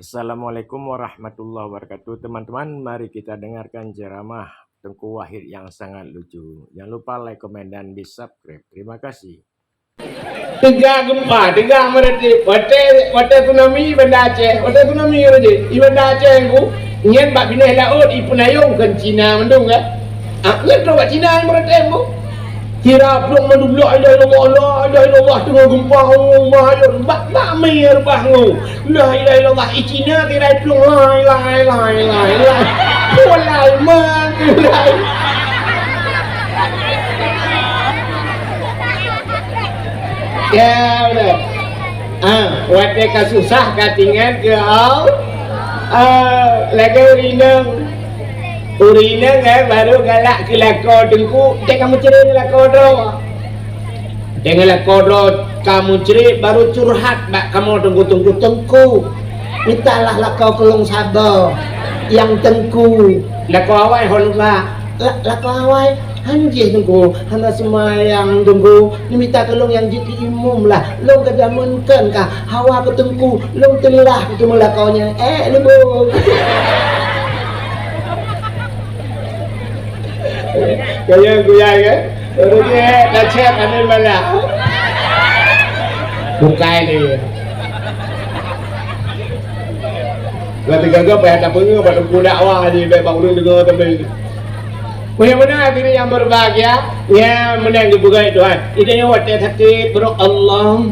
Assalamualaikum warahmatullahi wabarakatuh. Teman-teman, mari kita dengarkan ceramah Tengku Wahid yang sangat lucu. Jangan lupa like, komen, dan di subscribe. Terima kasih. Tiga gempa, tiga meradik. Wate tsunami benda Aceh. Wate tsunami raja. Benda Aceh ku nyen bak binah laut ipunayung kan Cina mendung kan. Nyen tu bak Cina yang meradik ku. Kira peluk mandu la ilaha illallah, la ilaha illallah tengah gempa mahayun. Bak mir bahu. La ilaha illallah i Cina kira peluk la ilaha illallah. Walai mak. Ya udah. Wate kasusah katingan ke au. Lagi urina kan baru galak ke lako dengku. Dek kamu cerai lako do. Dengan lako do kamu cerai baru curhat bak kamu tunggu tengku. Mintalah lako kelung sabar yang tengku. Lako awai holba. Lako awai anjih tunggu, hana semayang tunggu, ni minta tolong yang jadi imum lah, long kejamunkan kah, hawa ketengku, long telah itu melakaunya, lembu. Kaya kan, orangnya dah cek aneh malah, bukai ni. Kalau tiga payah tak punya, pada budak awak ni, baik bangun dengar tapi. Mudah-mudahan hadirin yang berbahagia ya menang dibukai Tuhan. Idanya wate hati bro Allah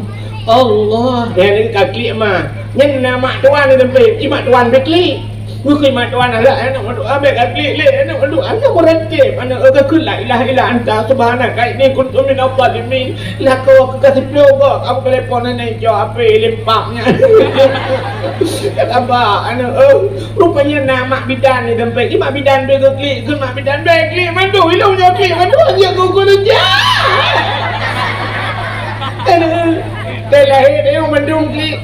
yang ini kaki mah yang nama Tuhan itu tempat imat Tuhan bekli bukan imat Tuhan Allah anak madu abek kaki le anak madu anak merentip anak agak la ilaha illa anta subhanaka ini kuntum min adh-dhalimin lah kau kasih pelogok aku telepon nenek jawab apa lempaknya kata apa anak rupanya nama bidan ni tempat imat bidan bekli kun mak bidan bekli mandu hilang jawab mandu aja kau kerja lahir dia mendung kli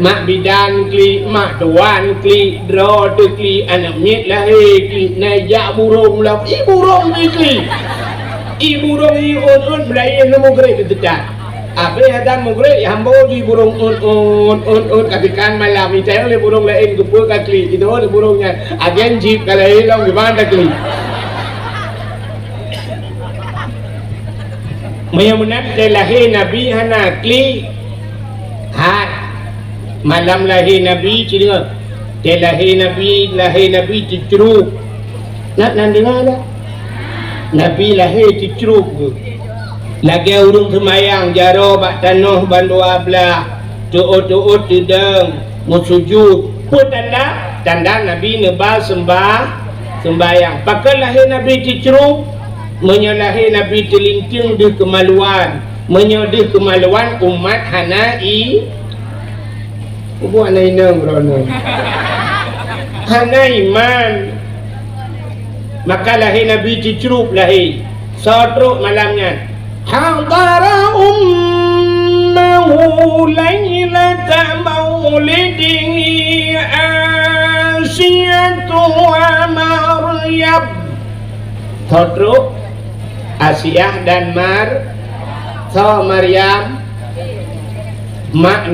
mak bidan kli mak tuan kli draw tu kli anak mit lahir kli najak burung lah burung ni kli burung ni un belayan nemu gerai ketedak apa hadan mugre hambo di burung un katikan malam ni saya oleh burung lain gepul kli itu oleh burungnya agen jeep kalau hilang gimana kli Mudah-mudahan lahir Nabi hana kli malam lahir Nabi cina lahir Nabi cicruk nak dengar tak Nabi lahir cicruk lagi urung semayang jaro bak tanah bandu ablah tuut tidang musujud pun tanda Nabi nebal sembayang pakai lahir Nabi cicruk menyalahi Nabi terlinting di kemaluan menyodih kemaluan umat hanai buat nainang rono hana iman maka lahir Nabi cicruk lahir sodruk malamnya hadara ummahu laylata maulidihi asyatu wa maryam sodruk Asyah dan Maryam mak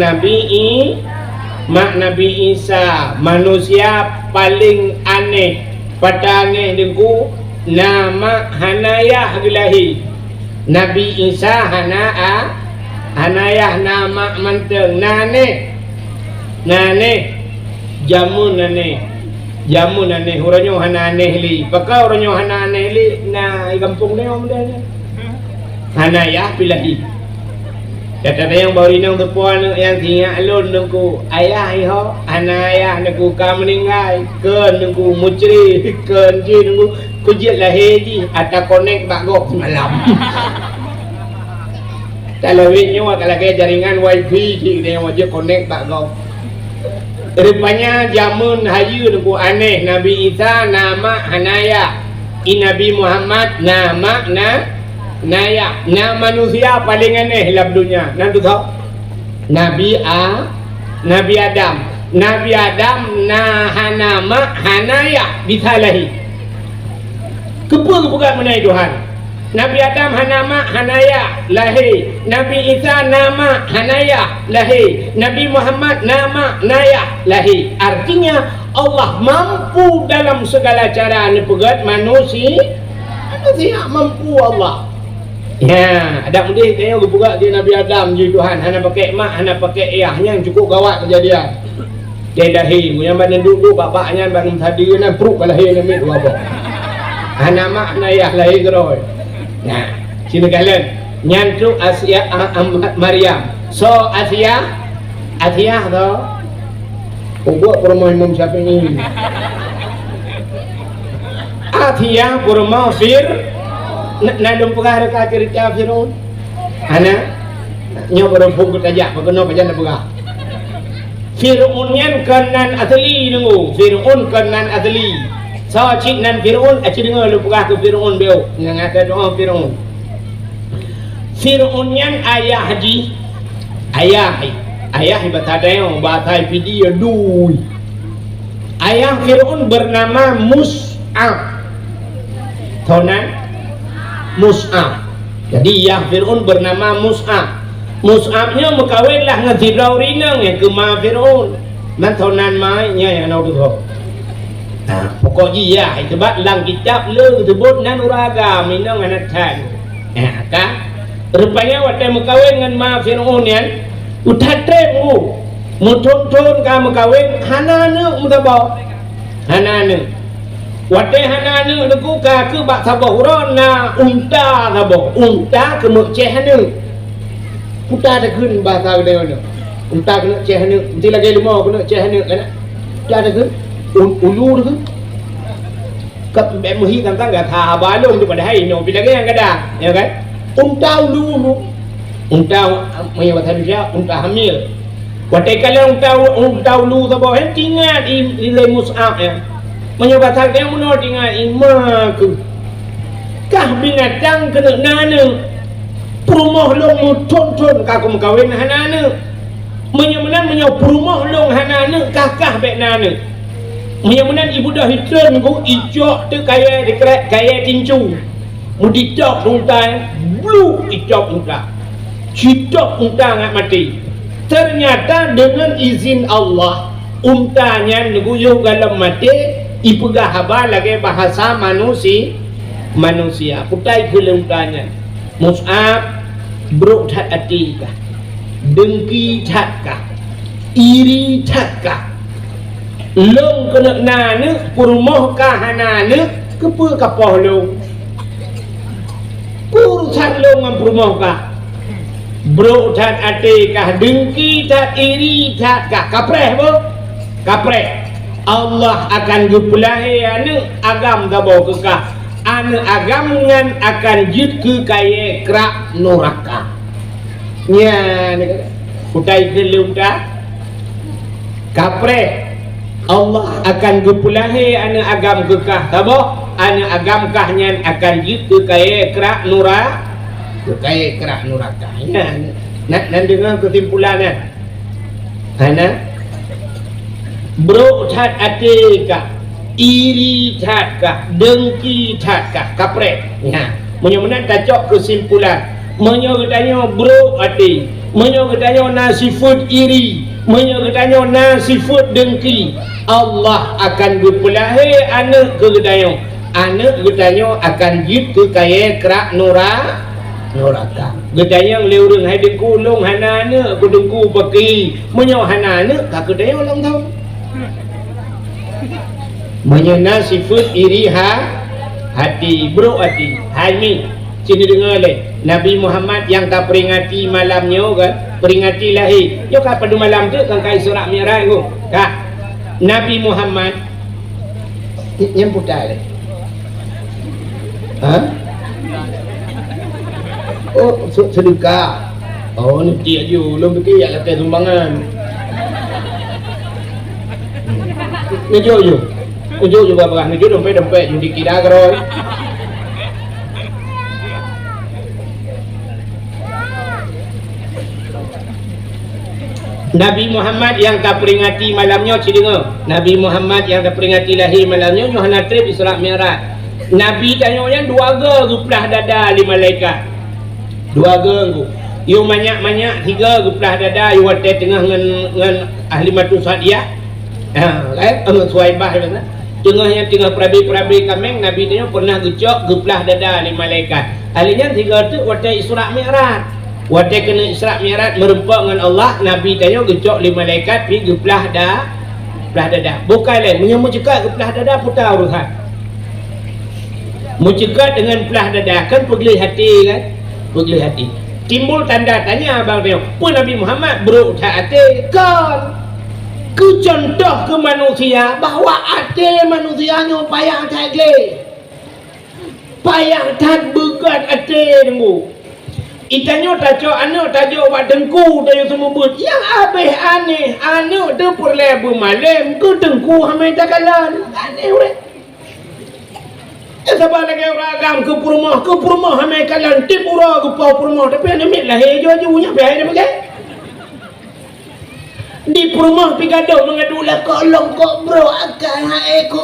Nabi Isa manusia paling aneh pada aneh dengku nama Hanayah gelahi Nabi Isa Hanayah nama manteng nane jamu nane oranyo hananeh li pakau oranyo hananeh li na kampung ni om dia Hanayah pilahi kata yang baru inang tepuan yang tinggal alun nungku ayah iho Hanayah nungku kam meninggal ken nungku mucri ken ji nungku kujit lahir ji ada connect bagok semalam kalau witnya kalau kayak jaringan wifi ji dia wajib connect bagok rupanya jamun hayu nungku aneh Nabi Isa nama Hanayah Nabi Muhammad nama Naya manusia paling aneh dalam dunia nanti tahu Nabi Adam nama Hanayah disalahi kepuang bukan menai Tuhan Nabi Adam hanama hanaya lahir. Nabi Isa nama hanaya lahir. Nabi Muhammad nama naya lahir. Artinya Allah mampu dalam segala cara nepegat manusia mampu Allah. Ya, ada mudi tengok buka dia Nabi Adam je Tuhan, hana pakai mak, hana pakai ayahnya cukup gawat kejadian. Dia lahir, yang badan duduk bapaknya bangun tadi na perut lahir ni dua apa. Hana mak hana ayah lahir geroi. Nah, sini kalian nyantu Asia Maryam. So Asia tu buat promo Imam Syafi'i. Asia promo nadong pegah dekat cerita Firaun. Ana nyo berempung ketajak berkena pajan pegah. Firaun nyan kanan asli dengu. Firaun kanan asli. So cik nan Firaun aci dengar lu pegah ke Firaun beo. Yang ada doa Firaun. Firaun nyan ayah haji. Ayah batadayong batai video dui. Ayah Firaun bernama Mus'ab. Tonan Mus'ab. Jadi ya Fir'aun bernama Mus'ab. Mus'abnya mekawinlah ngezidau rinang yang ke ma Fir'aun. Mantonan mainnya yang nak dulu. Pokoknya ya itu bat lang kitab le sebut nan uraga minang anak tan. Kan? Rupanya waktu mekawin dengan ma Fir'aun yang udah tremu. Muton-ton ka mekawin hanana mutabau. Hanana. Waktu hanana deku ka ke bak sabah urana unta sabah. Unta ke meceh hana. Putar dah kun bahasa dia mana. Unta kena ceh hana. Nanti lagi lima kena ceh hana kan. Putar dah kun. Ulu dah kun. Kap mehi tentang gak tha balong tu pada hari no bila yang kadang ya kan. Unta ulu. Unta mai bahasa dia unta hamil. Waktu kalau unta ulu sabah tinggal di Mus'ab ya. Menyebabkan dia menolak dengan imaku. Kah binatang kena nana. Perumah long muton-ton kaku mengkawin hanana. Menyamanan perumah long hanana kah bek nana. Menyamanan ibu dah hitren ku ijok tu kaya dikerek kaya tincu. Mudidok unta blue ijok unta. Cidok unta ngat mati. Ternyata dengan izin Allah untanya neguyuh dalam mati. Ipegah haba lagi bahasa manusia. Putai ke untanya. Mus'ab brok tak hati kah? Dengki tak kah? Iri tak kah? Long kena nana purmoh kah hanana kepa kapah long. Purusan long ngam purmoh kah? Brok tak hati kah? Dengki tak iri tak kah? Kapreh bo? Kapreh. Allah akan gupulahi anu agam gabau kekah. Anu agam ngan akan jut ke kaya kerak neraka. Nya ni putai kelumta. Kapre Allah akan gupulahi anu agam kekah tabo. Anu agam kahnya akan jut ke kaya kerak neraka. Kaya kerak neraka. Nya nak dengar kesimpulannya. Ana bro tat atika iri tatkah dengki tatkah kaprek ya menyamanan kacok kesimpulan menyogetanya bro ati menyogetanya nasifut iri menyogetanya nasifut dengki Allah akan gupulahi anak kegedayo anak gedanyo akan jid ke kaya kerak neraka gedanya leureng hai dekulung hanana kudengku peki menyo hanana ka gedayo lang tahu menyena sifat iri hati bro hati hal sini dengar le Nabi Muhammad yang tak peringati malamnya kan peringati lahir yo ka pada malam tu kan kai Isra Mi'raj tu kak Nabi Muhammad yang putar le oh sedekah oh ni dia je belum fikir ya letak sumbangan ni je Ujuk juga berah nujuk dompet jadi kira keroi. Nabi Muhammad yang tak peringati malamnya cidengar. Nabi Muhammad yang tak peringati lahir malamnya Yohana trip Isra Mi'raj. Nabi tanya dua guplah dada li malaikat. Dua ku. Yu banyak-banyak tiga guplah dada yu wate tengah ngan ahli matu sadia. Suaibah mana? Tengah perabi kameng Nabi tanya pernah gecok guplah dada li malaikat. Ahlinya tiga tu wate Isra Mi'raj. Wate kena Isra Mi'raj merempak dengan Allah. Nabi tanya gecok li malaikat pi guplah dada. Bukan lain menyambut cekak guplah dada putar urusan. Mencegat dengan belah dada kan pegeli hati kan, pegeli hati. Timbul tanda tanya abang dia, pun Nabi Muhammad beruk hati kan? Ku contoh ke manusia bahawa hati manusianya payah tadi, payah tak begat hati dengku. Itanya tajuk anak tajuk buat dengku tajuk semua but. Yang habis aneh, anak tu perlebu malam ku dengku hamai takalan aneh weh. Sebab lagi ragam ke rumah hamai kalan tip ura ke rumah tapi anda mit lah hijau punya biar dia pakai di rumah pergi gaduh mengadu lah kolong kok bro akan hai ku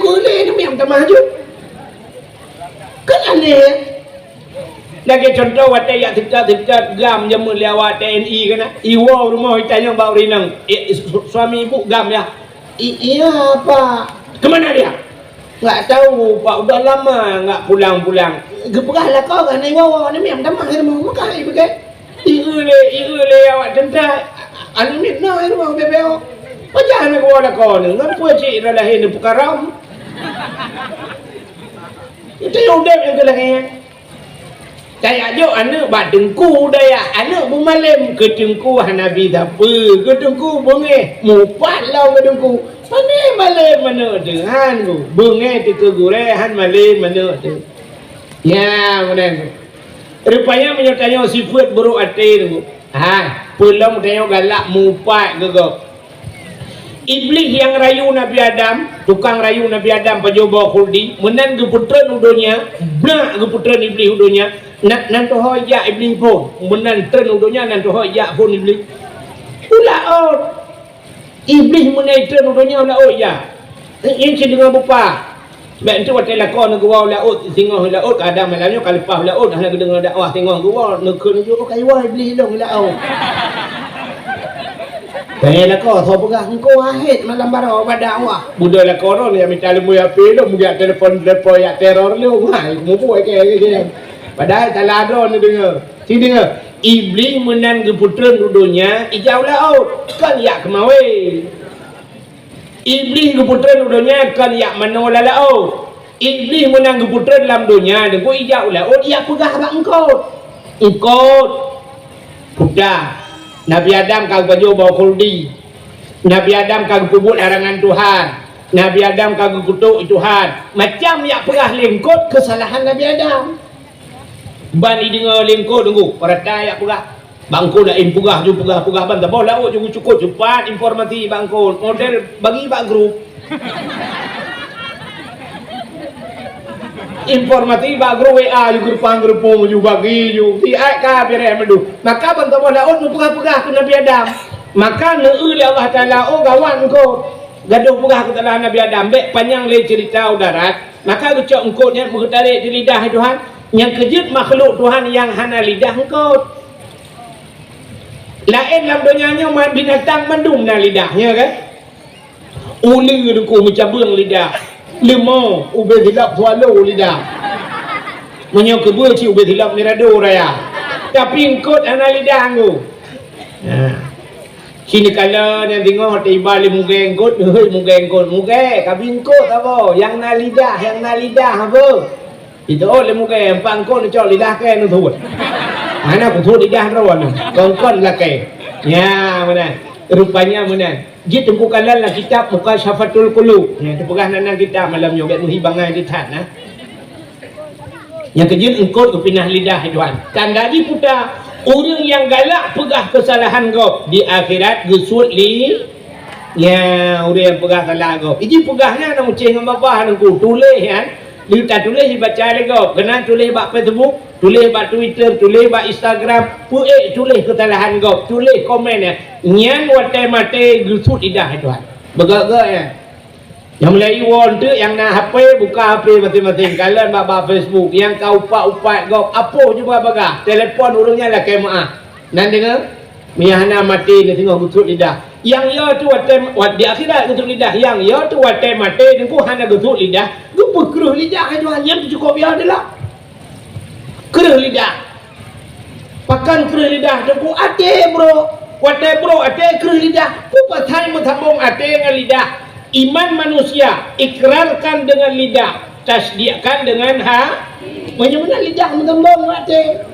ule ni yang tak maju kan aneh lagi contoh wate yak tiap gam jamu lewat TNI kena iwa rumah itanya bau rinang suami ibu gam ya iya apa kemana dia nggak tahu pak udah lama nggak pulang geperahlah kau kan ni wawa ni memang damah ni mau makan ni pakai ile awak tentai anu ni na ni mau bebeo pajah nak wawa kau ni ngapa cik dah lahir ni pukaram itu yang udah yang kelahir kayak jo anak badengku daya anak bumalem ketengku Nabi apa ketengku bengeh mupat lau ketengku mana malem mana dengan ku bengeh tiga gurehan malem mana tu ya mana rupanya menyertanya sifat buruk hati tu pulang tanya galak mupat gegok iblis yang rayu Nabi Adam tukang rayu Nabi Adam pajoba khuldi menan ke putra nudunya nak ke putra iblis udunya nan tu hoya iblis pun menan tren udunya nan tu hoya pun iblis ulaut iblis menai tren udunya ulaut ya yang dengan bupa baik tu waktu lakon gua ulaut tengok ulaut Adam malamnya kalipah ulaut dah nak dengar dakwah tengok gua nekun ju kaiwa iblis long ulaut kaya kau so pegah engkau ahid malam barang dakwah budak lah koron yang minta lemu ya pelo mugat telefon ya teror lu hai mu buat kaya padahal tak ada ni dengar si dengar iblis menang ke putra dudunya ijau laut kan yak kemawe iblis ke putra dudunya kan yak manola laut iblis menang ke putra dalam dunia dan kau ijau laut yak pegah abang engkau pudah Nabi Adam kagak baju bawa khuldi. Nabi Adam kagak kubut larangan Tuhan. Nabi Adam kagak kutuk Tuhan. Macam yang pernah lengkot kesalahan Nabi Adam. Bani dengar lengkot tunggu. Perata yang pernah. Bangko dah pugah ju pugah ban tak boleh laut cukup cepat informasi bangko. Model bagi bak grup. Informasi bak grup WA ju grup panggrupo ju bagi ju ti ai ka biar mendu maka bantu bola on pugah-pugah ke Nabi Adam maka neuli Allah Taala oh gawan ko gaduh pugah ke dalam Nabi Adam bek panjang le cerita udarat maka ucap engkau nya mengetarik di lidah Tuhan yang kejut makhluk Tuhan yang hana lidah engkau lain dalam dunianya binatang mendum na lidahnya kan uli ku mencabung lidah lima ubah hilap swallow lidah menyok kebul si ubah hilap nirado raya tapi engkau ana lidah aku sini kala yang tengok tiba li muka engkau muka kabin engkau apa yang na lidah apa itu le muka empang engkau ni cok lidah ke nu thut mana aku thut lidah rawan kongkon lah ke ya mana rupanya mana dia tunggu kalan lah kitab muka syafatul qulub ya tu pegah nana kitab malam yo bet muhibangan di tat nah yang kejut engkau ke pinah lidah Tuhan tanda di putar orang yang galak pegah kesalahan kau di akhirat gesut li ya orang yang pegah salah kau iki pegahnya nak uceh dengan bapa nangku tulis kan dia tak tulis baca lagi kau kena tulis bak Facebook tulis bak Twitter tulis bak Instagram tulis kesalahan kau tulis komen ya nyan wate mate gesut lidah Tuhan begak-gak ya Yang Melayu orang tu yang nak HP buka HP masing-masing. Kalian bab Facebook yang kau upat kau apa juga bagah. Telefon urungnya lah kemaah. Nan dengar? Miyahna mati dia tengok gusut lidah. Yang ya tu wat di akhirat gusut lidah. Yang ya tu wat mati dengku hana gusut lidah. Gupu keruh lidah aja yang tu cukup ya adalah. Keruh lidah. Pakan keruh lidah dengku ate bro. Wate bro ate keruh lidah. Ku patai mentabung ate dengan lidah. Iman manusia ikrarkan dengan lidah, tasdiqkan dengan menyebutkan lidah mentembong ate.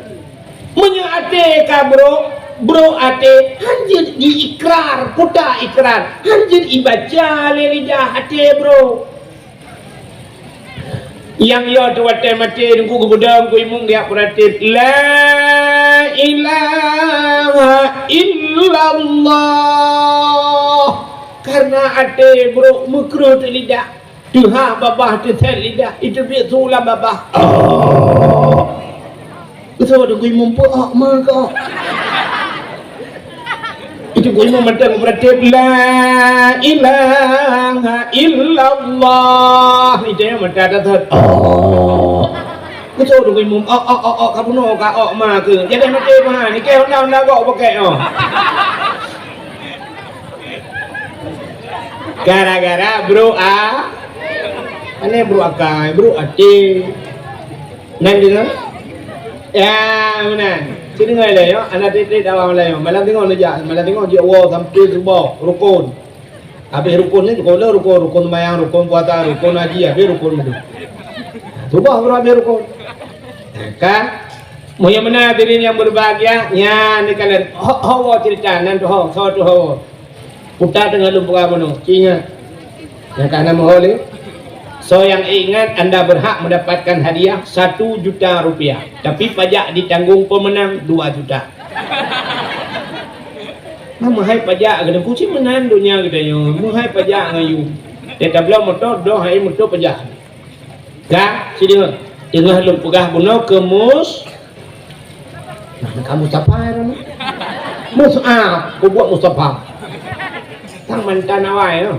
Menyate ka bro ate hanjir diikrar puta ikrar hanjir ibaca le lidah ate bro. Yang yo tu ate mati ku gudang ku imung dia puratit la ilaha illallah. Karena ate bro mukruh tu lidah. Tuha babah tu tel lidah. Itu biar sulam babah. Betul ada gue mumpuk maka. Itu gue mau mentang berarti la ilaha illallah. Itu yang mentang ada. Betul ada gue mumpuk. Kamu no ka maka. Jadi mati mah ni kau nak kau pakai gara-gara bro aneh bro akai bro ate nan dengar ya mana sini ngai le yo anak titik dalam le yo malam tengok leja malam tengok dia wow sampai subuh rukun habis rukun ni kalau rukun mayang rukun puasa rukun haji habis rukun itu subuh bro habis rukun kan mau yang mana diri yang berbahagia ya ni kalian hawa cerita nan tu hawa tu hawa putar dengan lumpur mono ingat yang karena mohon so yang ingat anda berhak mendapatkan hadiah 1 juta rupiah tapi pajak ditanggung pemenang 2 juta. Mahai pajak kena kucing menan dunia kita yo mahai pajak ngayu dia belum motor doh hai motor pajak ka sini tengah lumpur mono kemus kamu capai musaf ku buat musafah tang mantan awai no.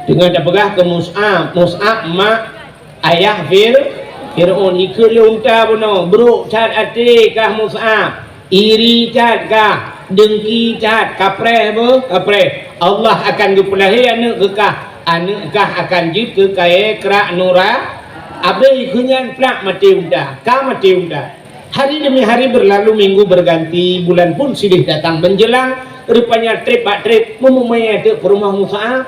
Dengan dah pegah ke Mus'ab mak ayah Fir'aun ikut lunta bono bro cat ati kah Mus'ab iri cat kah dengki cat kapreh Allah akan gupulahi anak kah akan jid ke kaya kerak nura abai kunyan plak mati unta kah mati unta. Hari demi hari berlalu, minggu berganti, bulan pun silih datang menjelang. Rupanya trip memumaya ke rumah Musa.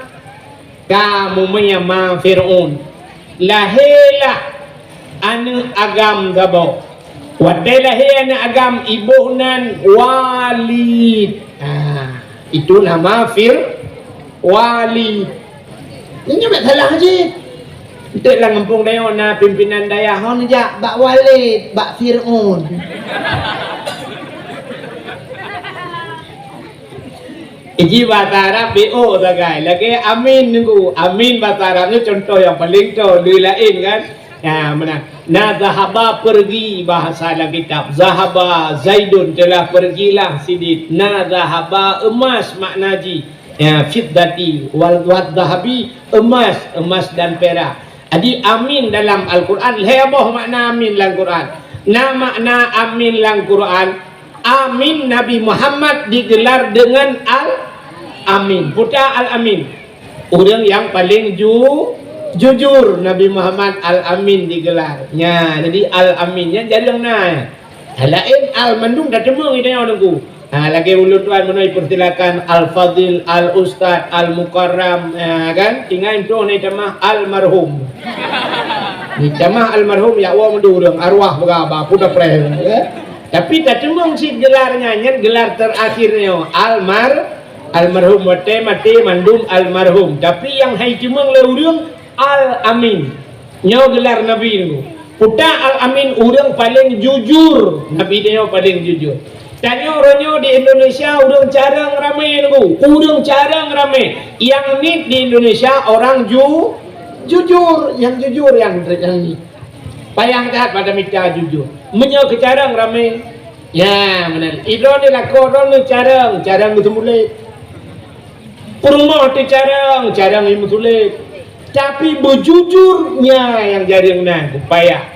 Kamu menyama Fir'aun. Lahirlah anu agam gabau. Wadai lahir anu agam ibunan Walid. Itu nama Walid. Ini tak salah je. Itu lah ngempung dia na pimpinan daya hon jak bak Walid bak Fir'aun. Iji bahasa Arab BO tagai lagi amin nunggu amin bahasa Arab ni contoh yang paling tu lain kan ya mana na zahaba pergi bahasa dalam kitab zahaba Zaidun telah pergilah sidit na zahaba emas maknaji ya fiddati wal zahabi emas dan perak. Jadi amin dalam Al-Quran heboh makna amin dalam Quran. Nah makna amin dalam Quran, amin Nabi Muhammad digelar dengan Al-Amin. Putra Al-Amin. Orang yang paling jujur Nabi Muhammad Al-Amin digelarnya. Jadi Al-Aminnya jadi yang nah. Lain Al-Mandung dah temung ini orang tu. Lagi ulu tuan menoi persilakan Al-Fadil, Al-Ustad, Al-Mukarram kan tinggal itu ni camah Al-Marhum. Ni camah Al-Marhum ya Allah mendurung arwah berapa puda preh. Tapi tak cemung si gelarnya nyen gelar terakhirnya Al-Marhum mati mandum Al-Marhum. Tapi yang hai cemung le urang Al-Amin. Nyo gelar Nabi ni. Puta Al-Amin urang paling jujur. Nabi dia paling jujur. Tanya orangnya di Indonesia udang jarang ramai nunggu, udang jarang ramai. Yang ni di Indonesia orang jujur, yang ni. Payang dah pada minta jujur. Menyo ke jarang ramai. Ya benar. Idon ni lah korang ni jarang itu mulai. Perumah tu carang ilmu tulis. Tapi berjujurnya yang jaringna upaya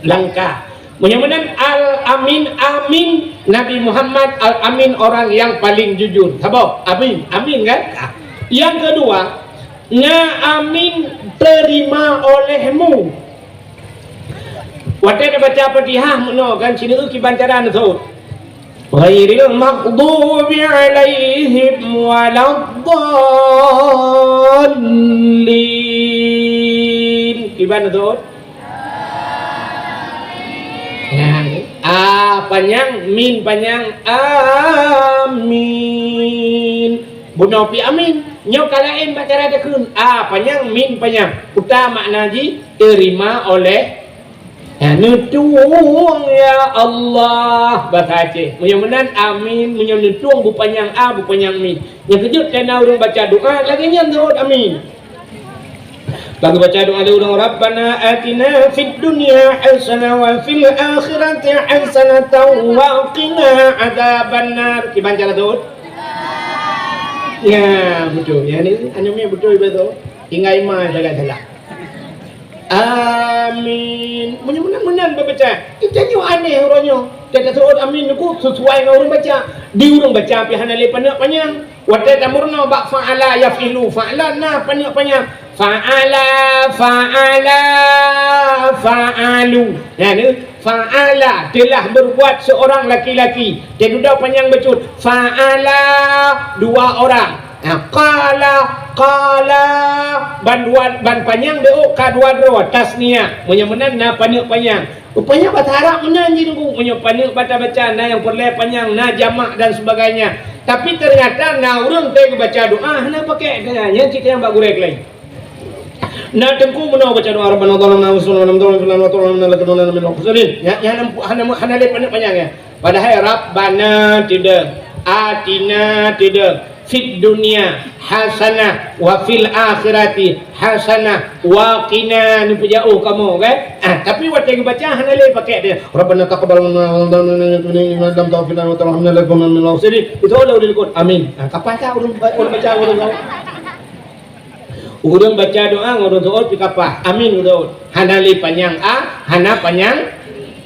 langkah. Mudah-mudahan Al-Amin Nabi Muhammad Al-Amin orang yang paling jujur. Sabar, amin kan? Yang kedua, amin terima olehmu. Waktu dia baca Fatihah kan sini ki bantaran tu. Ghairil maghdubi alaihim waladdallin. Gimana tu? Panjang, min panjang, amin. Bunopi amin. Nyok kalain baca rada kun. Panjang, min panjang. Utama makna ji terima oleh nutuang ya Allah. Bahasa Aceh. Mudah-mudahan amin. Nutuang bu panjang bu panjang min. Yang kejut kena orang baca doa lagi nyantut amin. Bagi baca doa ada orang Rabbana atina fid dunya hasanah wa fil akhirati hasanatan wa qina adzabannar. Ki baca tu. Ya, betul. Ya ni anu betul betul. Ingai mah salah. Amin. Menang baca. Kita nyu aneh orangnya. Kita suruh amin ku sesuai dengan orang baca. Di orang baca pihana le panjang. Wa tamurna ba fa'ala yafilu fa'lana panjang. Fa'alu. Nah ni fa'ala telah berbuat seorang laki-laki. Dia duduk panjang becut. Fa'ala dua orang. Qala ban panjang deu ka dua tasniah. Menyemenan na panjang. Rupanya bahasa Arab menanji nunggu panjang baca na yang perle panjang na jamak dan sebagainya. Tapi ternyata na urang teh baca doa na pakai nya kita yang bak gurek lain. Nah tengku menau baca doa Rabbana zalamna anfusana wa lam taghfir lana wa tarhamna lanakunanna minal khasirin. Ya hana le panjang ya. Padahal Rabbana tidak, atina tidak, fid dunya hasanah wa fil akhirati hasanah wa qina ni jauh kamu kan. Tapi waktu baca hana le pakai dia Rabbana taqabbal minna wa lam taghfir lana wa tarhamna lanakunanna minal khasirin. Itu Allah udah amin. Kapan tak urang baca urang urang baca doa urang doa pi kapah amin urang hana li panjang hana panjang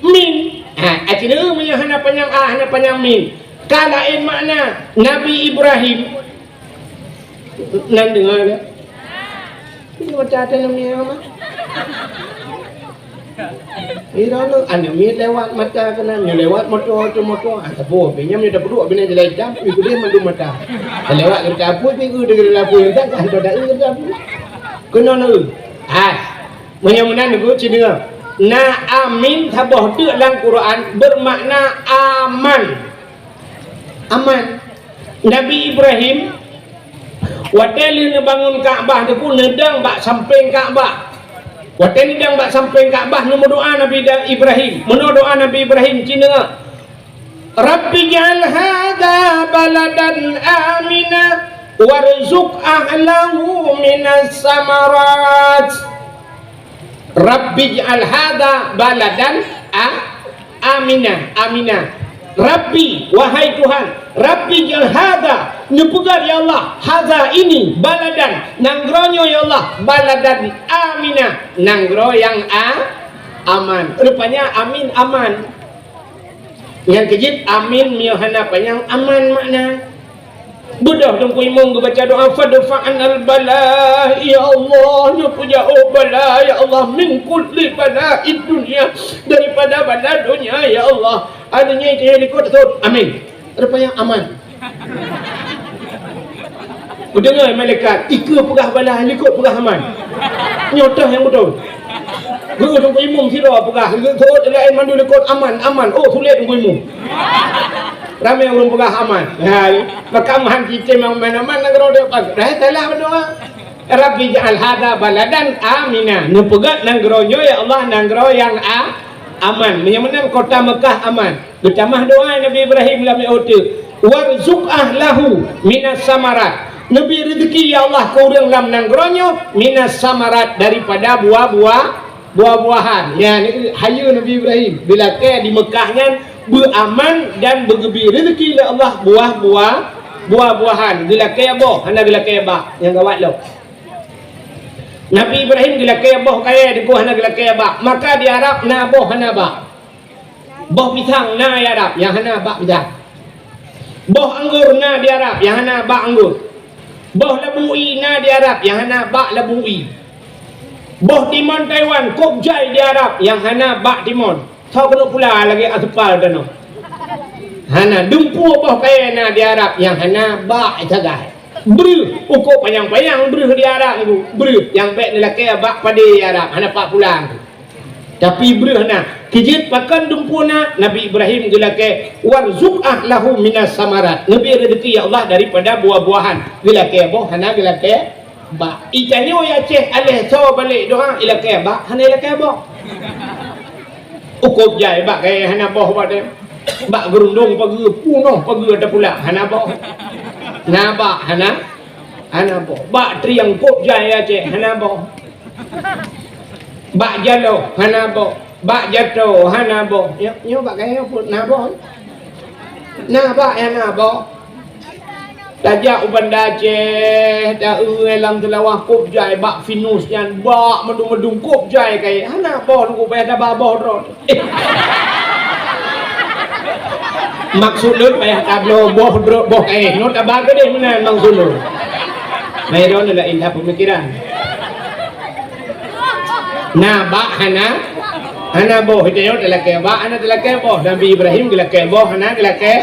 min. Acina punya hana panjang hana panjang min. Kalain makna Nabi Ibrahim nan dengar ya. Ini baca ada namanya apa? Irano anu mi lewat mata kena mi lewat motor atapo pinya mi dah berdua bina jalan jam mi kudu mandu mata. Lewat kerja apa pi ku dengan lapu yang tak ada kerja apa. Kena nu. Mudah-mudahan ku cina. Na amin tabah tu dalam Quran bermakna aman. Aman. Nabi Ibrahim waktu bangun Kaabah tu pun nedang bak samping Kaabah. Waktu ni dang bak samping Kaabah nu doa Nabi Ibrahim. Menurut doa Nabi Ibrahim cina. Rabbi ja'al hadha baladan amina warzuq ahlahu minas samarat. Rabbi ja'al hadha baladan amina. Rabbi, wahai Tuhan, Rabbi ja'al hadha, nepugar ya Allah, hadha ini baladan, nanggronyo ya Allah, baladan amina, nanggro yang aman. Rupanya amin aman. Yang kejit amin miohana panjang aman makna. Budah dong ku imong baca doa fadfa'an al-bala ya Allah nyopu jauh bala ya Allah min kulli bala dunia daripada bala dunia ya Allah adanya itu helikot tu amin rupanya aman. Dengar malaikat ika pegah bala helikot pegah aman nyotah yang betul. Guru dong ku imong sira pegah helikot lain mandu helikot aman oh sulit dong ku imong ramai orang pegah aman. Maka aman kita memang mana-mana negara dia pag. Dah telah berdoa. Rabbi ja'al hadha baladan amina. Nu pegat negronyo ya Allah negro yang aman. Menyamanan kota Mekah aman. Bertamah doa Nabi Ibrahim lam yautu. Warzuq ahlahu minas samarat. Nabi rezeki ya Allah kau urang lam negronyo minas samarat daripada buah-buahan. Ya ni hayu Nabi Ibrahim bila ke di Mekahnya beraman dan bergebi rezeki oleh Allah buah-buahan gelakai boh hana gelakai ba yang gawat lo. Nabi Ibrahim gelakai boh kaya di hana gelakai ba, maka di Arab na boh hana ba. Boh pisang na di Arab yang hana ba pisang. Boh anggur na di Arab yang hana ba anggur. Boh labui na di Arab yang hana ba labui. Boh timun Taiwan kop jai di Arab yang hana ba timun. Tahu kena pula lagi asupal dano. Hana dumpu boh kaya na di Arab yang hana ba itagai. Bru uko panjang-panjang bru di Arab tu. Bru yang baik ni laki ba pada di Arab hana pak pulang tu. Tapi bru hana kijit pakan dumpu na Nabi Ibrahim gelakai warzuq ahlahu minas samarat. Nabi rezeki ya Allah daripada buah-buahan. Gelakai boh hana gelakai ba. Ikannya ya Aceh alih so balik doa ilakai ba hana ilakai boh. Ukop jai ba kaya hana boh ba dia. Bak gerundung pagi punoh pagi ada pula hana boh. Na ba hana boh. Bak triang kop jai Aceh hana boh. Bak jalo hana boh. Bak jatuh hana boh. Nyo bak kaya pun na boh. Na ba hana boh. Tajak uban Aceh dah elang telawah kop jai bak finus yang bak medung-medung kop jai kaya hana boh nunggu payah dah baboh rot. Maksud lu payah tablo boh not abang deh mana maksud lu. Mai don la indah pemikiran. Nah ba hana boh dia adalah ke ba hana adalah ke boh Nabi Ibrahim adalah ke boh hana adalah ke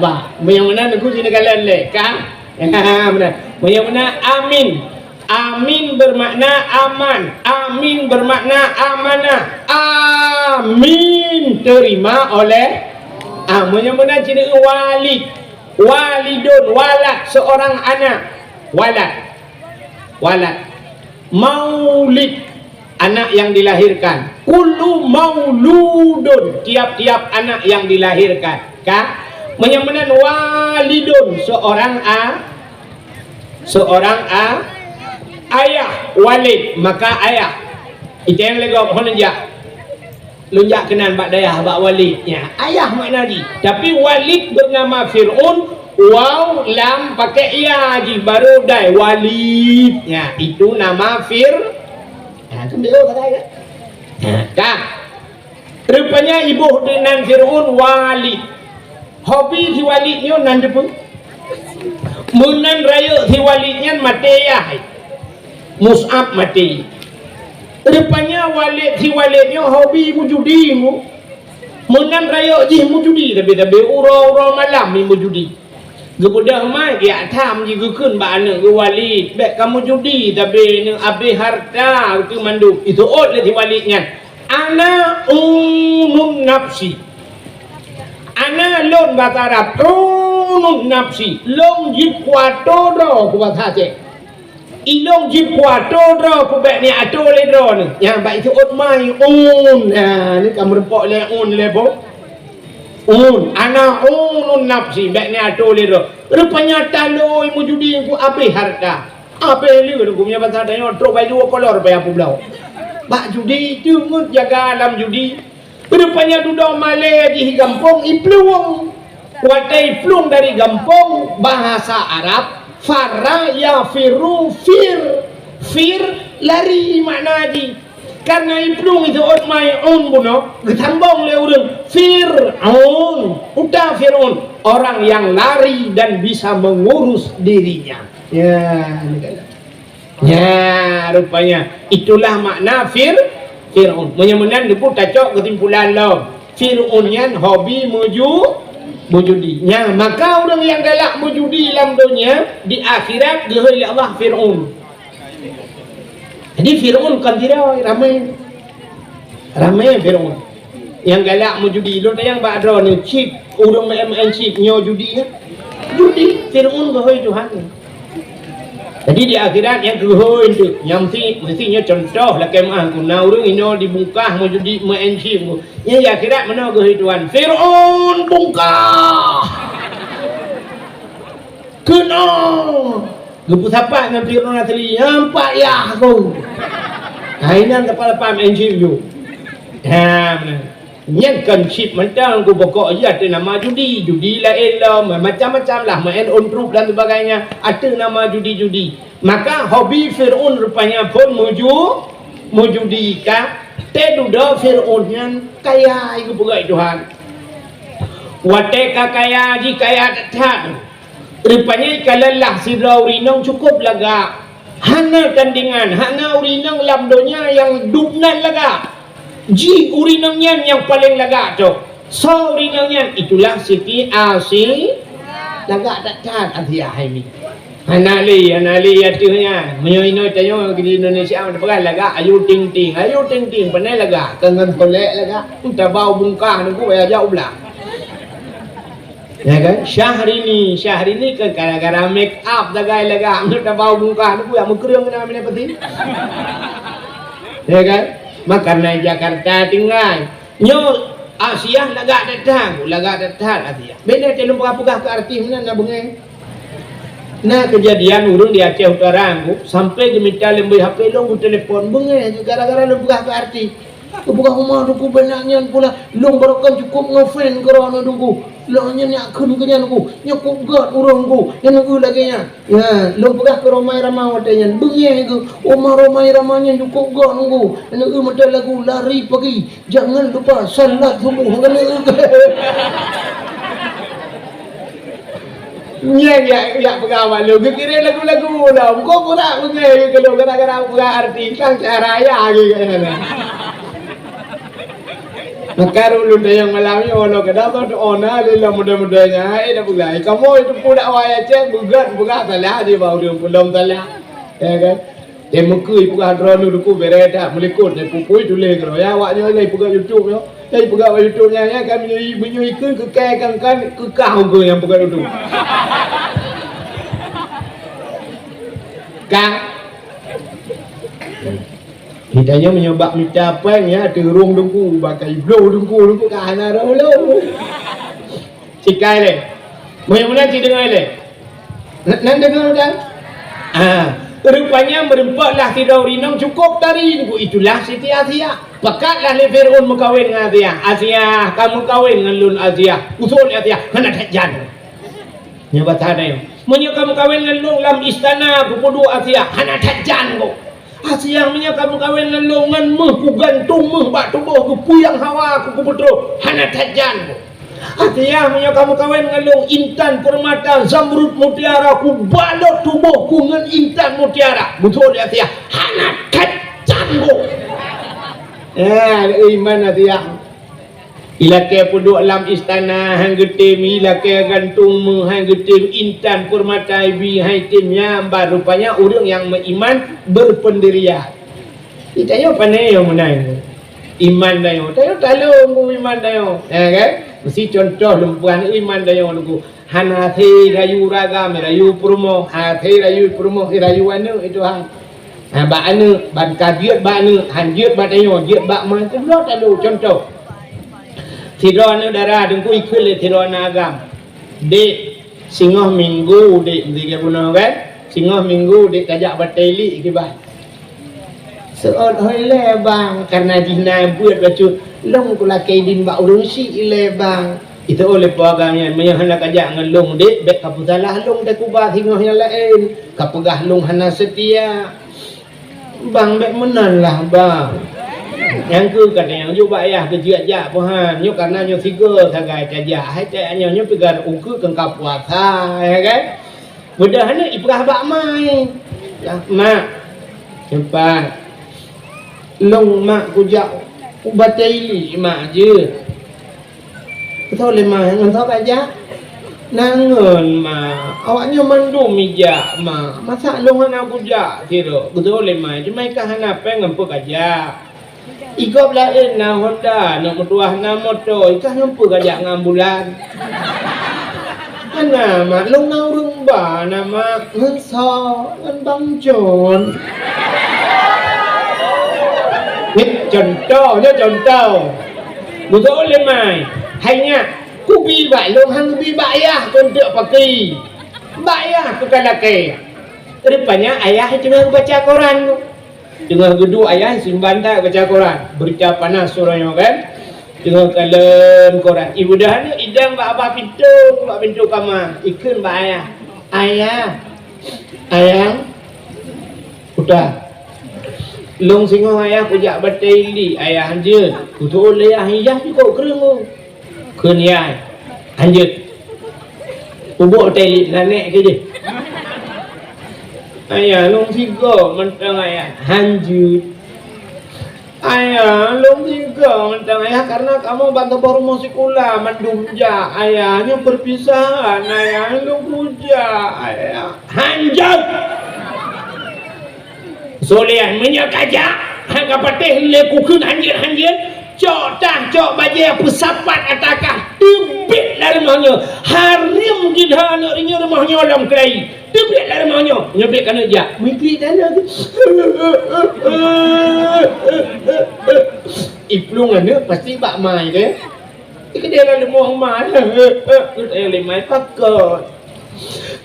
ba. Yang mana aku sini kalian le ka? Benar. Yang mana amin. Amin bermakna aman. Amin bermakna amanah. Amin terima oleh menyebutkan ciri walid, walidun, walad seorang anak, walad, maulid anak yang dilahirkan, kullu mauludun tiap-tiap anak yang dilahirkan, kan? Menyebutkan walidun seorang ayah, walid maka ayah. Itu yang legok honja. Lunjak kenan bak dayah bak walidnya ayah makna di tapi walid bernama Fir'aun waw lam pakai ya ji baru dai walidnya itu nama itu dia kata kan rupanya ibu dengan Fir'aun walid hobi si walidnya nan pun munan raya si walidnya mati ya Mus'ab mati. Rupanya walid si walidnya hobi mujudi mu. Menan raya ji mujudi tapi ura malam ni mujudi. Gebudah mai dia tham ji gekeun ba anak ge walid. Bek kamu judi tapi ne abe harta ke mandu. Itu ot le si walidnya. Ana unun nafsi. Ana lon bahasa Arab. Unun nafsi. Long jip kuato do ku bahasa Aceh. Ilong jipwa todro ku bek ni ato le dro ni yang baik itu ot mai ni kamu repok le lebo ana nafsi bek ni ato le dro rupanya taloi mujudi ku ape harta ape le ku punya bahasa dayo tro bai dua kolor bai apu blau bak judi cungut jaga alam judi rupanya duduk male di gampong ipluong watai plung dari gampong bahasa Arab farra ya firu fir lari makna di karena iplung itu ot mai buno getambong le urang Fir'aun udah Fir'aun orang yang lari dan bisa mengurus dirinya rupanya itulah makna Fir'aun menyemenan depu tacok kesimpulan lo Fir'aunnya hobi mujudi. Maka orang yang galak mujudi dalam dunia di akhirat dihoi Allah Fir'aun. Jadi Fir'aun kan tidak ramai Fir'aun. Yang galak mujudi lo yang badro ni chip urang main chip nyo judi judi Fir'aun dihoi Tuhan. Jadi di akhirat yang dihoi tu yang mestinya contoh lah kemah kuna urang ino dibungkah mujudi main chip. Yang di akhirat mana dihoi Tuhan Fir'aun bungkah kena gepu siapa dengan Fir'aun asli nampak ya aku hainan kepala pam NGO Nyan chip mentang ku pokok je ada nama judi. Judi lain lah, macam-macam lah, main on troop dan sebagainya. Ada nama judi-judi. Maka hobi Fir'aun rupanya pun mujudi kah? Teduda Fir'aun yang kaya itu pegai Tuhan. Wateka kaya ji kaya tak. Rupanya kalalah si Raurinong cukup laga. Hana tandingan, hana urinong lamdonya yang dubnan laga. Ji urinongnya yang paling laga tu. So urinongnya itulah Siti Asi laga tak atia ini. Anali atunya. Menyoino tayo di Indonesia ada pegang laga ayu ting ting pandai laga kangen tolek laga. Kita bau bungkah nunggu ya jauh belah. Ya kan? Syahrini ke gara-gara make up dagai laga kita bau bungkah nunggu ya mukreung na mene peti. Ya kan? Makanya Jakarta tinggal nyo Asia laga datang Asia beda telung pegah ke arti mana nak bengai nah kejadian urung di Aceh Utara sampai diminta lembui HP long telefon bengai gara-gara long pegah ke arti bukan rumah duku benaknya pula long barukan cukup ngefan kerana duku longnya ni akun kenya duku nyokok gat urang ku yang duku lagi nya ya long pegah ke romai ramah watanya bengai ke rumah romai ramahnya cukup gat duku yang mata lagu lari pagi jangan lupa salat subuh kena ya pegawai lu kira lagu-lagu dah kau pula bengai kalau gara-gara pegah arti sang raya gitu Makaru lu yang malami ono kedapat ona lila muda-mudanya dah bugai kamu itu pula waya cek bugat salah di bawah dia belum salah ya kan muku bukan drone duku bereda melikut ne pupui tulis kro ya awaknya lagi buka YouTube yo lagi buka YouTube nya ya kan menyui ke kan ke kau ke yang buka YouTube kan hidayah menyebab mencapai ya terung dengku bagai blow dengku kahana rolo cikai le mula-mula ci dengar le nan dengar dah rupanya merempatlah si Raurinong cukup dari dengku itulah Siti Asia pakatlah le Fir'aun mengkawin dengan Asia kamu kawin dengan lun Asia usul Asia kena tajan nyabat ada yo menyo kamu kawin dengan lun lam istana kudu Asia kena tajan kok Asia punya kamu kawin dengan longan ku gantung bak tubuh ku puyang hawa ku putro hana tajan Asia punya kamu kawin dengan long intan permata zamrud mutiara ku balot tubuh ku dengan intan mutiara betul Asia hana tajan iman Asia ilake puduk lam istana hang getim ilake gantung hang getim intan permata ibi hai timnya rupanya orang yang beriman berpendirian kita yo panai yo menang iman dayo tayo talung ku iman dayo ya kan mesti contoh lumpuan iman dayo lugu hana the rayu raga merayu purmo the rayu purmo rayu anu itu hang ba anu ban kadiat ba anu hanjiat ba dayo jiat ba man tu lo talu contoh Tirana darah dengku ikut le tirana agam. Dek singoh minggu dek tiga bulan kan? Singoh minggu dek kajak bateli kibat. Seot hole bang karena dina buat bacu long kula kaidin ba urusi ile bang. Itu oleh pagamnya menyahana kajak ngelong dek bek kaputalah long dek kubah singoh yang lain. Kapegah long hana setia. Bang bek menan lah bang. Yang ku kata yang juga ayah kejia jak pohan nyo karena nyo tiga sagai kajak hai cak nyo pegar uku kengkap puasa ya kan mudah ni ibrah bak mai ya mak cepat long mak kujak ubateli mak je betul le mak ngan tau kajak nangon mak awaknya mandum mijak mak masa long hana kujak kira betul le mak cuma kah hana pengen kajak Ikop lain na Honda, nak metuah na motor, ikah nampu kajak ngambulan. Mana mak long na urung ba nama ngan sa ngan bang John. Ni contoh. Betul le mai. Hanya ku bi ba long hang bi ba ayah untuk pakai. Ba ayah ku kalake. Rupanya ayah cuma baca Quran. Dengan gedung ayah simpan tak baca Quran berita panas suaranya kan Tengok kalem koran. Ibu dah ni idam bak pintu kamar. Ikun bak ayah. Ayah. Udah. Long singo ayah kujak bateli ayah anjeun. Kutu oleh ayah juga kereng. Kun yai. Anjeun. Ubuk bateli nanek ke je. Ayah long singo mentang ayah hanjut. Ayah, long juga mentang ayah karena kamu bantu promosi kula mendumja ayahnya perpisahan ayah long puja ayah hanjat solehan menyakaja hangga patih lekukun hanjir cok bajai pesapat atakah tebik lah rumahnya harim gila nak ringnya rumahnya alam kelai tebik lah rumahnya nyebik kena jak mikir tanah tu iplung anda pasti bak mai ke dia lah lemah mai lemai pakot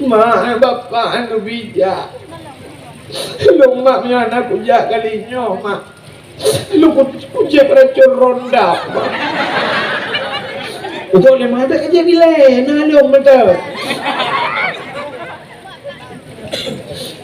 mak bapak anda bijak lu mak punya anak kujak kalinya mak lu kujak racun ronda untuk lemah ada kerja bila nah lu betul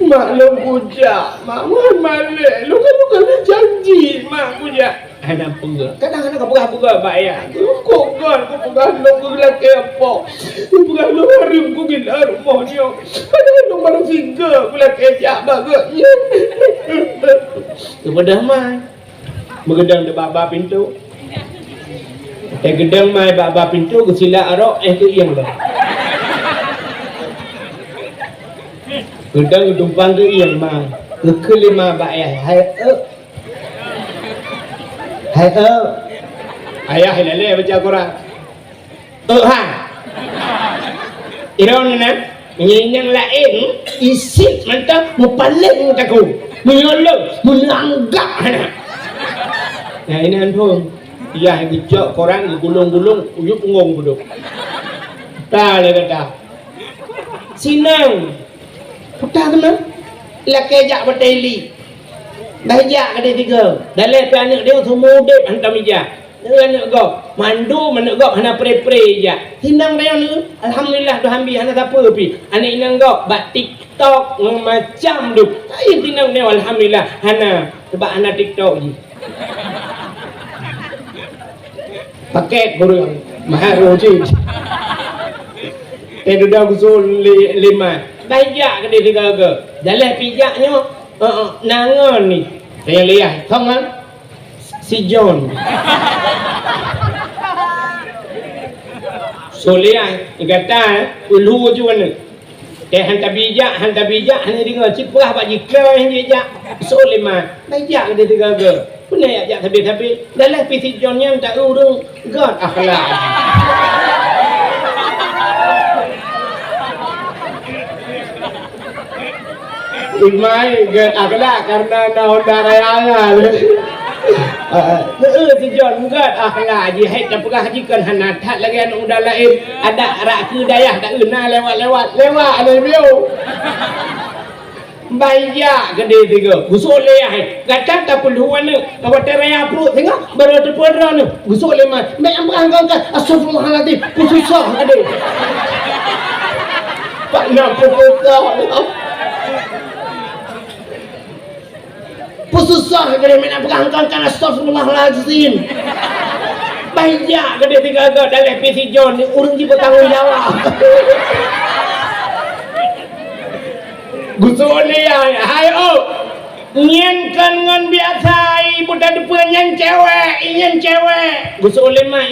mak lu kujak mak malik lu kan janji mak kujak anak penggel kadang-kadang kau pegah bayar kau pegah lu gelak kepo kau pegah lu harim kau gila rumahnya kadang-kadang baru singgah gelak kejak bagaknya kepada mai menggedang di baba pintu gedang mai baba pintu ke sila arok ke iyang dah gedang tumpang ke iyang mai ke kelima bayar hai ayah hilale baca Quran irau ni nak yang lain isi mantap mupaling taku menyolong menanggap anak nah ini antum iya gejok Quran gulung-gulung uyup ngong buduk tak le kata sinang putar kena lakejak berteli Bahaya ada tiga. Dalam anak dia semua dek hantar meja. Dia anak go, mandu anak go hana pre-pre je. Hinang dia ni, alhamdulillah tu ambil hana siapa pi. Anak inang go bak TikTok macam tu. Ai tinang dia alhamdulillah hana sebab hana TikTok je. Paket burung mahar je. Dah usul lima. Bahaya ke dia tiga ke. Dalam pijaknya nangan ni saya lihat tangan si John so lihat kata ulu je mana hantar bijak hanya dengar cipah pak jika yang bijak so lima bijak dia tiga ke pun ajak habis dalam si John yang tak urung god akhlak Imai get akhlak karena naon darayanya. Si John get akhlak je hai tak pegah jikan hanatat lagi anu udah lain ada rak ke dayah tak euna lewat ada view. Bayar gede tiga. Gusuk le hai. Kata tak perlu anu. Awak teraya perut tengok baru terpedra ni. Gusuk le mai. Mek amrang kau kan. Astagfirullahalazim. Susah gede. Pak nak pukul Pususah gede nak pegang kan astagfirullahalazim. Banyak gede tiga dalam PC John ni urang ji bertanggung jawab. Gusole hai nyen kan ngan biasa ibu dah depan nyen cewek Gusole mah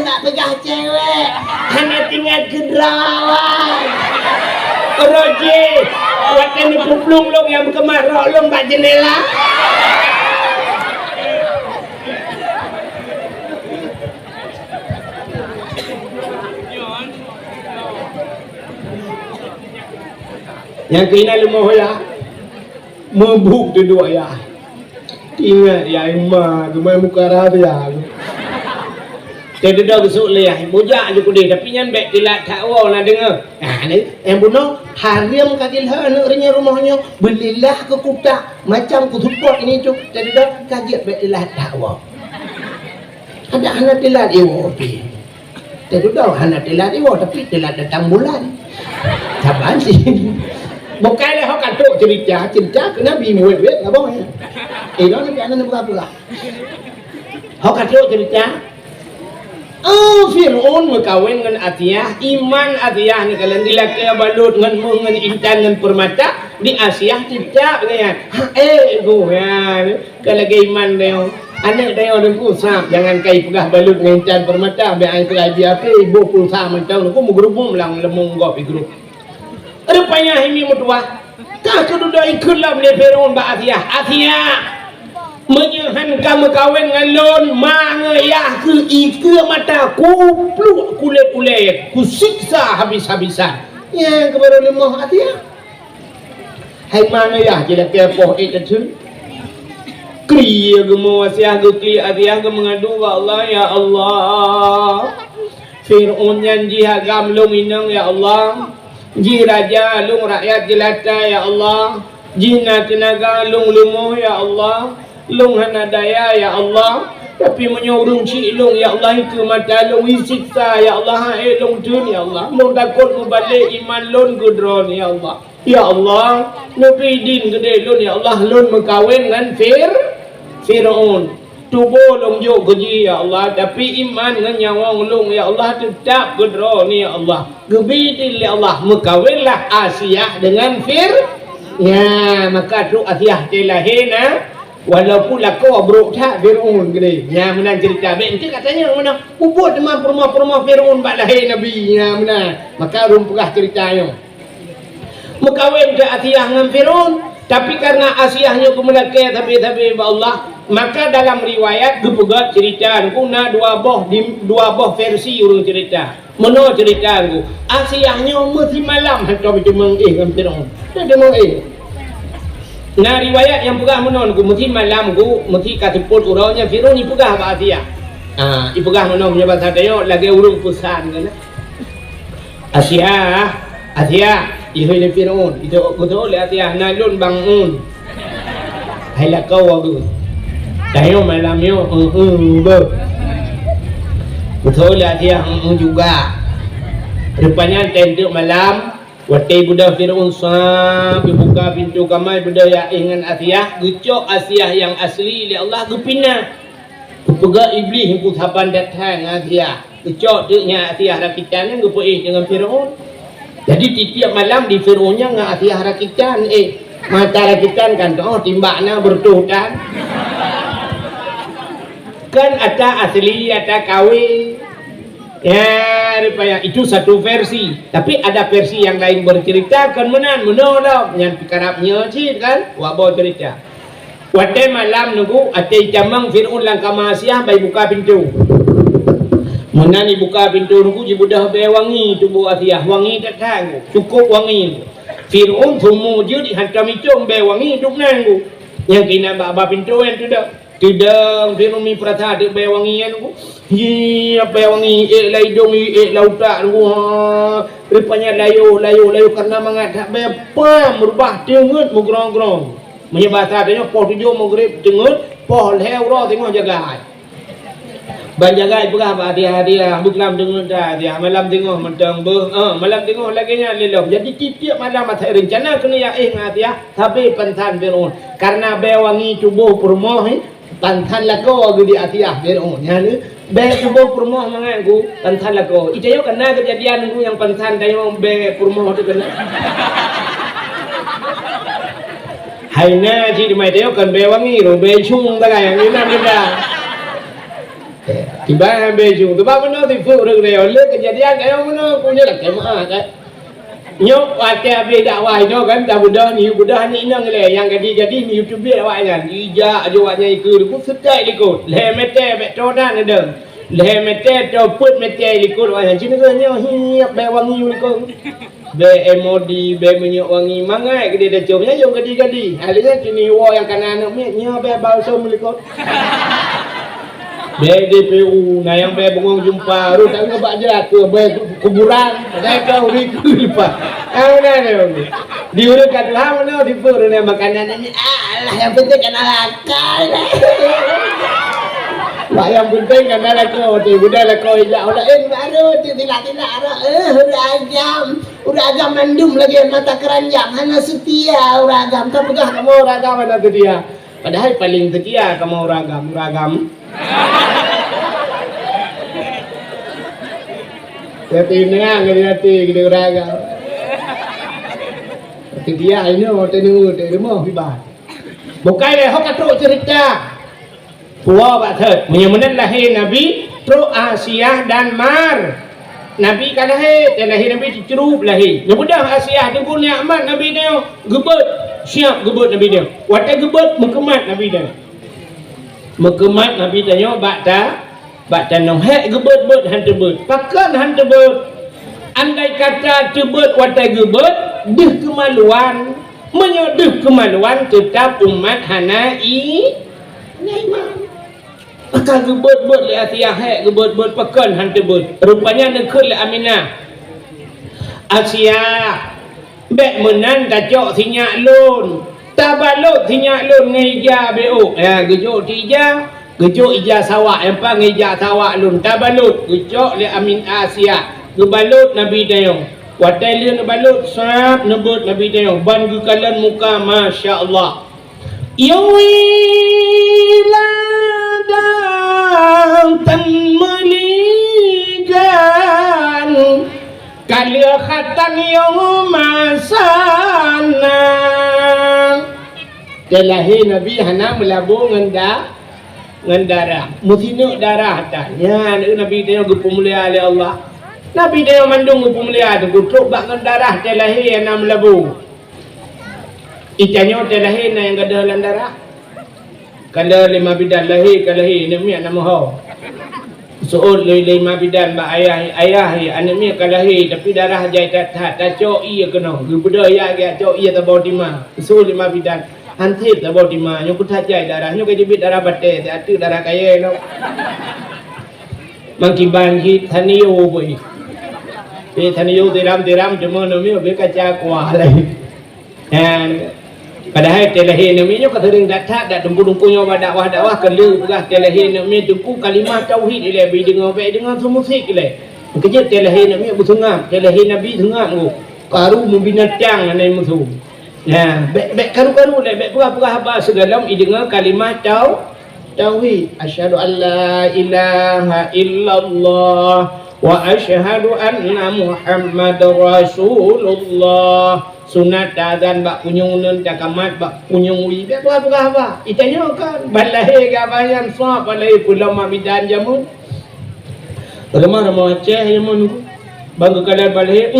tak pegang cewek hanya tinggal kedrawan Roji buatan ni puplung long yang kemarok long kat jendela yang kena lemah ya mabuk dua ya ingat ya imah cuma muka rada ya tidak ada besok le ya bujak je kudih tapi nyan baik tilat takwa nak dengar ni yang bunuh harim kagilha nak renya rumahnya belilah ke kutak macam kutupot ini tu tidak ada kajian baik tilat takwa Ada anak telat opi. Tapi dah anak telat tapi telat datang bulan. Sabar sih. Bukan lah hok katuk cerita kena bimuat apa ya? Itu ni anak nak buka. Hok katuk cerita. Fir'aun berkahwin dengan Atiyah. Iman Atiyah ni kalau dilaka balut dengan intan dan permata di Asia tidak kan. Go ya. Kalau ke iman dia anak dia orang kusap jangan kai pegah balut dengan intan permata biar ai pegai biar ke ibu pulsa mentau aku menggerubung lang lemung gop igrup. Rupanya ini mutua. Tak kedua ikutlah ni Fir'aun ba Atiyah. Menyahan kamu kawin dengan lon mangayah ke ika mata kupluk kulit-kulit kusiksa habis-habisan yang kepada lemah hati ya hai mangayah jadi kepoh itu kriya gemu wasiah kriya hati ya mengadu ke Allah ya Allah Fir'aun janji agam lung inang ya Allah ji raja lung rakyat jelata ya Allah jina tenaga lung lumuh ya Allah Long hana daya ya Allah tapi menyurung cik long ya Allah itu mata long siksa ya Allah long tun ya Allah long takut membalik iman long gudron ya Allah nabi din gede long ya Allah long mengkawin dengan Fir'aun tubuh long jo keji ya Allah tapi iman dengan nyawang long ya Allah tetap gudron ya Allah gebidil ya Allah mengkawinlah Asiyah dengan ya maka tu Asiyah telahena walaupun lakau bro tak Fir'aun gede yang mana cerita baik nanti katanya mana ubud demam perumah Fir'aun bak lahir Nabi yang mana maka rumpah ceritanya mengkawin ke Asiyah dengan Fir'aun tapi karena Asiyahnya kemelakir tapi Allah maka dalam riwayat kepegat cerita kuna dua boh versi urung cerita mana cerita aku Asiyahnya mesti malam hantar itu dengan Fir'aun dia mengih. Nah riwayat yang pegah menon ku mesti malam ku mesti katiput urangnya Fir'aun ni pegah ba Asiyah. Ipegah menon punya bahasa dia lagi urung pusan kan. Asiyah ihoi le Fir'aun itu betul le Asiyah nalun bangun. Hai la kau aku. Tayo malam yo betul le Asiyah juga. Rupanya tentu malam Watai budak Fir'aun sampai buka pintu kamar budak yang ingat Asiyah gecok Asiyah yang asli oleh Allah gepinah kepegak iblis yang kutapan datang Asiyah gecok deknya Asiyah rakitan yang gepuih dengan Fir'aun jadi tiap malam di Fir'aunnya dengan Asiyah rakitan mata rakitan kan timbaknya bertuhan kan ada asli ada kawin ya rupanya itu satu versi tapi ada versi yang lain bercerita kan menolak yang pikarapnya sih kan wabah cerita waktu malam nunggu ate jamang Fir'aun langkah Asiyah bayi buka pintu menani buka pintu nunggu jibudah be wangi tubuh Asiyah wangi datang cukup wangi Fir'aun semua je dihantam itu be wangi hidup nanggu yang kena baba pintu yang tidak Fir'aun mi perasa ada be wangi yang nunggu apa yang wangi la hidung lautak rupanya layu karena mengadap apa merubah dengut mugrong-grong menyebabkan adanya poh tujuh maghrib dengut poh lewro tengok jaga banjagai pegah hadiah bukan dengut dia malam tengok mentang malam tengok lagi nya lelom jadi tiap malam masa rencana kena yang hadiah tapi pantan Fir'aun karena be wangi tubuh permoh pantan lako di Asiyah Fir'aun yani be tubuh permoh manganku pantan lako itu yo kena kejadian ku yang pantan dayo be permoh tu kena haina ji di mai dayo kan be wangi ro be chung ta yang ni nam kita tiba be chung tu ba mano ti fu ro le kejadian dayo mano punya dak kemah kan nyok waktu abis dakwah itu kan dah budak ni inang le yang jadi ni YouTube dia dakwahnya ija aja waknya ikut ku sedai ikut le mete beto dan ada le mete to put mete ikut waknya cina nya hiap be wangi ikut be emodi be menyok wangi mangai gede dah comnya yo gadi halnya kini wo yang kanan nya be balsam ikut BDPU nah yang be bengong jumpa ru tak ngebak jerat tu be kuburan ada kau riku lupa ana ne di urut kat lah mana di pur ne makanan ni Allah yang penting kena akal Pak yang penting kan ada kau tu budak lah kau ijak ulah baru tu tidak ada uragam mandum lagi mata keranjang hanya setia uragam kau pegah kamu uragam ada setia padahal paling setia kamu uragam setia ngerti gitu uragam setia ini waktu ni mau hibat bukan le hok katruk cerita Puwa Bathad menyamanan lahir Nabi Truk Asiyah dan Mar Nabi kan lahir dan lahir Nabi dicerup lahir mudah Asiyah tunggu nikmat Nabi dia gebet siap gebet Nabi dia waktu gebet mekemat Nabi dia mekemat Nabi tanya bakta nong hek gebet han tebet pakan han tebet andai kata tebet waktu gebet deh kemaluan menyodeh kemaluan tetap umat hanai naiman maka gebet-bet li Asiyah hek gebet-bet pekan han tebet rupanya nekut li Aminah Asiyah bek menan dacok sinyak lun tabalot sinyak lun ngeja beuk gejok tija gejok ija sawak yang pang ngeja sawak lun tabalot gejok li Amin Asiyah gebalut Nabi dayong watai li balut sap nebut Nabi dayong ban gekalan muka masya-Allah Yawila temeligan kalia khatan yang masana dalahi Nabi hana melabur ngendara mutinuk darah tanya Nabi dia gupu mulia oleh Allah Nabi dia mandung gupu mulia tu gutruk bak ngendarah dalahi hana melabur ikannya dalahi yang ada dalam darah kalau 5 bidan lahir ke lahir ni nama ho soal 5 bidan ba ayah anak mi ke lahir tapi darah jai tak cok ia kena gebuda ya ga cok ia tabau tima soal 5 bidan hantip tabau tima nyo kuthat jai darah nyo ke jebit darah bate atu darah kaya no mangkiban hit thaniyo boy thaniyo tiram cuma no mi be kaca kuah lai padahal telahir namanya kata ring datat dak dengku-dengkunya dakwah kelu pegah telahir namanya dengku kalimah tauhid ile bi dengar baik dengar musik ile kejut telahir namanya busungap telahir nabi sungap go karu membinatang anai musuh nah baik karu-karu le baik pegah apa segalam i dengar kalimah tauhid asyhadu an la ilaha illallah wa asyhadu anna muhammadar rasulullah sunat azan bak punyung nun cakamat bak punyung wi be apa itanya kan balai gabayan swa balai pulau mamidan jamun lemah mau aceh jamun bangga kadar balai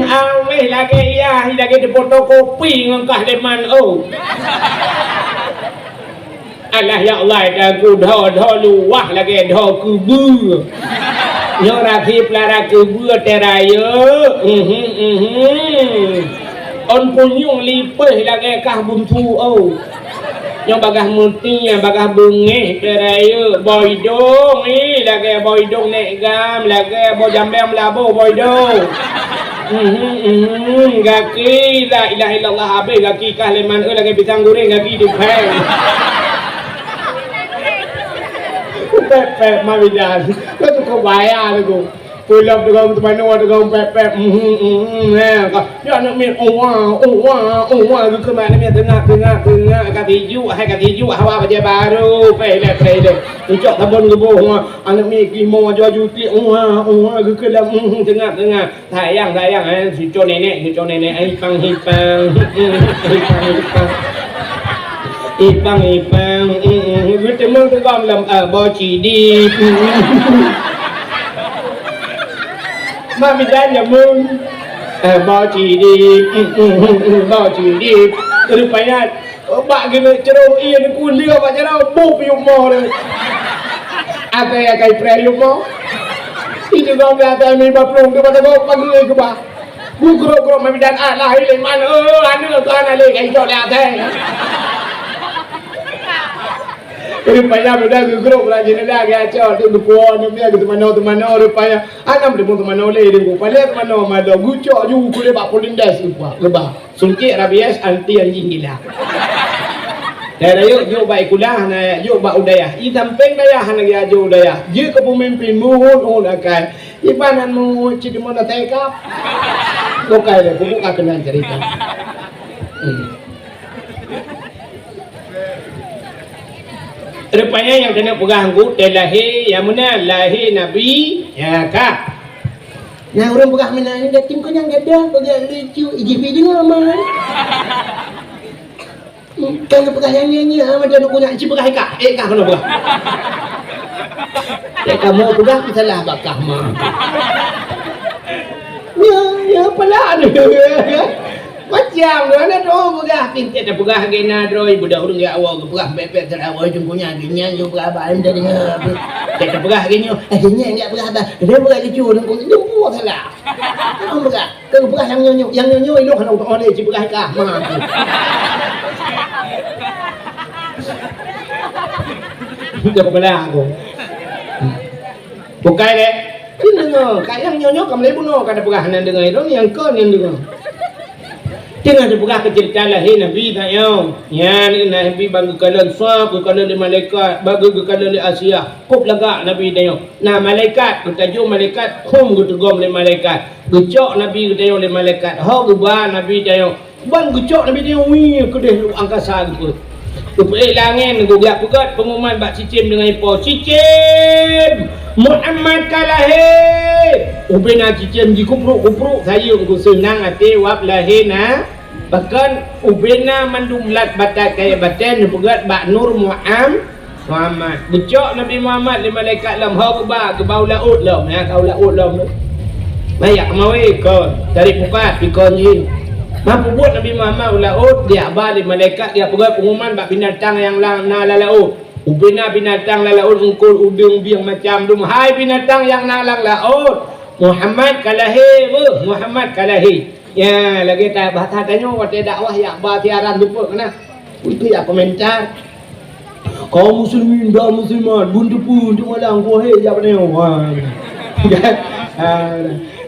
aweh lagi ya lagi di fotokopi ngangkah leman Allah ya Allah aku dah luah lagi dah kubur Nyo rakip lara kubur teraya on punyung lipeh lagi kah buntu nyo bagah muti bagah bunge teraya boydong ni lagi boydong nek gam lagi bo jambem labo boydong gaki la ilaha illallah abe gaki kah leman lagi pisang goreng gaki dukai pep mabidan itu kau bayar tu pulau tu kau mana tu kau pep ya nak mi uang tu ke mana mi tengah katiju hawa baca baru pele ucap tabon gebuh anak mi kimo jual juti uang tu ke dalam tengah sayang cucu nenek hipang bertemu dengan dalam boci di mabidan jamun boci di rupanya bak gini cerau iya ni kuliah bak cerau bu piumo le ada kai prayumo itu kau ada mi baplong ke pada kau pagi ke bah guru mabidan lah ile man anu kan ale kai jol ada rupanya beda grup rajin dah gacha tu buku ni dia tu mana rupanya anam dia pun mana oleh dia paling mana ada gucok ju kule bak polindas lupa lebah sungkit rabies anti anjing gila Dan yuk baik kulah na yuk ba udaya. I samping daya han lagi aja udaya. Ye kepemimpin muhun akan. Ibanan mu cidemon tekap. Bukai le buka kenan cerita. Rupanya yang kena pegang anggut lahir yang mana lahir Nabi ya kak. Nah orang pegang mana ni dah tim kenyang gadah pegang lucu IGP dengar mah. Kan pegang yang nyanyi macam nak punya cip pegang kak. Kak kena pegang. Ya kamu pegang salah bakah mah. Ya pala ni. Macam mana tu pegah pintet dah pegah gena droi budak urang ya awak pegah bebek terawai jumpunya genya yo pegah ba anda dengar tak pegah genyo genya enggak pegah ba dia pegah lucu dia buat salah kamu pegah kau pegah yang nyonyo elok kana untuk orang dia pegah kah mah dia pegah aku bukan deh ini no kayak nyonyo kamu lebu no kada pegah nan dengar itu yang kau yang dengar. Jangan dibuka cerita lahir Nabi tak yo. Ya ni Nabi bagi kalan sab, kalan di malaikat, bagi kalan di Asia. Kop lagak Nabi tak yo. Nah malaikat bertajuk malaikat hum gutugom di malaikat. Gecok Nabi tak yo di malaikat. Ho gubah Nabi tak yo. Ban gecok Nabi tak yo wi kedeh lu angkasa gitu. Tupik langit gugak pegat pengumuman bak cicim dengan ipo. Cicim Muhammad kalahir. Ubena cicim di kupruk saya ku senang ate wap lahir na. Bahkan ubena mandumlat batat kaya baten pegat bak nur Muhammad. Becok Nabi Muhammad di malaikat lam ha ba ke bau laut lam ya kau laut lam. Mayak mawe kau tarik pukat pikon jin. Mampu buat Nabi Muhammad laut dia abah di malaikat dia pegat pengumuman bak binatang yang na laut. Ubena binatang la laut ungkul udung biang macam dum. Hai binatang yang nalang laut. Muhammad kalahir Muhammad kalahir. Ya lagi tak bahasa tanya waktu dakwah ya abah tiaran lupa kena. Itu ya komentar. Kaum muslimin dan muslimat buntu pun tu malang kuah ya benar.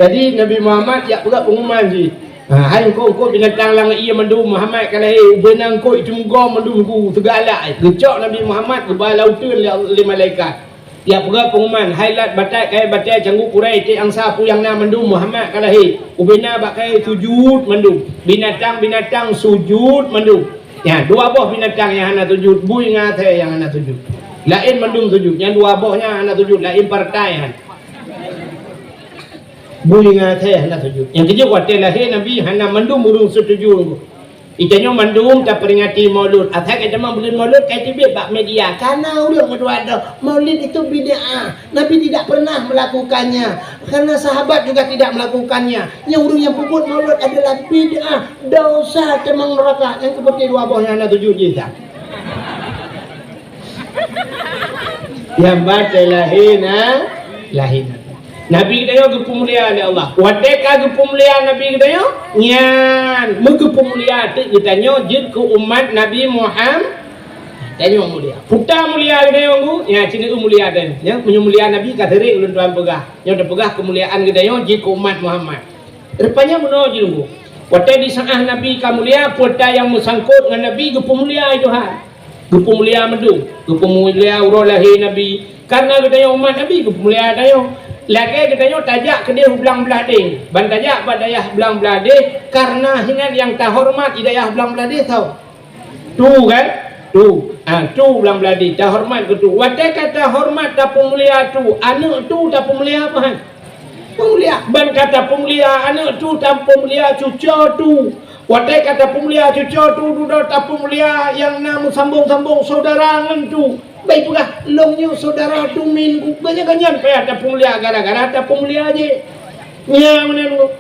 Jadi Nabi Muhammad ya pula pengumuman sih. Hai kau binatang lang ia mandum Muhammad kalahir benang kau itu muka mandum ku segala gecok Nabi Muhammad ke bawah lautan oleh malaikat. Ya pula pengumuman highlight batai kai batai canggu kurai cik angsa pu yang na mandum Muhammad kalahir. Ubena bakai sujud mandum. Binatang sujud mandum. Ya dua buah binatang yang ana sujud, bui ngate yang ana sujud. Lain mandum sujud, yang dua buahnya ana sujud, lain partai. Bui ngate hana sujud. Yang ketiga waktu lahir Nabi hana mandum burung setuju. Itanya mandum tak peringati maulud. Atak kita maulud kait tibet bak media. Karena urang ada maulid itu bid'ah. Nabi tidak pernah melakukannya. Karena sahabat juga tidak melakukannya. Yang urang yang puput maulud adalah bid'ah, dosa temang neraka. Yang seperti dua buahnya hana sujud kita. Yang baca lahir Nabi kita yo gepumulia oleh Allah. Wadeka gepumulia Nabi kita yo nyan megepumulia tu kita nyo jid ku umat Nabi Muhammad tanyo mulia. Puta mulia kita yo ku ya cini mulia dan ya mulia Nabi katerik ulun tuan pegah. Yo dah pegah kemuliaan kita yo jid ku umat Muhammad. Rupanya meno jid ku. Wate di sangah Nabi kamulia puta yang musangkut dengan Nabi gepumulia itu ha. Gepumulia medung, gepumulia urang lahir Nabi. Karena kita yo umat Nabi gepumulia tayo. Lagi katanya tajak ke dia belang beladih. Ban tajak pada dayah belang beladih karena hingan yang tak hormat dayah belang beladih tahu. Tu kan? Tu belang beladih tak hormat ke tu. Wadah kata hormat tak pemulia tu. Anak tu tak pemulia apa? Pemulia. Ban kata pemulia anak tu tak pemulia cucu tu. Wadah kata pemulia cucu tu dah tak pemulia yang nama sambung-sambung saudara tu. Baik pula longnya saudara tu min banyak-banyak payah tak pemulia gara-gara tak pemulia aje. Ya mana lu?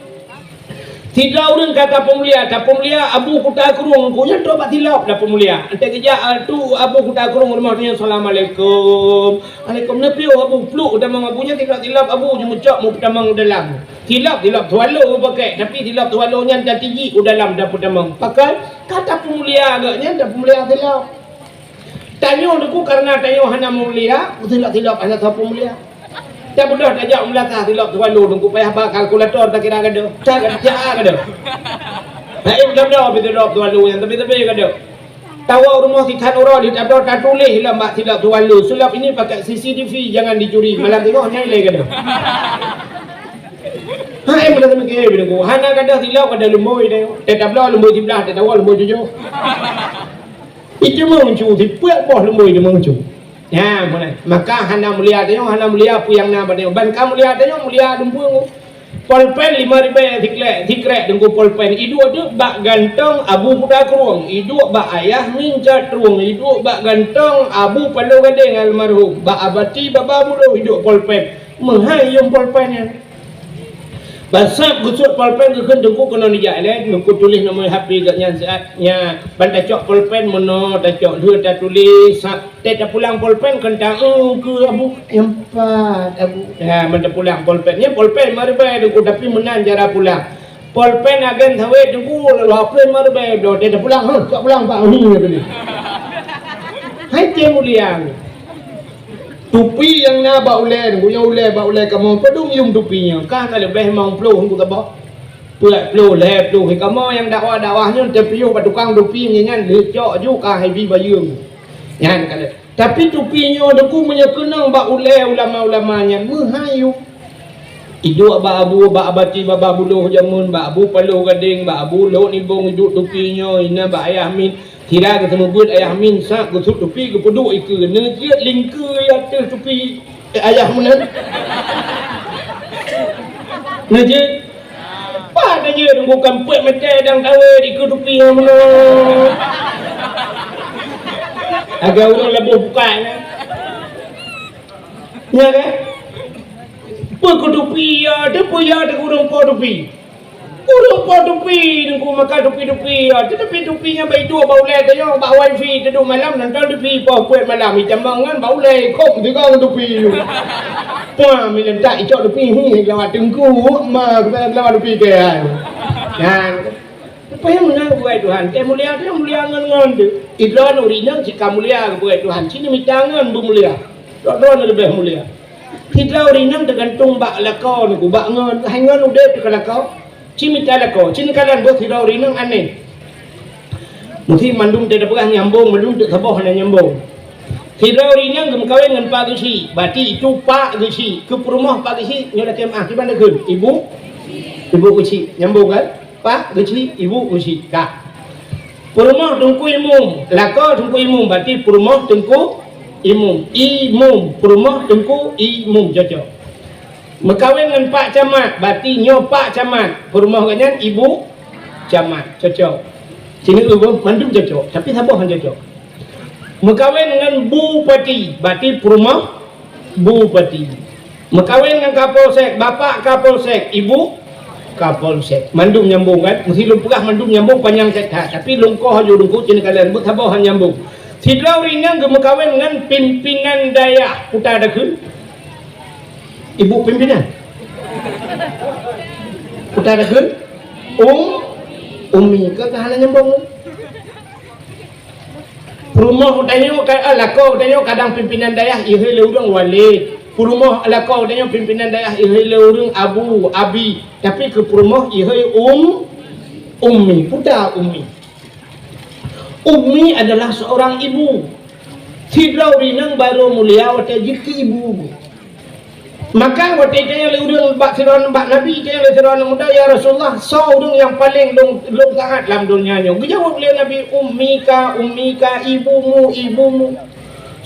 Tidak orang kata pemulia, tak pemulia Abu Kuta Kurung punya tu pak tilap dah pemulia. Ente kerja tu Abu Kuta Kurung rumahnya Assalamualaikum. Alaikum nabi Abu peluk dah mengabunya tilap Abu jemucak mu pertama dalam. Tilap tualo pakai tapi tilap tualonya dan tinggi dalam dah pertama. Pakai kata pemulia agaknya dah pemulia tilap. Tanya aku karena tanya hana mulia, tilap hana tak mulia. Tak bodoh tak jauh melata tilap tuan lu aku payah ba kalkulator tak kira kada. Tak kada. Hai betul betul tuan lu yang tapi kada. Tawar rumah titan orang di tabur tak tulis lah mak tidak tuan lu. Sulap ini pakai CCTV jangan dicuri. Malam tengok nyai lagi kena. Hai mana teman ke bila ko. Hana kada silau kada lemboi dah. Tetap lah lemboi sebelah, tetap lemboi jujur. Itu mencu, tipuak boh lemboi dia mencu. Ya, mana? Maka hana mulia tengok, hana mulia puyang na pada. Ban kamu mulia tengok mulia dempung. Polpen 5,000 tikrek dengku polpen. Idu tu bak gantong abu puda keruang. Idu bak ayah mincat ruang. Idu bak gantong abu palu gading almarhum. Bak abati baba mulu hidup polpen. Menghayung polpennya. Basap gusut polpen ke dengku kena nijak le. Dengku tulis nombor HP gatnya saatnya. Ban tacok polpen mono tacok dua tak tulis. Tak pulang polpen kentang ke abu empat abu. Ha men pulang polpennya polpen mari bae dengku tapi menan cara pulang. Polpen agen thawe dengku laplen mari bae do tak pulang tak pulang pak ni tadi. Hai je mulia. Tupi yang na ba ule dengku yang ule ba ule kamu pedung yung tupinya. Kah kalau lebih mau plu dengku tabak. Pulat plu le plu kamu yang dakwah-dakwahnya tepiu ba tukang tupi nyan lecok juga hai bi bayung. Yan kalau tapi tupinya dengku menyekenang ba ule ulama-ulamanya mehayu. Idu ba abu ba abati baba buluh jamun ba abu palu gading ba abu lo nibong hidup tupinya ina ba ayah min kira ketemu buat ayah min sak gusut tupi ke peduk ike ne dia lingke ya atas tupi ayah mana ne je pa ne je dengku kampet mete dang tawe di ke tupi mana agak orang lebuh bukan ya kan tupi ya depo ya de kurang po tupi urung po tupi dengku maka tupi-tupi ya tetapi tupinya baik dua bau le tanya bau wifi tedu malam nanti tupi po puat malam jamangan bau le kok juga tupi pa milen tak icok tupi ni lawat dengku ma lawat tupi ke kan apa yang menang buat Tuhan teh mulia ngan tu idron urina jika mulia buat Tuhan sini mitangan bu mulia don lebih mulia kita urina tergantung bak lakau ni bak ngan hangan udah tu lakau cimita lakau cini kalan buat kita urina aneh mesti mandum tidak pernah nyambung mandum tak sabah hanya nyambung kita urina gem kawin dengan pak gesi berarti itu pak gesi ke rumah pak gesi nyoda kemah di mana ke ibu gesi nyambung kan pak gesi ibu gesi kak rumah tungku imum lakau tungku imum berarti rumah tungku imum rumah tungku imum cocok Mekawin dengan Pak Camat, berarti nyo Pak Camat. Perumah kanyan Ibu Camat, cocok. Sini dulu mandum cocok, tapi sabar hang cocok. Mekawin dengan Bupati, berarti perumah Bupati. Mekawin dengan Kapolsek, Bapak Kapolsek, Ibu Kapolsek. Mandum nyambung kan? Mesti lumpah mandum nyambung panjang sekhat, tapi lungkoh aja lungkuh sini kalian buat sabar hang nyambung. Sidlau ringan gemekawin dengan pimpinan daya putar dakun. Ibu pimpinan putar dakun umi ke tahanan nyambung rumah utanyo lakau utanyo kadang pimpinan daya ihe leurang wali rumah lakau utanyo pimpinan daya ihe leurang abu abi tapi ke rumah ihe umi putar umi adalah seorang ibu sidlau rinang baru mulia wata jiki ibu maka waktu itu yang urang bak siron bak Nabi itu yang siron muda ya Rasulullah seorang yang paling dong sangat dalam dunia nya jawab beliau Nabi ummika ibumu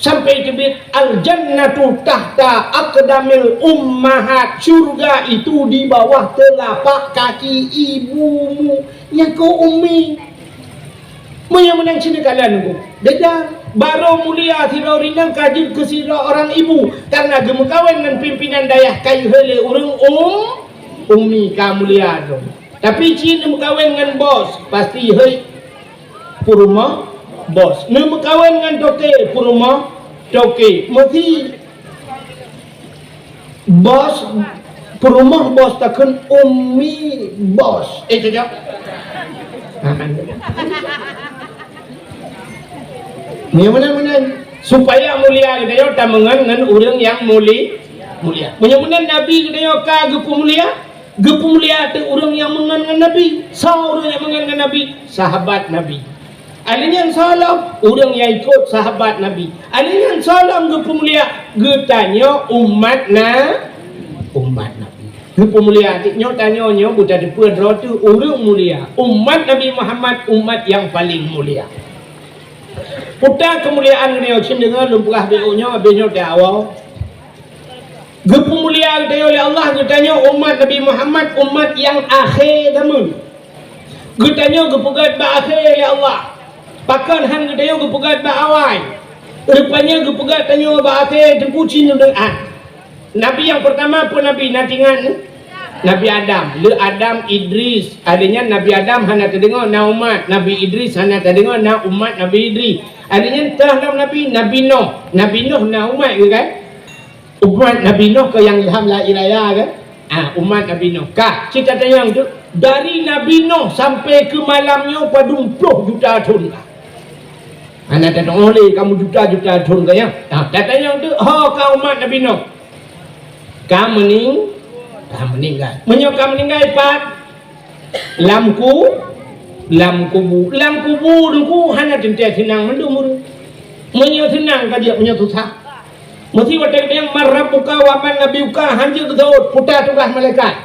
sampai dibit al jannatu tahta aqdamil ummahat surga itu di bawah telapak kaki ibumu yang kau ummi menang sini kalian beda baru mulia sirau rinang kajib ke sirau orang ibu karena gemekawin dengan pimpinan dayah kayu hele urang ummi ka mulia tu tapi cina mekawin dengan bos pasti hei puruma bos ne mekawin dengan toke puruma toke mesti bos puruma bos takkan ummi bos cocok ni mana supaya mulia kita yo tamangan dengan orang yang mulia punya Nabi kita yo ka gepu mulia tu orang yang mengan dengan Nabi orang yang mengan dengan Nabi sahabat Nabi Alinya salam orang yang ikut sahabat Nabi. Alinya salam ge pemulia ge tanya umat Nabi. Ge pemulia tiknya tanya buta depan rotu orang mulia. Umat Nabi Muhammad umat yang paling mulia. Putar kemuliaan beliau cenderung lumpah beliau abisnya awal. Ge pemulia dia oleh Allah ge tanya umat Nabi Muhammad umat yang akhir zaman. Ge tanya ge pegat ba akhir oleh Allah. Pakan han ge tanya ge pegat ba awal. Rupanya ge pegat tanya ba akhir tempu cin dengan. Nabi yang pertama pun Nabi natingan Nabi Adam, le Adam Idris. Adanya Nabi Adam hana terdengar na umat, Nabi Idris hana terdengar na umat Nabi Idris. Adanya terhadap Nabi Nuh. Nabi Nuh na umat ke kan? Umat Nabi Nuh ke yang ilham la ilaha kan? Umat Nabi Nuh. Kah, cerita tanya tu dari Nabi Nuh sampai ke malamnya pada 20 juta tahun kah? Ana tak oleh kamu juta-juta tahun kah ya? Tanya tu, kau umat Nabi Nuh. Kamu meninggal. Menyokam meninggal pat lam kubu hana tentu senang mendumur. Menyo senang ka dia menyo susah. Mesti watak yang marabuka wa man nabiuka hanjir kesaut putar tugas malaikat.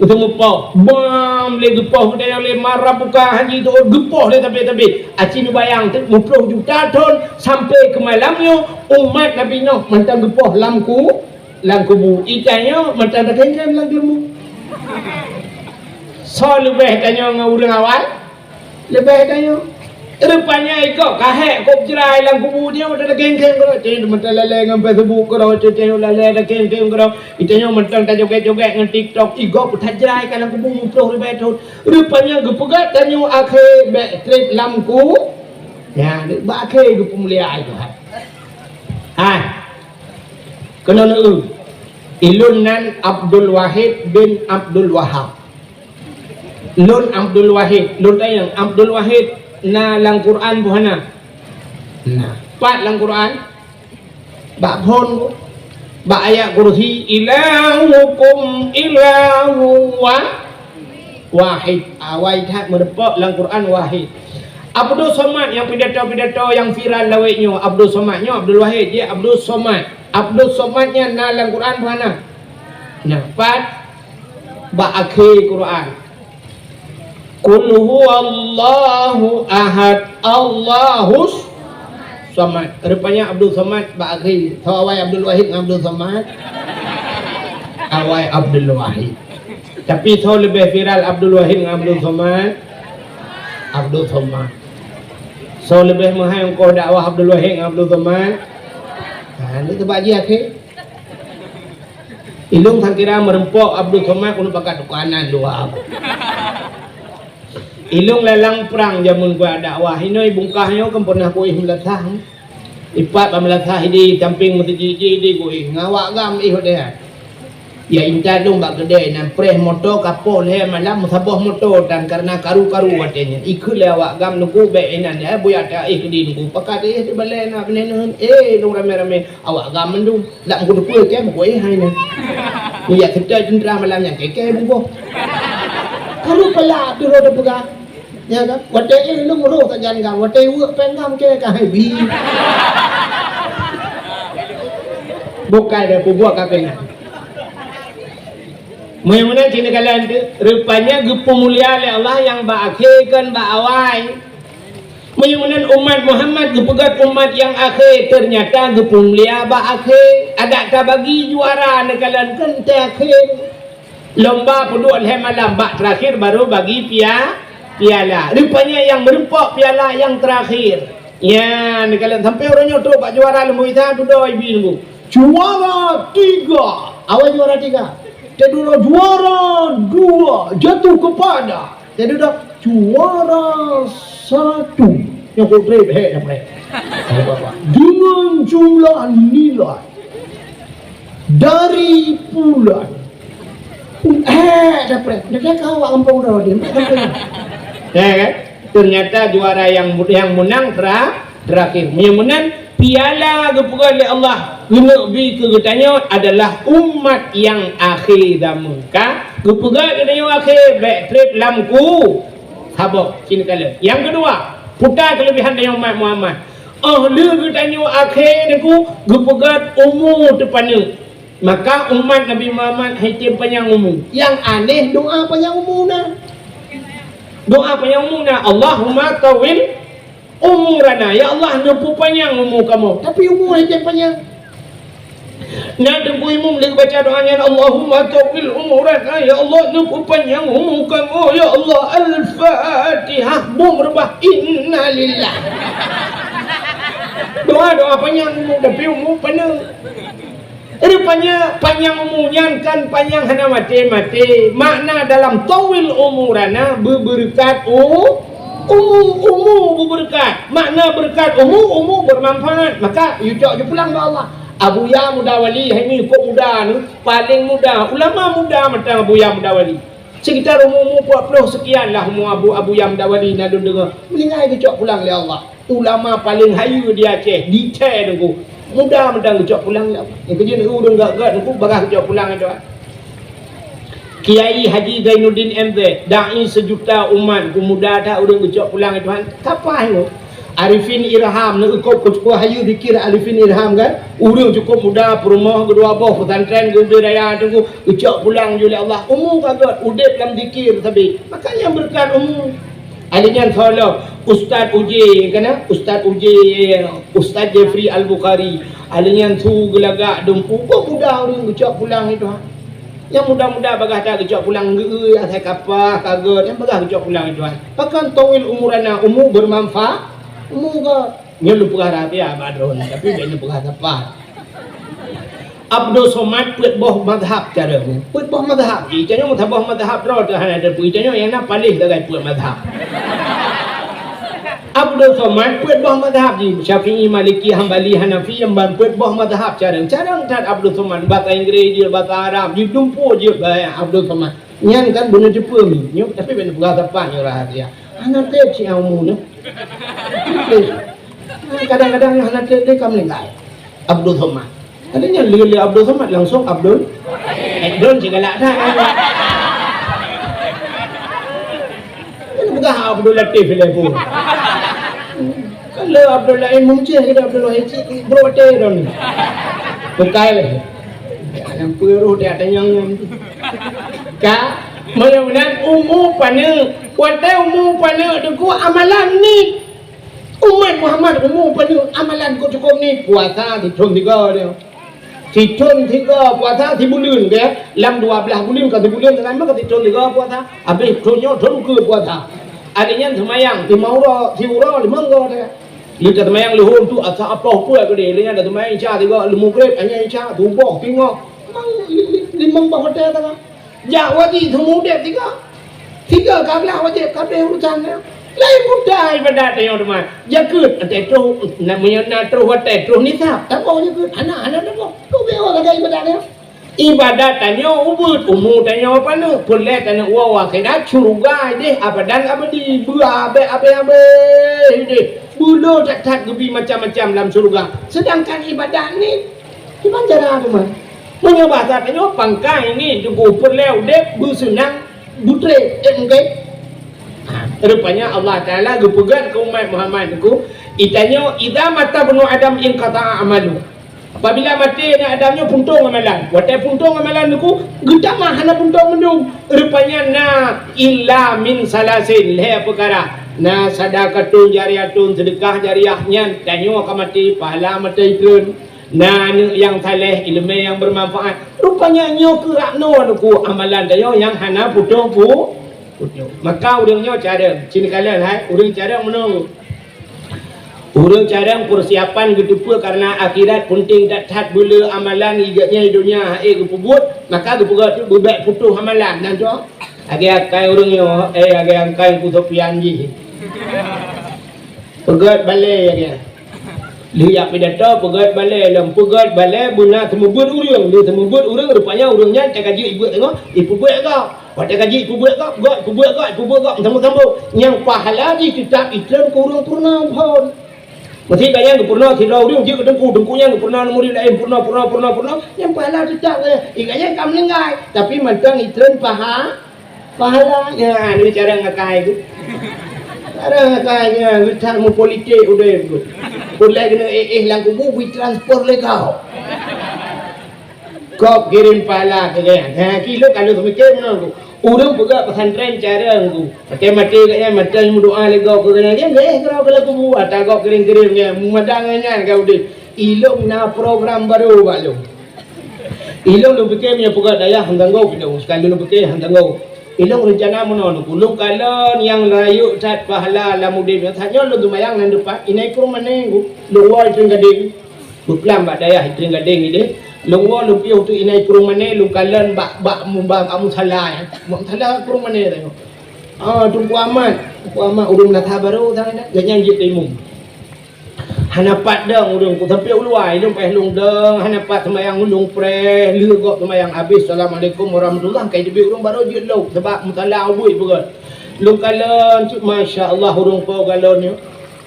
Ketemu poh bam le gepoh dia le marabuka hanjir tu gepoh le tapi acin bayang tu 20 juta tahun sampai ke malamnya umat Nabi Nuh mentang gepoh lam kubu ikannya macam tak kena dalam ilmu. So lebih tanya dengan orang awal, lebih tanya. Rupanya ikut kahek kop jerai dalam kubu dia macam tak kena kau. Jadi macam lelai dengan Facebook kau, jadi lelai tak kena kau. Itanya macam tak joget-joget dengan TikTok. Ikut putar jerai dalam kubu 30 lebih tahun. Rupanya gepegat tanya akhir trip lamku. Ya, akhir gepemulia itu. Kena Ilunan Abdul Wahid bin Abdul Wahab. Lun Abdul Wahid. Lun tayang Abdul Wahid na lang Quran buhana. Nah, pat lang Quran. Bak phon bak ayat kursi ilahukum ilahu wahid. Awai tak merepok lang Quran wahid. Abdul Somad yang pidato-pidato yang viral laweknya Abdul Somadnya Abdul Wahid dia Abdul Somad. Abdul Somadnya na dalam Quran mana? Nah, pat ba akhir Quran. Qul huwallahu ahad Allahus Somad. Rupanya Abdul Somad ba akhir. Awai Abdul Wahid dengan Abdul Somad. Awai Abdul Wahid. Tapi lebih viral Abdul Wahid dengan Abdul Somad. Abdul Somad. Lebih mahal kau dakwah Abdul Wahid dengan Abdul Somad. Ini tempat je akhir. Ilung tak kira merempok Abdul Somad kena pakai tukanan dua. Ilung lalang perang jamun gua dakwah. Ini bungkahnya kan pernah kuih melatah. Ipat melatah di camping mesti di kuih. Ngawak gam dia. Ya inta dong bak gede nan preh motor kapol he malam musabah motor dan karena karu-karu watenya ikut lewat gam nunggu be enan ya buya ta di nunggu pakat di balai na benen dong rame-rame awak gam mendung dak ngku depu ke buku hai ni ya kita jendra malam yang keke buku karu pala tu ro depuga ya kan wate lu ngoro tak jan gam wate wu pen gam ke ka hai bi bukai de buku ka pengan. Mana cina kalian tu rupanya gepemulia oleh Allah yang baakhirkan baawai. Mana umat Muhammad gepegat umat yang akhir ternyata gepemulia baakhir. Ada tak bagi juara nak kalian kan terakhir. Lomba peduk oleh malam bak terakhir baru bagi piala. Rupanya yang merempok piala yang terakhir. Ya, nak kalian sampai orangnya tu bak juara lembu kita tu dah ibu lembu. Juara 3. Awal juara 3. Jadi dah juara 2 jatuh kepada. Jadi dah juara 1 yang kau trip dapat. Dengan jumlah nilai dari bulan. Dapat. Dekat kau kampung dah dia. Ya kan? Ternyata juara yang menang terakhir. Yang menang piala kepada Allah lebih ketanya adalah umat yang akhir zaman ka kepada yang akhir back trip lamku habok sini kalian. Yang kedua Putar kelebihan dia umat Muhammad. Lu tanya akhir aku gepegat umur depannya. Maka umat Nabi Muhammad hitam panjang umur. Yang aneh doa panjang umur nah. Doa panjang umur nah. Allahumma tawil umurana. Ya Allah nempu panjang umur kamu. Tapi umur hitam panjang. Nak tunggu imam lagi baca doanya Allahumma tawil umurana. Ya Allah nempu panjang umur kamu. Ya Allah Al-Fatihah. Bum rebah. Inna lillah. Doa panjang umur tapi umur panjang. Rupanya panjang umurnya kan panjang hana mati. Makna dalam tawil umurana berberkat umur berberkat. Makna berkat umur bermanfaat. Maka you pulang ke Allah. Abu Ya Mudawali ini kok muda ni paling muda. Ulama muda macam Abu Ya Mudawali. Sekitar umur 40 sekian lah umur Abu Ya Mudawali nak dengar. Meninggal dia pulang oleh Allah. Ulama paling hayu di Aceh. Detail tu. Mudah-mudahan kejap pulang lah. Yang kerja ni urung gak-gak aku barang kejap pulang ada. Kiai Haji Zainuddin MZ, dai sejuta umat, ku muda dah urung kejap pulang Tuhan. Kapan tu? Arifin Irham nak cukup hayu dikir Arifin Irham kan? Urung cukup muda perumah kedua bawah pesantren budaya tunggu kejap pulang oleh Allah. Umur kagak udip dalam dikir tapi. Makanya berkat umur. Adanya follow Ustaz Uji kena Ustaz Uji Ustaz Jeffrey Al-Bukhari adanya tu gelagak dumpu kok mudah orang kejap pulang itu. Yang muda-muda bagah tak kejap pulang ge asal kapah kaget yang bagah kejap pulang itu. Pakan tawil umurana umur bermanfaat umur ke nya lupa rahasia badron tapi dia lupa apa. Abdul Somad put boh madhab cara ni. Put boh madhab. Ijanya madhab madhab ro tu hana ada ijanya yang nak palih dekat put madhab. Abdul Somad put boh madhab ni. Syafi'i, Maliki, Hambali, Hanafi yang ban put boh madhab cara. Cara tak Abdul Somad bahasa Inggeris dia bahasa Arab dia dumpu je Abdul Somad. Nyan kan benar Jepun ni. Tapi benar bahasa apa ni rahasia. Hana teh ci amu ni. Kadang-kadang hana teh dia kam lengai. Abdul Somad. Adanya lili Abdul Somad langsung Abdul jika lah dah bukan Abdul Latif lepo kalau Abdul Latif mungkin kita Abdul Latif berote don bukai yang peruh dia ada yang ka mudah-mudahan umur panel kuat umur panel tu amalan ni umat Muhammad umur panel amalan kau cukup ni puasa di tahun 3 dia Titun 3 puasa 3 bulan ke lam 12 bulan ke 3 bulan dengan maka titun 3 puasa habis tunyo thun ke puasa adanya semayang di maura tiura di mangga dia lita semayang luhur tu asa apa pula ke dia dengan ada semayang isya 3 lemu grade hanya isya tubuh tengok limang bah hotel tak ja wajib semua dia 3 kablah wajib kablah urusan dia lain mudah ibadat yang rumah jakut ante tu namanya natru hotel tu ni tak apa jakut anak-anak tu tu bewa kata ibadat dia ibadat tanya ubud umur tanya apa nu boleh tanya wa kena curugai deh abadan abadi abe deh bulu tak gebi macam-macam dalam surga sedangkan ibadat ni gimana cara tu mah punya bahasa tanya pangkai ni cukup perleu deh busunang butre engke. Rupanya Allah Ta'ala gepegat ke umat Muhammad ku itanya idza mata bunu adam in qata'a amalu apabila mati anak adamnya puntung amalan watai puntung amalan ku gedamah hana puntung mendung rupanya na illa min salasin le perkara na sadaqatun jariyatun sedekah jariyahnya tanyo ka mati pahala mati ikun na yang saleh ilmu yang bermanfaat rupanya nyo kerakno ku amalan tayo yang hana puntung maka urangnya cara cini kalian urang cara menung urang cara persiapan gedepa karena akhirat penting tak bula amalan igatnya dunia gepubut maka gepegat bebek putuh amalan dan tu agak akai urangnya agak akai ku sopian ji pegat balai dia lihat pidato pegat balai lam pegat balai buna temubut urang dia temubut urang rupanya urangnya cak kaji ibu tengok ibu buat kau pada kaji kubur kau sambung yang pahala di kitab Islam kurang purna pun mesti kaya purna sila urang je dengkunya purna nomor lain purna yang pahala tidak ikanya kamu lengai tapi macam Islam pahala ya ini cara ngakai tu Ada kaya kita mau politik udah ikut. Boleh kena lang kubu transfer legal. Kau kirim pala ke dia. Ha kilo kalau tu mikir mana tu. Urang juga pesantren cara tu. Mati katnya mati doa legal ke dia. Dia kalau kubu atau kau kirim-kirimnya madangnya kau deh. Ilong na program baru balong. Ilong lu fikir punya pegawai daya hanggang kau pindah. Sekali lu fikir hanggang kau. Ilong rencana menon kulung kalon yang layu cat pahala lamudin tanya lu tumayang nan depan inai kurung mana lu wal tring gading buklam bak daya tring gading ide lu wal lu piu tu inai kurung mana lu kalon bak mumbang amu salah kurung mana tengok tunggu amat urung dah baru tang jangan jip timum hanapat dang urung ku tapi uluai dong peh lung dang hanapat semayang ulung pre legok semayang habis assalamualaikum warahmatullahi kai debi urung baru jut lok sebab mutala abui begat lung kalon masya-Allah urung po galon ni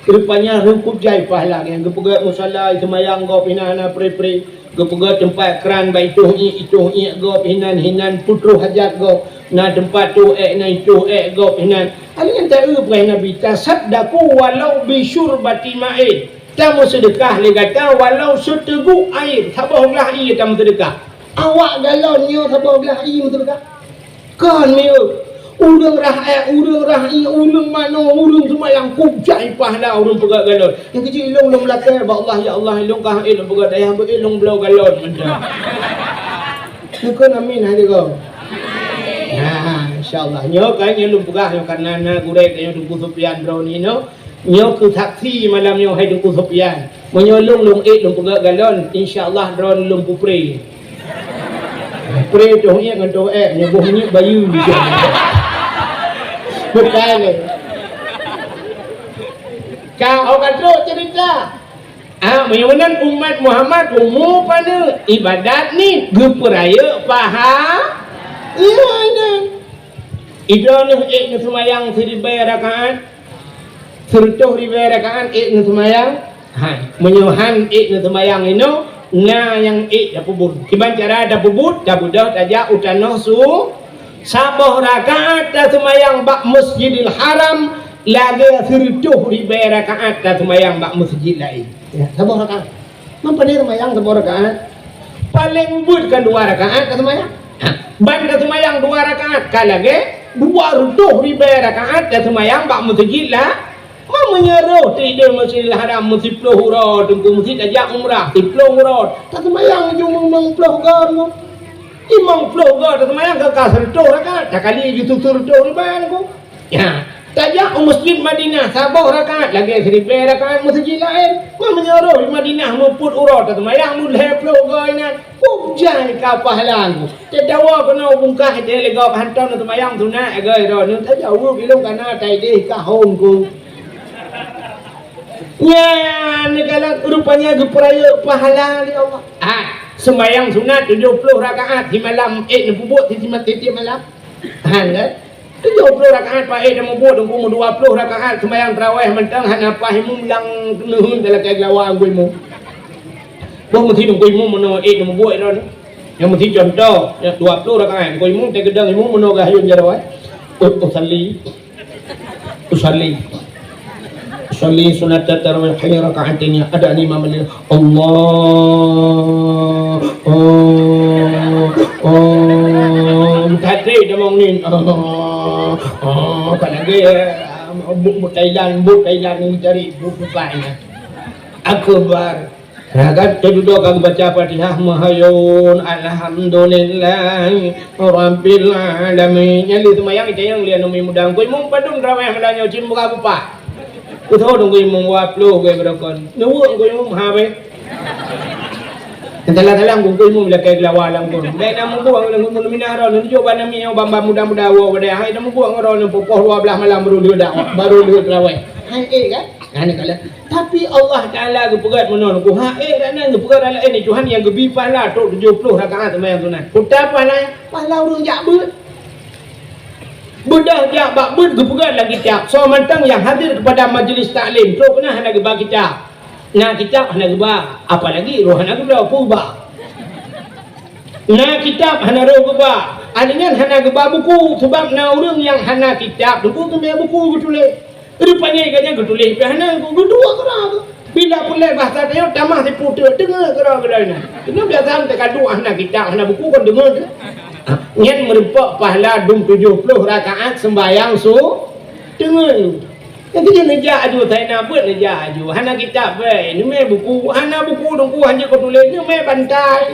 rupanya rungkup jai pahala yang gepegat musalla semayang go pinana pre gepegat tempat keran bai itu go hinan putru hajat go na tempat tu na itu go hinan alin tak upah nabi tasaddaku walau bisyurbati ma'in kamu sedekah dia kata walau seteguk air tabahlah air kamu sedekah awak galonnya tabahlah air sedekah kan dia urang rahai urang mana urang semua yang kubjai pahala urang pegat galon yang kecil ilong long belakang Allah ya Allah ilong kah ilong pegat daya ilong belau galon macam bukan amin hadi kau insyaallah nyo kan ilong pegat yang karena na gurek yang Tungku Sofian bro ni no nyo ke taksi malam nyo hai Tungku Sofian menyolong long pegat galon insyaallah drone long pupre tu ni dengan tu nyoboh ni bayu bukan ni kau kata cerita menyunan umat Muhammad umum pada ibadat ni geperaya paha itu ni semayang 1000 rakaat sertuh 1000 rakaat ni semayang menyuhan ni semayang ini na yang dah pubur kiban cara dah pubur dah budah tajak utanoh su sabah rakaat dah semayang bak Masjidil Haram lagi sertuh 1000 rakaat dah semayang bak masjid lain ya sabah rakaat mampu ni semayang sabah rakaat paling ubud kan 2 rakaat dah semayang banda semayang 2 rakaat kalage 2 rakaat dah semayang bak masjid lah menyeruh tidak Masjidil Haram mesti 10 huruf tunggu mesti ajak umrah 10 huruf tak semayang jumlah 10 huruf imam 10 huruf tak semayang kakak sertuh rakaat tak kali itu sertuh riban aku ya tajak masjid Madinah sabah rakaat lagi 1000 rakaat masjid lain menyeruh di Madinah memput huruf tak semayang lu 10 huruf ini hujan ke pahala aku terdawa kena bungkah dia legap hantar nak semayang sunat agai ro ni tak jauh bilung kana tai deh kahon ku ya negara rupanya geperaya pahala ni Allah sembahyang sunat 70 rakaat di malam nebubut di tiap malam kan 70 rakaat pak dah mubut tunggu 20 rakaat sembahyang tarawih mentang hanapa himu lang nuhun dalam kegelawan guimu bo mesti tunggu imu mono nebubut ron yang mesti contoh 20 rakaat guimu te gedang imu mono gahayun jarawai usalli sunat tarawih rakaatnya ada imam Allah tadi dia mau ni kan lagi but Thailand ni cari buku lain akbar ragat duduk kang baca Fatihah mahayun alhamdulillah rabbil alamin nyali semayang itu yang lian umi mudang koi mung padung raweh melanyo cin buka bupa uthau dong koi mung waplo koi berakon nuwang koi mung habe Tentang-tentang koi mung lakai gelawalang koi dai namu buang lang mun minaro nun coba nami yang bamba muda-muda wo badai hai namu buang ron popoh 12 malam baru dia raweh hai kan ini kala tapi Allah Taala gepegat menon ku dan gepegat ala ini Tuhan yang gebi pahala tok 70 rakaat sembahyang sunat kuta pahala urang jak bedah jak bak gepegat lagi tiap so mantang yang hadir kepada majlis taklim tok kena hana geba kitab nah kitab hana geba apalagi roh hana geba puba nah kitab hana roh geba adingan hana geba buku sebab na urang yang hana kitab buku tu buku tulis Rupanya ikannya getulis pihana aku gedua kerana bila pulai bahasa dia tamah si putu dengar kerana ini biasa kita kadu anak kita anak buku kan dengar nyen merupak pahala 70 rakaat sembahyang dengar yang kita nejak aju saya nak buat nejak aju anak kita ini meh buku anak buku dongku hanya kau tulis ni meh bantai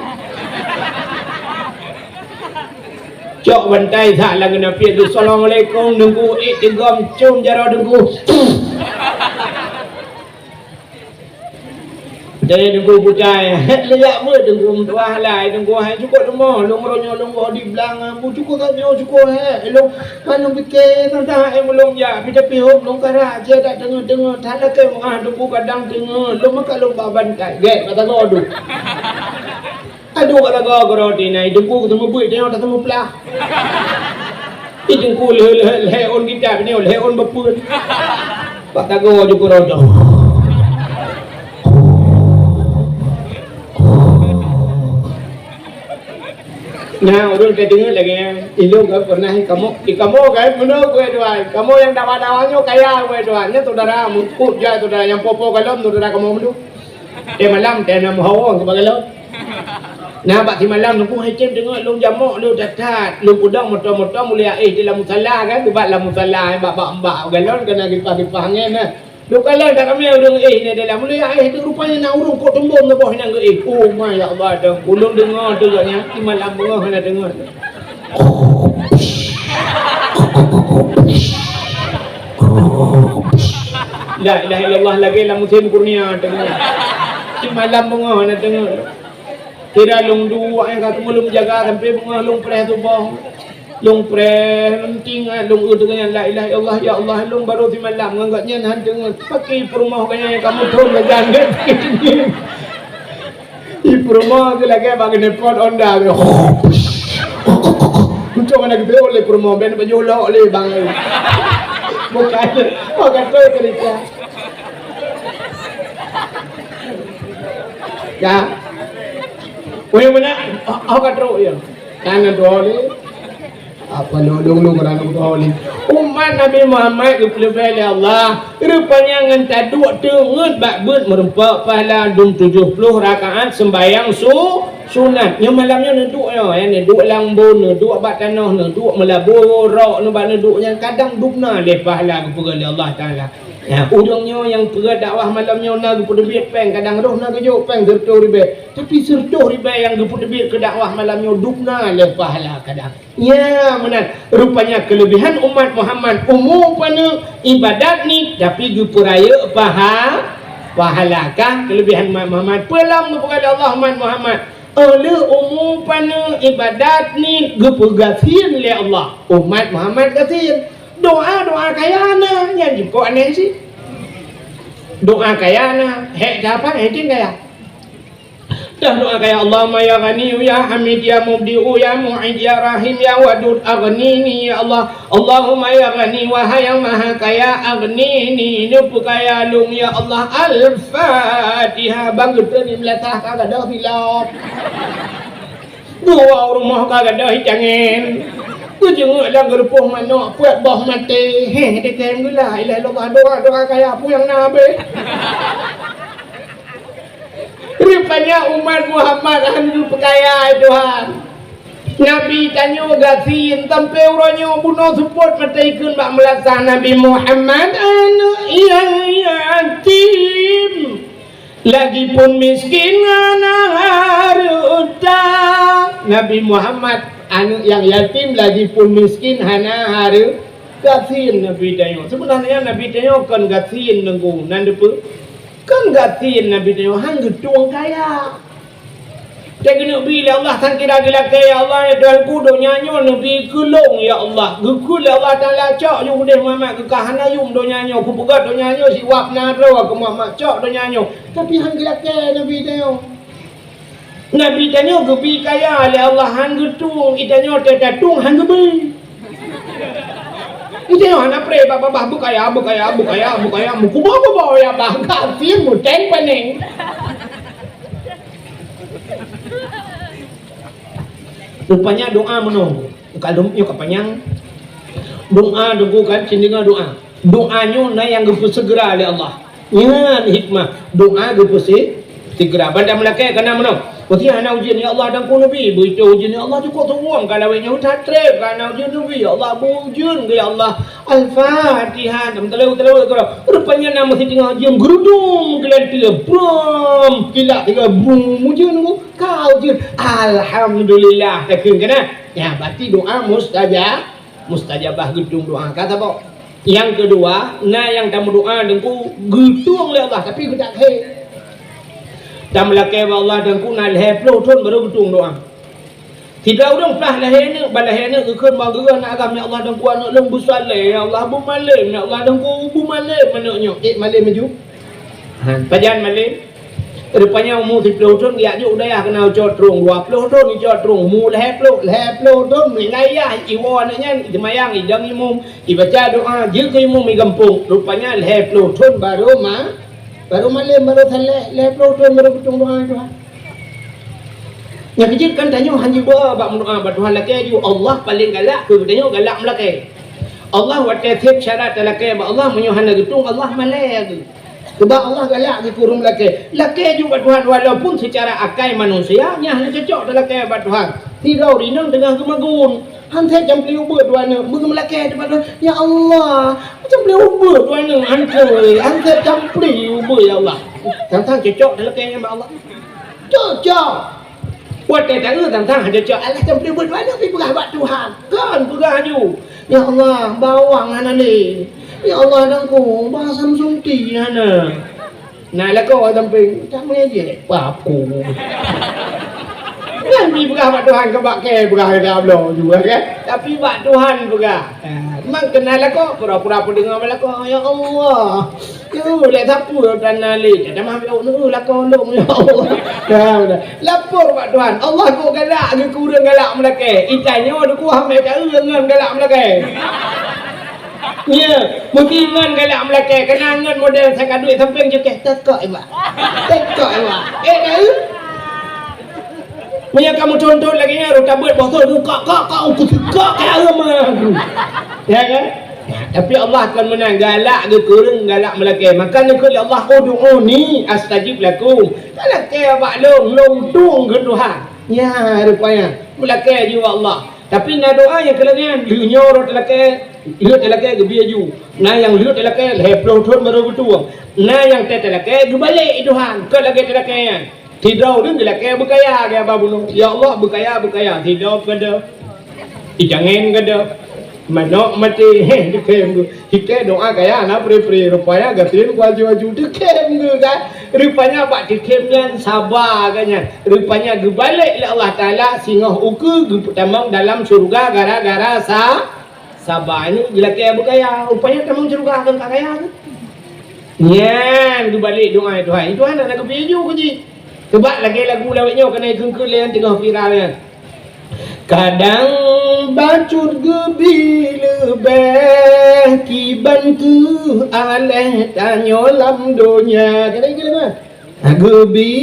cok bantai tak lagi nak pergi assalamualaikum dongku tegam cium jara dongku jadi dengku pucai leyak ber dengku tuah lai dengku hai cukup rumah long ronyo long di belang bu cukup kan yo cukup long manung fikir tentang belum ya pi tepi hop long kara je tak dengar tak ada ke dengku kadang dengar long maka long baban kai ge kata go aduh kata go roti nai dengku ketemu buit dia tak ketemu pelah dengku le on kita ni le on bepun kata go cukup rodo nah orang kita dengar lagi ilmu kan pernah kamu kan menurut gue doang kamu yang dawa-dawanya kaya gue doangnya saudara mukut ya saudara yang popo kalom saudara kamu menurut malam nama hawang sebagai lo nah pak si malam nunggu hecem dengar lu jamuk lu datat lu pudang motor-motor mulia dalam musalla kan buat dalam musalla mbak galon kena dipah angin nah lu kalau dah kami urung ni dalam mulia tu rupanya nak urung kok tembung ke bawah nang oh my ya Allah dah ulun dengar tu katnya di malam bengah kena dengar la ilaha illallah lagi la musim kurnia dengar di malam bengah kena dengar kira lung dua yang kata mulum jaga sampai bengah lung preh tu bawah long pre ting long dengan la ilaha illallah ya Allah long baru di malam ngagaknya han dengan pakai perumah kayaknya kamu tahu jangan di perumah tu lagi bagi nepot onda untuk anak kita oleh perumah ben penjual oleh bang bukan tu cerita ya mana awak terus ya kan dole apa lu kerana betul umat Nabi Muhammad lebih Allah rupanya ngenta dua tengut bakbut merempak pahala 70 rakaat sembahyang sunat yang malamnya neduk yang neduk lambun neduk bat tanah neduk melabur rak neduk yang kadang dukna leh pahala kepada Allah Taala ya udangnya yang pergi dakwah malamnya nak debit peng kadang roh nak kejuk peng serta ribe tapi serta ribe yang debit ke dakwah malamnya dukna leh pahala kadang ya benar rupanya kelebihan umat Muhammad umum pada ibadat ni tapi gupuraya pahala kan kelebihan umat Muhammad pelam kepada Allah umat Muhammad oleh umum pada ibadat ni gupurgasin le Allah umat Muhammad gasin doa kayana yang jiko aneh sih doa kayana apa kaya dah doa kaya Allahumma ya ghani ya hamid ya mubdi'u ya mu'id ya rahim ya wadud aghnini ya Allah Allahumma ya ghani wahai yang maha kaya aghnini nupu kaya lum ya Allah al-fatihah bangga ni melatah kagak dah hilap dua rumah kagak dah hicangin ku jenguk lah gerupuh manok puat boh mati dekem gula ilah doa kaya apa yang nabe rupanya umat Muhammad handu perkaya Tuhan Nabi tanya gasin sampai orangnya bunuh support mataikun bak melaksana Nabi Muhammad anak yang yatim lagi pun miskin anak harta Nabi Muhammad anak yang yatim lagi pun miskin hana haru gasin Nabi tanya sebenarnya Nabi tanya kan gasin nengku nandepu kan gasin Nabi tanya hang gedung kaya dia kena bila Allah sang kira gila kaya Allah ya Tuhan kudo nyanyo Nabi kulung ya Allah gukul Allah Ta'ala cok yung deh Muhammad kekahana yung do nyanyo kupugat do nyanyo si wap naro aku Muhammad cok do nyanyo tapi hang gila kaya Nabi tanya Nabi tanya gebi kaya oleh Allah hang getung itanya tetatung hang gebi itanya anak pre baba bukaya muku bawa ya bangka film muteng pening rupanya doa menung kalau yuk kepanjang doa dugu kan cindinga doa Doanya na yang gepu segera oleh Allah. Ya hikmah doa gepu segera. Pada melakai kena mana? Berarti anak ujian ya Allah dan ku Nabi. Berita ujian ya Allah cukup tuang. Kalau awaknya hutan trip kerana ujian Nabi. Ya Allah ujian ke ya Allah. Al-Fatihah. Terlalu. Rupanya nama si tengah ujian. Gerudung kelantia. Brum. Kilak tiga. Brum. Ujian ku. Kau ujian. Alhamdulillah. Takkan kena. Ya berarti doa mustajabah gedung doa. Kata apa? Yang kedua. Yang tamu doa dan ku gedung oleh Allah. Tapi ku tak kaya. Dan melakai Allah dan kunal heplo thon baru betung doa. Tidak orang pelah lahirnya, balahirnya kekan bangga nak agam ya Allah dan ku anak lembu saleh ya Allah bu malim ya Allah dan ku bu malim manaknya. Malim maju. Pajan malim. Rupanya umur 10 thon dia juk daya kena cot trung 20 thon ni cot trung mu heplo thon ngayah iwannya jemayang idang imum ibaca doa je ke imum igampung. Rupanya heplo thon baru malam baru saleh leplo tuan baru betung doa Tuhan. Yang kecil kan tanya hanya buat doa Tuhan laki ju Allah paling galak tu tanya galak melaki. Allah watai tip syarat laki Allah menyuhana getung Allah malai. Sebab Allah galak di kurung laki. Laki juga Tuhan walaupun secara akal manusia nya cocok laki Tuhan. Tidak rinang dengan kemagun. Hantai jam beli ubah Tuhan. Bukan melaki Tuhan. Ya Allah. Macam beli ubah Tuhan. Hantai jam beli ubah ya Allah. Tentang cocok laki yang Allah. Cocok. Buat kata tentang ada cocok. Allah jam beli ubah Tuhan. Tapi pegah buat Tuhan. Kan pegah ju. Ya Allah. Bawang anak ni. Ya Allah dangku. Bahasa Samsung T anak. Nah lah kau sampai. Tak mengejek. Papu. Nanti pegah buat Tuhan ke pakai pegah dalam lo juga kan. Tapi buat Tuhan pegah. Memang kenal lah kok. Pura-pura dengar malah kok. Ya Allah. Ya boleh sapu dan nalik. Ada mah lah kau long. Ya Allah. Dah. Lapor buat Tuhan. Allah kau galak ke kurang galak melakai. Itanya ada ku hamil tak dengan galak melakai. Ya, mungkin ngan galak melakai. Kena ngan model saya duit samping je ke. Tekak iba. Dah. Punya kamu contoh lagi ni rota buat botol tu kak aku suka kaya mah. Ya kan? Tapi Allah akan menang galak ke kurang galak melakai. Maka ni kalau Allah ud'uni astajib lakum. Kalau kaya bak long tung ke Tuhan. Ya rupanya melakai juga Allah. Tapi nak doa yang kelengan nyorot lakai lihat lakai ke biaju. Nah yang lihat lakai heplo thon baru betul. Nah yang lakai ke balik Tuhan. Ke lagi lakai. Tidak orang lelaki berkaya ke apa bunuh. Ya Allah berkaya. Tidak kada. Jangan kada. Manok mati. Dikem. Kita doa kaya anak peri-peri. Rupanya gatin waju dikem kan. Rupanya pak dikem yang sabar kan. Rupanya gebalik oleh Allah Ta'ala. Singoh uku tamang dalam surga gara-gara sabar. Ini lelaki berkaya. Rupanya tamang surga akan tak kaya kan. Nyan gebalik doa Tuhan. Tuhan nak kepiju ke ji. Sebab lagi lagu lawaknya kena ikut yang tengah viral kan. Kadang bacut gebi lebih kiban ke aleh tanyo lam donya. Kena ikut apa? Gebi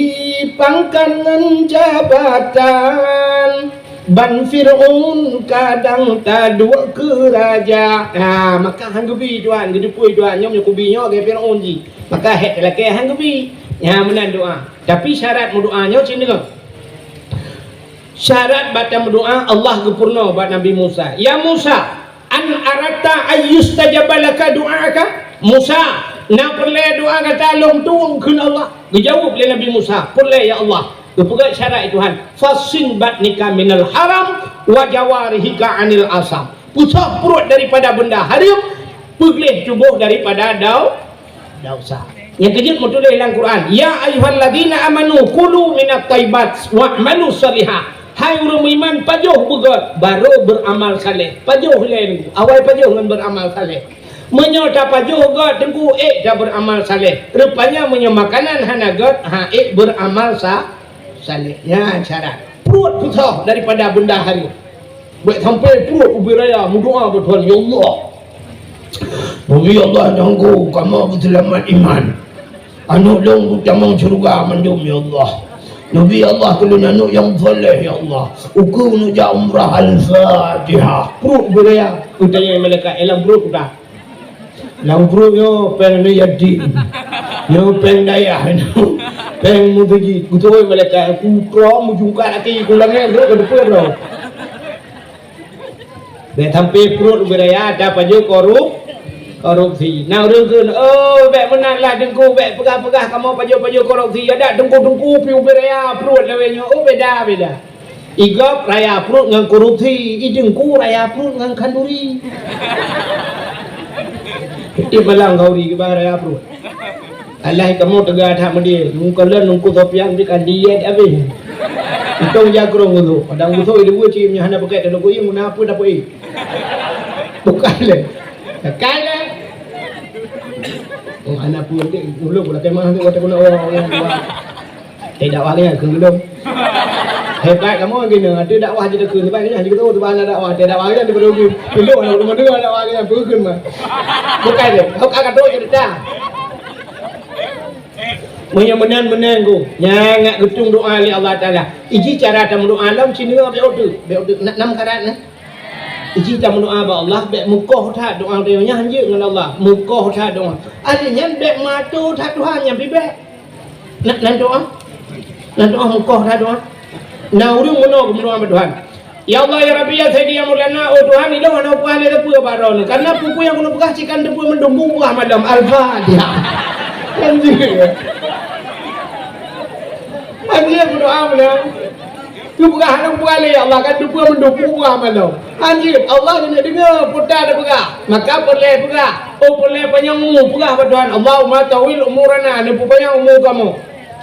pangkanan jabatan ban Fir'aun kadang taduk ke raja. Maka hang gebi tuan, gedepui tuan nyom kubinya ke Fir'aun ji. Maka het laki hang gebi. Ya menan doa. Tapi syarat doanya macam ni kan. Syarat baca doa Allah gempurna buat Nabi Musa. Ya Musa, an arata ayyustajabalaka doaka? Musa, nak perle doa kata long tuang ke Allah. Dijawab oleh Nabi Musa, perle ya Allah. Kepugat syarat Tuhan. Fasin batnika minal haram wa jawarihika anil asam. Pusat perut daripada benda haram, perleh tubuh daripada dosa. Yang kejut mutulah dalam Quran. Ya ayyuhalladzina amanu kulu minat taibat wa'malu salihah. Hai orang beriman pajuh begot baru beramal saleh. Pajuh lain. Awal pajuh dengan beramal saleh. Menyota pajuh begot tengku dah beramal saleh. Rupanya makanan hanagot beramal saleh. Ya syarat. Perut pusah daripada benda hari. Buat sampai perut ubi raya berdoa betul ya Allah. Nabi Allah janggu kamu berselamat iman. Anu long utamang surga mandum ya Allah. Nabi Allah kulun anu yang soleh ya Allah. Uku nuja umrah al-Fatihah. Perut beraya. Utanya malaikat elang perut dah. Lang perut yo peng ni jadi. Yo peng daya no. Peng mudaji. Kutoy malaka ku krom mujungka ati kulang ni perut ke depan lo. Để sampai perut beraya ada paju korupsi. Nah orang tu, oh bek menang lah dengku, bek pegah-pegah kamu paju korupsi. Ada dengku piu beraya perut lawenya. Oh beda. Igap raya perut dengan korupsi, idengku raya perut dengan kanduri. Di malang kau di kebah raya perut. Allah kamu tegak tak mendia. Muka len nungku topian di kan diet habis. Itong jagrong tu. Padang buso ibu cimnya hana pakai dalam kuih mana apa dah pakai. Bukan le. Kala. Oh hana pun dulu pula kemah tu kata guna orang. Tidak walia ke belum. Hebat kamu gini, ada dakwah je dekat sebab ni hanya kita tu bahan dakwah, ada dakwah dia daripada dulu. Dulu orang rumah dia dakwah dia berken mah. Bukan dia, kau kagak tahu je dah. Menang ku. Nyangat getung doa li Allah Taala. Iji cara ta doa lam sini be odu. Enam karat nah. Iji ta doa ba Allah be mukoh tha doa dia nya hanje dengan Allah. Mukoh tha doa. Ada nya be matu tha Tuhan yang bibe. Nak doa. Nak doa mukoh tha doa. Nah urung mono doa ba Tuhan. Ya Allah ya Rabbi ya Sayyidi ya Maulana oh Tuhan ini mana puan le depu baron. Karena pupu yang kuno pegah cikan depu mendumbu buah malam Al-Fatihah. Anjir. Anjir berdoa malam. Tu pegah hang puale ya Allah kan depu mendumbu buah malam. Anjir Allah kena dengar putar dah pegah. Maka boleh pegah. Oh boleh panjang umur pegah pada Tuhan. Allahumma tawil umurana ni panjang umur kamu.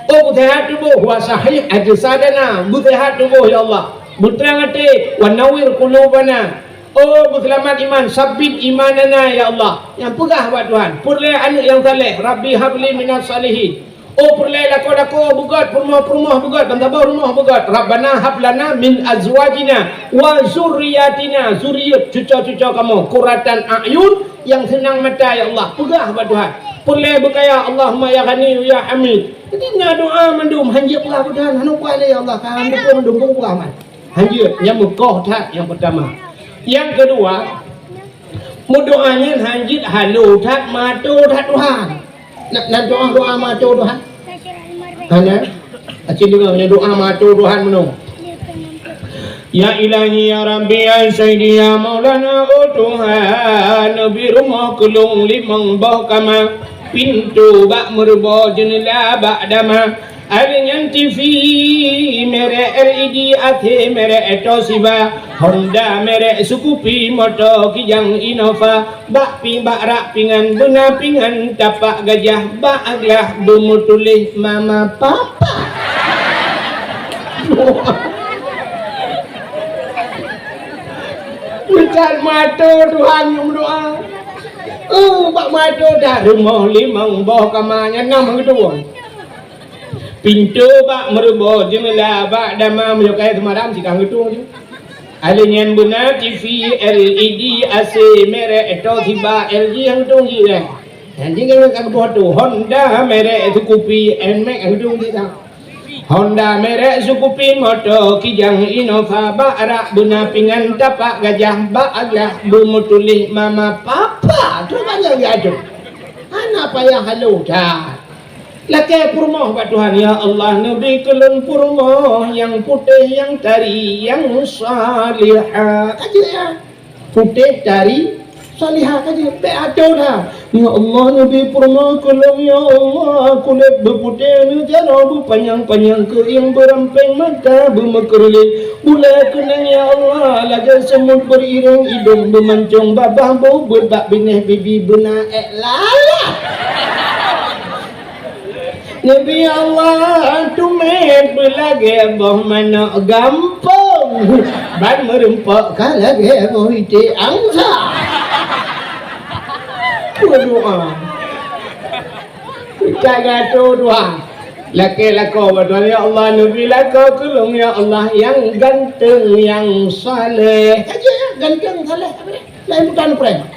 Oh sehat tubuh wa sahih ajsadana. Sehat tubuh ya Allah. Butrang hati wa nawir qulubana. Oh berselamat iman, sabit imanana ya Allah. Yang pegah buat Tuhan. Perleh anak yang saleh. Rabbi habli minas salihin. Oh perleh lako bugat, perumah bugat, tambah rumah bugat. Rabbana hablana min azwajina wa zurriyatina. Zuriyat cucu-cucu kamu. Qurratan a'yun yang senang mata ya Allah. Pegah buat Tuhan. Perleh berkaya Allahumma ya ghani ya hamid. Jadi nak doa mendum hanjir pegah buat Tuhan. Hanu kuala ya Allah. Kan depa mendum pegah man. Hanjir yang mukoh tak yang pertama. Yang kedua, doanya hanjit halu tak matu tak Tuhan. Nak doa matu Tuhan. Hanya acin juga punya doa matu Tuhan menung. Ya ilahi ya Rabbi ya Sayyidi ya Maulana oh Tuhan Nabi rumah kulung limang bau kama pintu bak merba jendela bak dama Alinyan TV mere LED ate mere Toshiba Honda mere Sukupi moto kijang Innova bak pi bak rak pingan bena pingan tapak gajah bak aglah dumutulih mama papa. Bukan mata Tuhan yang berdoa. Bak mata dah rumah limang bawah kamarnya 6 kedua. Pintu bak merubah jendela bak dama menyukai semaram sikang itu je. Alinyan benar TV LED AC merek Toshiba LG yang tu je dah. Yang jangan kau buat tu Honda merek Sukupi NMAX yang tu je dah. Honda merek Sukupi moto kijang Innova bak arak benar pingan tapak gajah bak aglah bumutulih mama papa. Tu banyak dia tu. Anak payah halu dah. Lakai purmah buat Tuhan ya Allah Nabi kelun purmah yang putih yang tari yang salihah kaji ya putih tari salihah kaji betul dah ya Allah Nabi purmah kelun ya Allah kulit berputih ni jara berpanjang-panjang kering beramping mata bermekerlih bulai kenang ya Allah lajar semut beriring hidung bermancung babah bau berbak binih bibi benar lala Nabi Allah tumet belage boh mana gampang ban merempak kalage boh ite angsa doa jaga doa laki-laki berdoa ya Allah Nabi laki kelung ya Allah yang ganteng yang saleh aja ganteng saleh lain bukan prank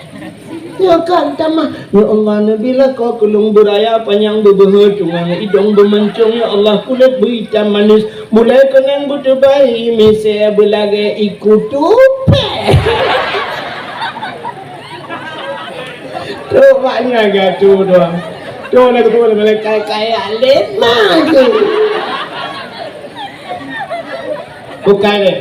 ya kan tamah ya Allah Nabi lah kau kelung beraya panjang berbehut cungang hidung bermencung ya Allah kulit berhitam manis mulai kenang bertebai mesej berlagai ikut tupe Rupanya gaduh doang. Doang nak tu malaikat kaya lemah tu. Bukan ni.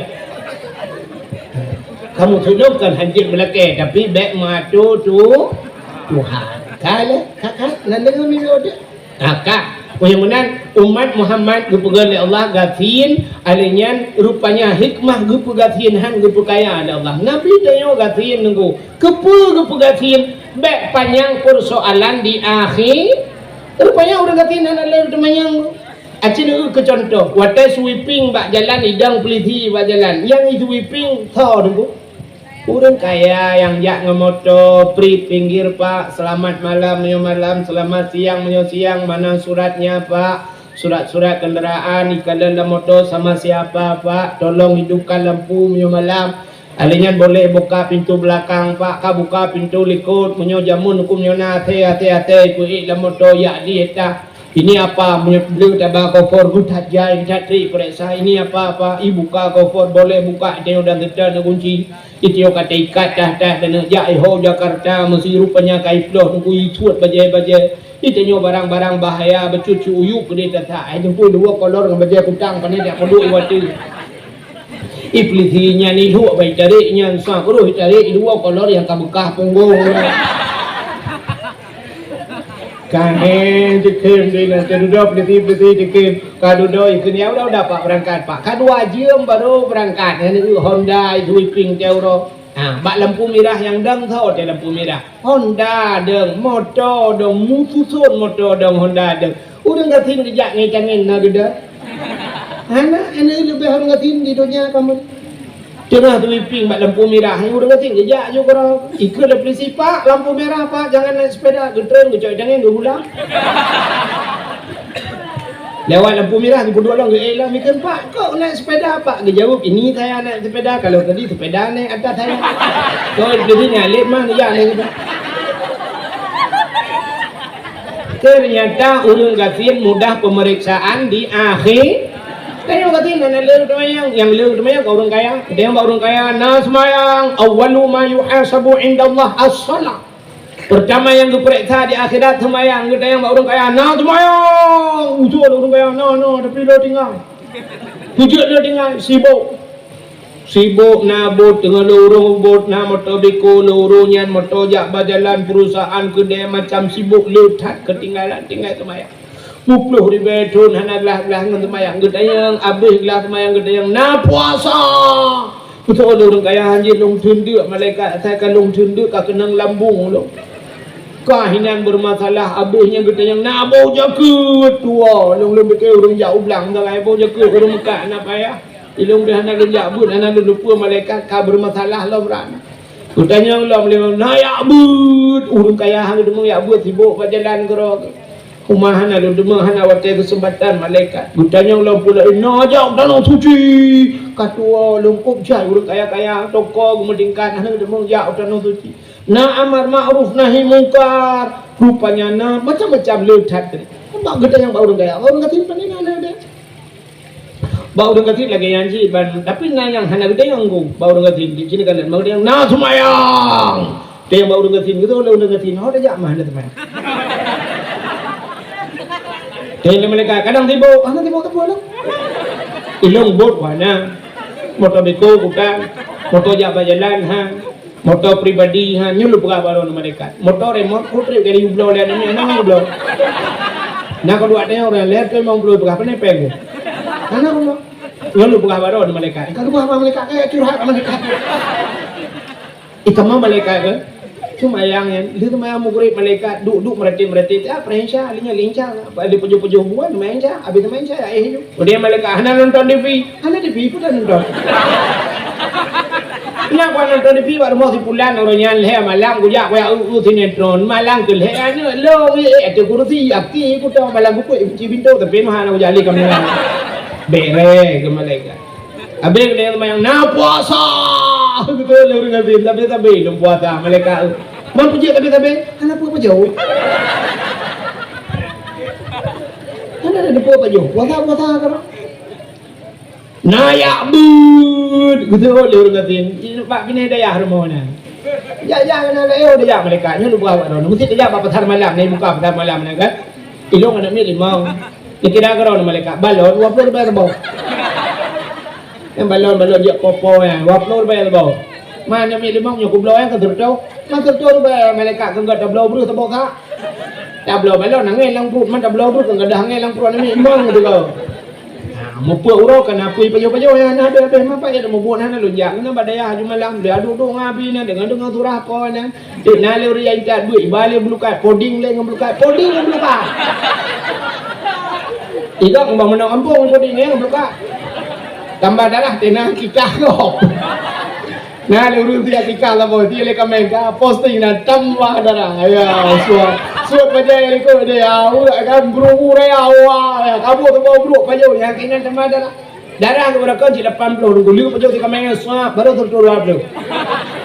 Kamu tunjukkan hancur belakang tapi baik matu tu Tuhan. Kalau kakak nak dengar minum dia. Kakak kemudian umat Muhammad gupegan oleh Allah gatin alinyan rupanya hikmah gupe gatin han gupe kaya ada Allah. Nabi tanya gatin nunggu. Gupe gatin baik panjang persoalan di akhir. Rupanya orang gatin han Allah temayang. Acin ke contoh, watai sweeping bak jalan idang peliti bak jalan. Yang itu sweeping tahu nunggu. Orang kaya yang jak ngemoto pri pinggir pak, selamat malam menyo malam, selamat siang menyo siang, mana suratnya pak, surat-surat kenderaan ikan dalam motor sama siapa pak, tolong hidupkan lampu menyo malam, alinyan boleh buka pintu belakang pak, kau buka pintu likut menyo jamun hukum menyo nate hati kuik dalam motor ya di eta. Ini apa? Beli tabak kofor buat jai jatri periksa ini apa ibu buka kofor boleh buka dia udah tidak ada kunci itu kata ikat dah dan jai ho Jakarta mesti rupanya kaiploh nunggu ituat bajai itu barang-barang bahaya bercucu uyuk dia tak itu pun dua kolor dengan bajai kutang pandai tak perlu waktu iplitinya ni dua baik cari nya sang perlu cari dua kolor yang kabukah punggung Kahen dikim di nanti duduk peliti dikim kadudo ikut ya udah pak berangkat pak kadua jam baru berangkat ini Honda sweeping teuro bak lampu merah yang dang tahu dia lampu merah Honda deng motor deng mususun motor deng Honda deng udah ngatin kejak ngecangin nak udah anak lebih harus ngatin di dunia kamu Tengah sweeping bak lampu merah yang udah ngatin kejak juga orang ikut le polisi pak lampu merah pak jangan naik sepeda getren gecoy jangan berulang lewat lampu merah ibu dua orang lah mikir pak kau naik sepeda pak dia jawab ini saya naik sepeda kalau tadi sepeda naik atas saya kau jadi nyalip mah ya naik ternyata urung gatin mudah pemeriksaan di akhir. Kaya gatin na lelu temayang yang lelu temayang kau orang kaya dia orang kaya nas mayang awwalu ma yuhasabu indallah as-salah. Pertama yang diperiksa di akhirat temayang kita yang orang kaya nas mayang ujung orang kaya no tapi lo tinggal tujuh lo tinggal sibuk nabut dengan lorong bot na motor beko lorongnya motor jak berjalan perusahaan kedai macam sibuk letat ketinggalan tinggal temayang 20 tahun hanaglah dengan temayang gedayang habis gelah temayang gedayang na puasa betul orang kaya hanjir long tunduk malaikat saya kan long tunduk ka kenang lambung lo kahinan bermasalah habisnya gedayang na bau jaket tua long lebih ke orang jauh belang dah ai bau jaket orang Mekah nak payah ilung dah nak jabut anak lupa malaikat ka bermasalah lo beran gedayang lo boleh na ya but orang kaya hang demang ya but sibuk berjalan gerok Kumahan ada demahan awak kesempatan malaikat. Gutanya ulang pula ina jauh dalam suci. Katua lengkup jai urut kaya-kaya toko gemedingkan hana demang jauh dalam suci. Na amar ma'ruf nahi mungkar. Rupanya na macam-macam letat. Bak gede yang bau gaya. Orang katin pandai ada dia. Bau orang katin lagi yang ji ban tapi na yang hana gede yang go. Bau orang katin di sini kan bau yang na sumayang. Dia yang bau orang katin gitu orang katin. Ho dah jak mana teman. Kaya mereka kadang tiba lah. Ilong bot mana, motor beko bukan, motor jabat jalan motor pribadi nyulu buka balon mereka. Motor remote putri dari ublo lihat ini anak ublo. Nah kalau ada orang lihat tu memang ublo buka apa nih pegu. Anak ublo, nyulu buka balon mereka. Kalau buka mereka kayak curhat mereka. Ikam mereka kan. Cuma yang dia tu mayang murid malaikat duduk mereti apa insya alinya lincah ada pujuh buan main insya habis main insya itu dia malaikat hana nonton TV pun dah nonton nak nonton TV baru mau sebulan orangnya leh malam gujak kaya sinetron malam tu leh anu lo ada kursi akti aku tahu malam buku cibinto tapi hana gujali kami bere ke malaikat habis dia mayang na puasa betul orang ngatin tapi belum puasa malaikat mampu je tapi anak apa jauh anak ada apa jauh puasa kan na ya bud gitu orang ngatin pak bini daya harmona Ya kena dia malaikatnya lu buat dah. Mesti dia apa pasar malam ni buka pasar malam ni kan. Ilong anak ni limau. Dikira kau malaikat balon 20 rupiah bau. Yang balon dia popo ya 20 rupiah bau. Mana ni limau nyo kublo yang tertau. Man tertau rupiah malaikat kan ada blau bru sebab kak. Dah blau balon angin lang perut man dah blau bru kan ada angin lang perut ni imang tu kau. Mupa urok kan apa pajo-pajo yang ada apa ya mau buat hana lunjak kena badaya jumalang dia duduk ngabi na dengan turah ko na dik nale uri yang tak duit balik belukat poding le ngam belukat Ida ngam menang kampung poding ngam belukat tambah darah tenang kikah kok nale uri dia kikah lah boy dia le kamera posting na tambah darah ya suat pajai ko dia kan buru ya ya kamu tu buru pajo yang kena tambah darah tu berapa je 80 dulu pajo di kamera suap baru terturu upload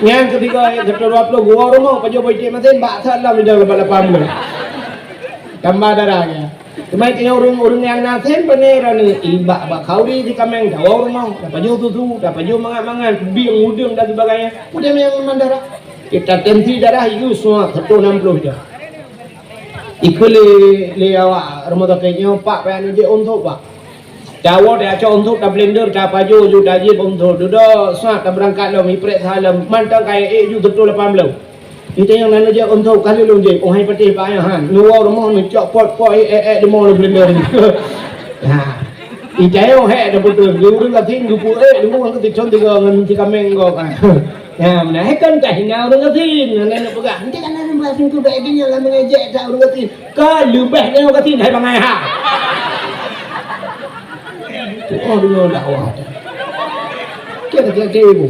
yang ketiga terturu upload gua rumah pajo baik mesin bak salah di dalam 80 tambah darahnya cuma kena urung yang nasen beneran ni ibak bak kauri di kamera gua rumah pajo tu pajo mangan biang udang dan sebagainya udah yang mandara kita tensi darah itu semua 160 je ikut le awak rumah taknya pak payan je untuk pak dawo dia cho untuk dah blender dah paju ju dah je untuk dah sat dah berangkat lo mi prek salam mantang kai ju betul 80 kita yang nana je untuk kali lo je oh hai patih pak han nuwa rumah ni cok pot demo lo blender ha ijao he dah betul lu ring kating lu pu lu kan ketik tiga ngan tiga menggo kan ya mana kan dah hinau ring kating nana pegang nanti kan nana belas tu dah dia lah mengejek dah ring kating ka lebih dia kating hai bangai ha oh dia dakwah kita ibu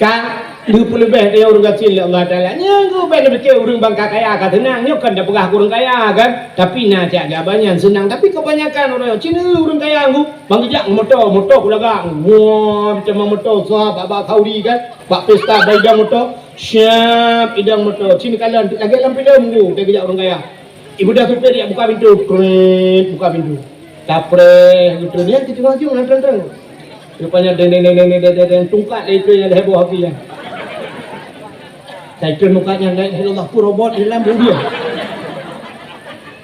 kan 20 lebih dia orang kecil Allah Taala nya go ben berke urang bangka kaya ka tenang nyo kan dah pegah kurang kaya kan tapi na jaga banyak senang tapi kebanyakan orang Cina urang kaya nggu bang jak motor kulagang wah macam motor sah baba kauri kan bak pesta baidang motor siap idang motor Cina kalan lagi lampu dah nggu dia jak orang kaya ibu dah supir dia buka pintu buka pintu tapre gitu dia kita maju nantang rupanya deng tungkat itu yang heboh habis ya saya kira mukanya naik Allah pun robot di dalam dia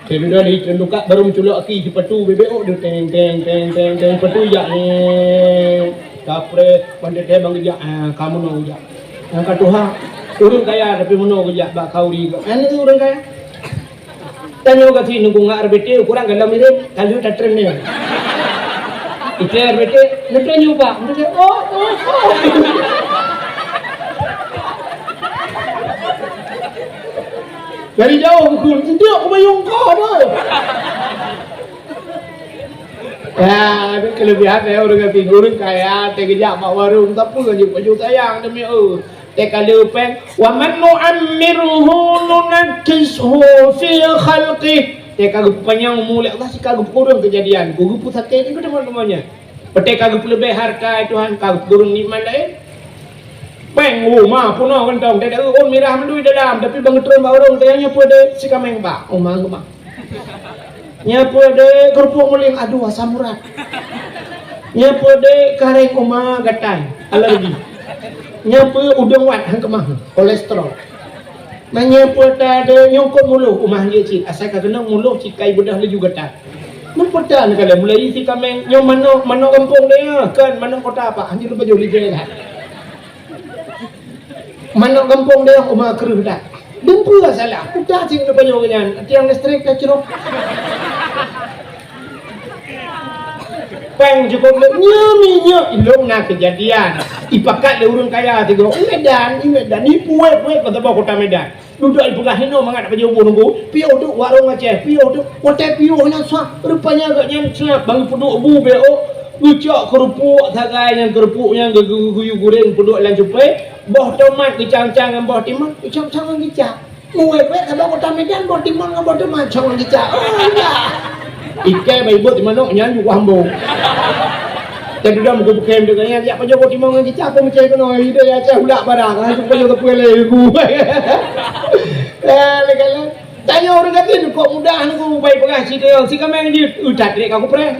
saya sudah di tungkat baru menculak aki di petu BBO dia teng petu jak ni tapre pandai dia bang jak kamu nak jak angkat Tuhan urang kaya tapi mana jak bak kauri kan itu urang kaya tanya ke sini nunggu ngar bete kurang galam ini kalau tak trend ni iklar bete nak nyoba oh dari jauh aku dia aku bayung kau tu ya itu kelebihan ya orang kata orang kaya terkejap mak warung tapi kan baju sayang demi kalau peng wa man nu'ammiruhu nunakkishu fi khalqih kagak panjang mulai Allah sih kagak kurang kejadian gugu pusate ni teman-temannya pete kagak lebih harta Tuhan kagak kurang nikmat lain peng rumah puno kentong dia on mirah mendui dalam tapi bang turun orang tanya pada si kameng pak omang gemang nya pada kerupuk muling aduh asam urat nya pada kareng oma gatai alergi nya pada udang wat hang kemah kolesterol nanya pada ada nyongkot mulu umah dia cik asal kena mulu cikai bedah laju gatal mempertan kalau mulai si kameng nyong mana kampung dia kan mana kota apa anjir baju lijen lah mana kampung dia umah keruh dah dempu lah salah udah sing na banyo ganyan tiang listrik ka cerok peng cukup nya ilong na kejadian ipakat le urang kaya tigo Medan ni puwe kata kota Medan duduk di pegah hino mangat baju nunggu pio tu warung Aceh pio tu hotel pio nya sah rupanya agaknya siap bang peduk bu beo ucok kerupuk tagai yang kerupuknya guyu goreng peduk lan cupai boh tomat dicang-cang dengan boh timang dicang-cang dengan gicak muwe kalau kota Medan boh timang dengan boh tomat cang dengan gicak oh ya ikai bayi buat di mana nyanyi wambo jadi dah muka bukan dengan yang apa jodoh timang dengan gicak apa macam itu ide ya cah ulak barang supaya tak boleh ibu kalau tanya orang kata kok mudah aku baik pegah si kameng dia udah trek aku pernah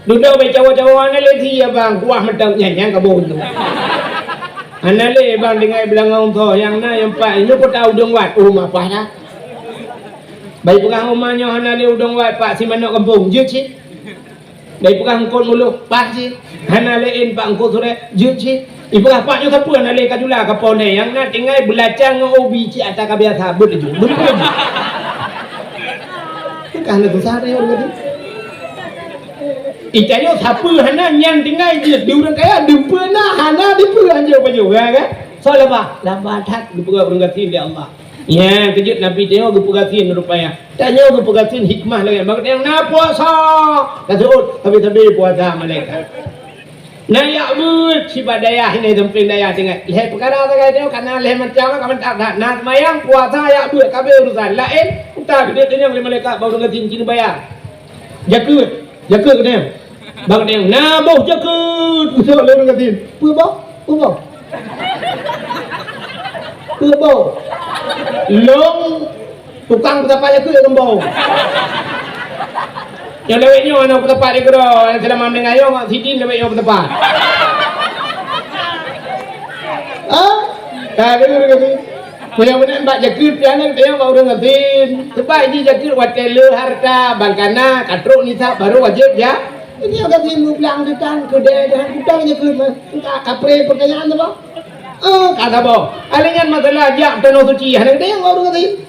Duduk bercawa-cawa analiti ya bang, kuah medang nyanyi kabun tu. Anale bang dengan belangau tu yang na yang pak ini pun tahu udang wat, apa dah? Baik pegang rumahnya anale udang wat pak si mana kampung, je cik. Baik pegang kon mulu, pak cik. Anale in pak angkut sore, je cik. Ibu apa juga pun anale kajula kapone yang na tinggal belajar ngobi cik atas kebiasa betul je. Kan tu sana yang begitu. Ikannya siapa hana yang tinggal je di orang kaya dempa nah hana di pulang je baju kan? So lama tak di pulang bergatin dia Allah. Ya kejut Nabi tengok bergatin rupanya. Tanya bergatin hikmah lagi. Maka yang nak puasa. Kata tapi puasa malaikat. Nah ya but si badaya ini temping daya tengok. Leh perkara tak tengok karena leh macam kamu tak nak mayang puasa ya but kabel urusan lain. Tak dia tanya oleh malaikat baru bergatin kini bayar. Jakut kena. Bang dia nah bau jakut. Usah le bergatin. Pu bau. Long tukang betapa jakut yang bau. Yang lewatnya anak bertepat dia kena. Yang selama mendengar mak sidin lewatnya bertepat. Tak ada kata. Yang benar mbak jakut piana dia mau orang ngatin. Sebab ini jakut watele harta bangkana katruk ni tak baru wajib ya. Ini yang kata mu bilang detan kedai dengan hutang jakut mah. Entah kapre pertanyaan tu bang. Kata bang. Alingan masalah jak tanah suci. Hanya dia yang orang ngatin.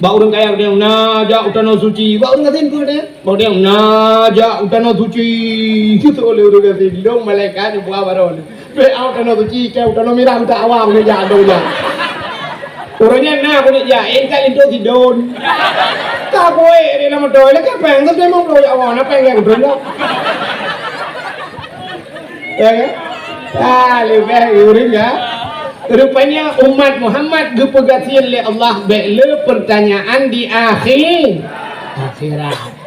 Bau orang kaya dia najak utana suci. Bau orang ngatin kau dia. Bau dia najak utana suci. Kita oleh orang ngatin. Dong malaikat yang buat baron. Be utana suci. Kau utana merah utak awam ni jangan dong jangan. Orangnya nak aku ni ya. Engkau itu tidon. Tak boleh. Dia nama doy. Lepas peng tu dia mau doy awam. Apa yang aku doy? Ya kan? Lebih uring ya. Rupanya umat Muhammad diperhatikan oleh Allah bela pertanyaan di akhirat.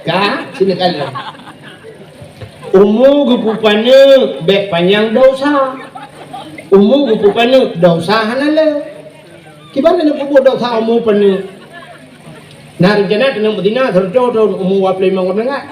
Kah? Sini kalian. Umur gupupana bek panjang dosa. Umur gupupana dosa hanala. Kibana nak pupu dosa umur pana. Nah rencana tenang Madinah terjodoh umur 25 menengah.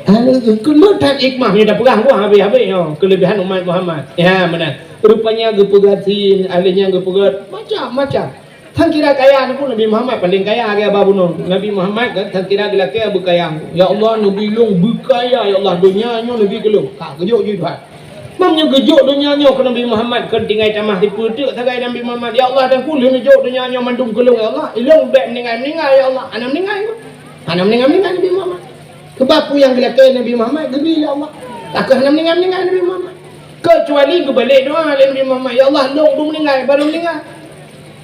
Kemudian hikmahnya dah pegang gua habis-habis kelebihan umat Muhammad. Ya benar. Rupanya gepegatin, ahlinya gepegat macam-macam. Tang kira kaya ni pun Nabi Muhammad paling kaya agak babunon. Nabi Muhammad kan tang kira gila kaya berkaya. Ya Allah Nabi long berkaya ya Allah dunianya Nabi gelung. Tak gejok je Tuhan. Mamnya gejok dunianya ke Nabi Muhammad ke tinggal tamah di petik sagai Nabi Muhammad. Ya Allah dan kulih gejok dunianya mandung gelung ya Allah. Ilung bek meninggal ya Allah. Anak meninggal Nabi Muhammad. Sebab yang gila Nabi Muhammad gebi ya Allah. Takkan meninggal Nabi Muhammad. Kecuali kebalik doa Nabi Muhammad. Ya Allah long meninggal baru meninggal.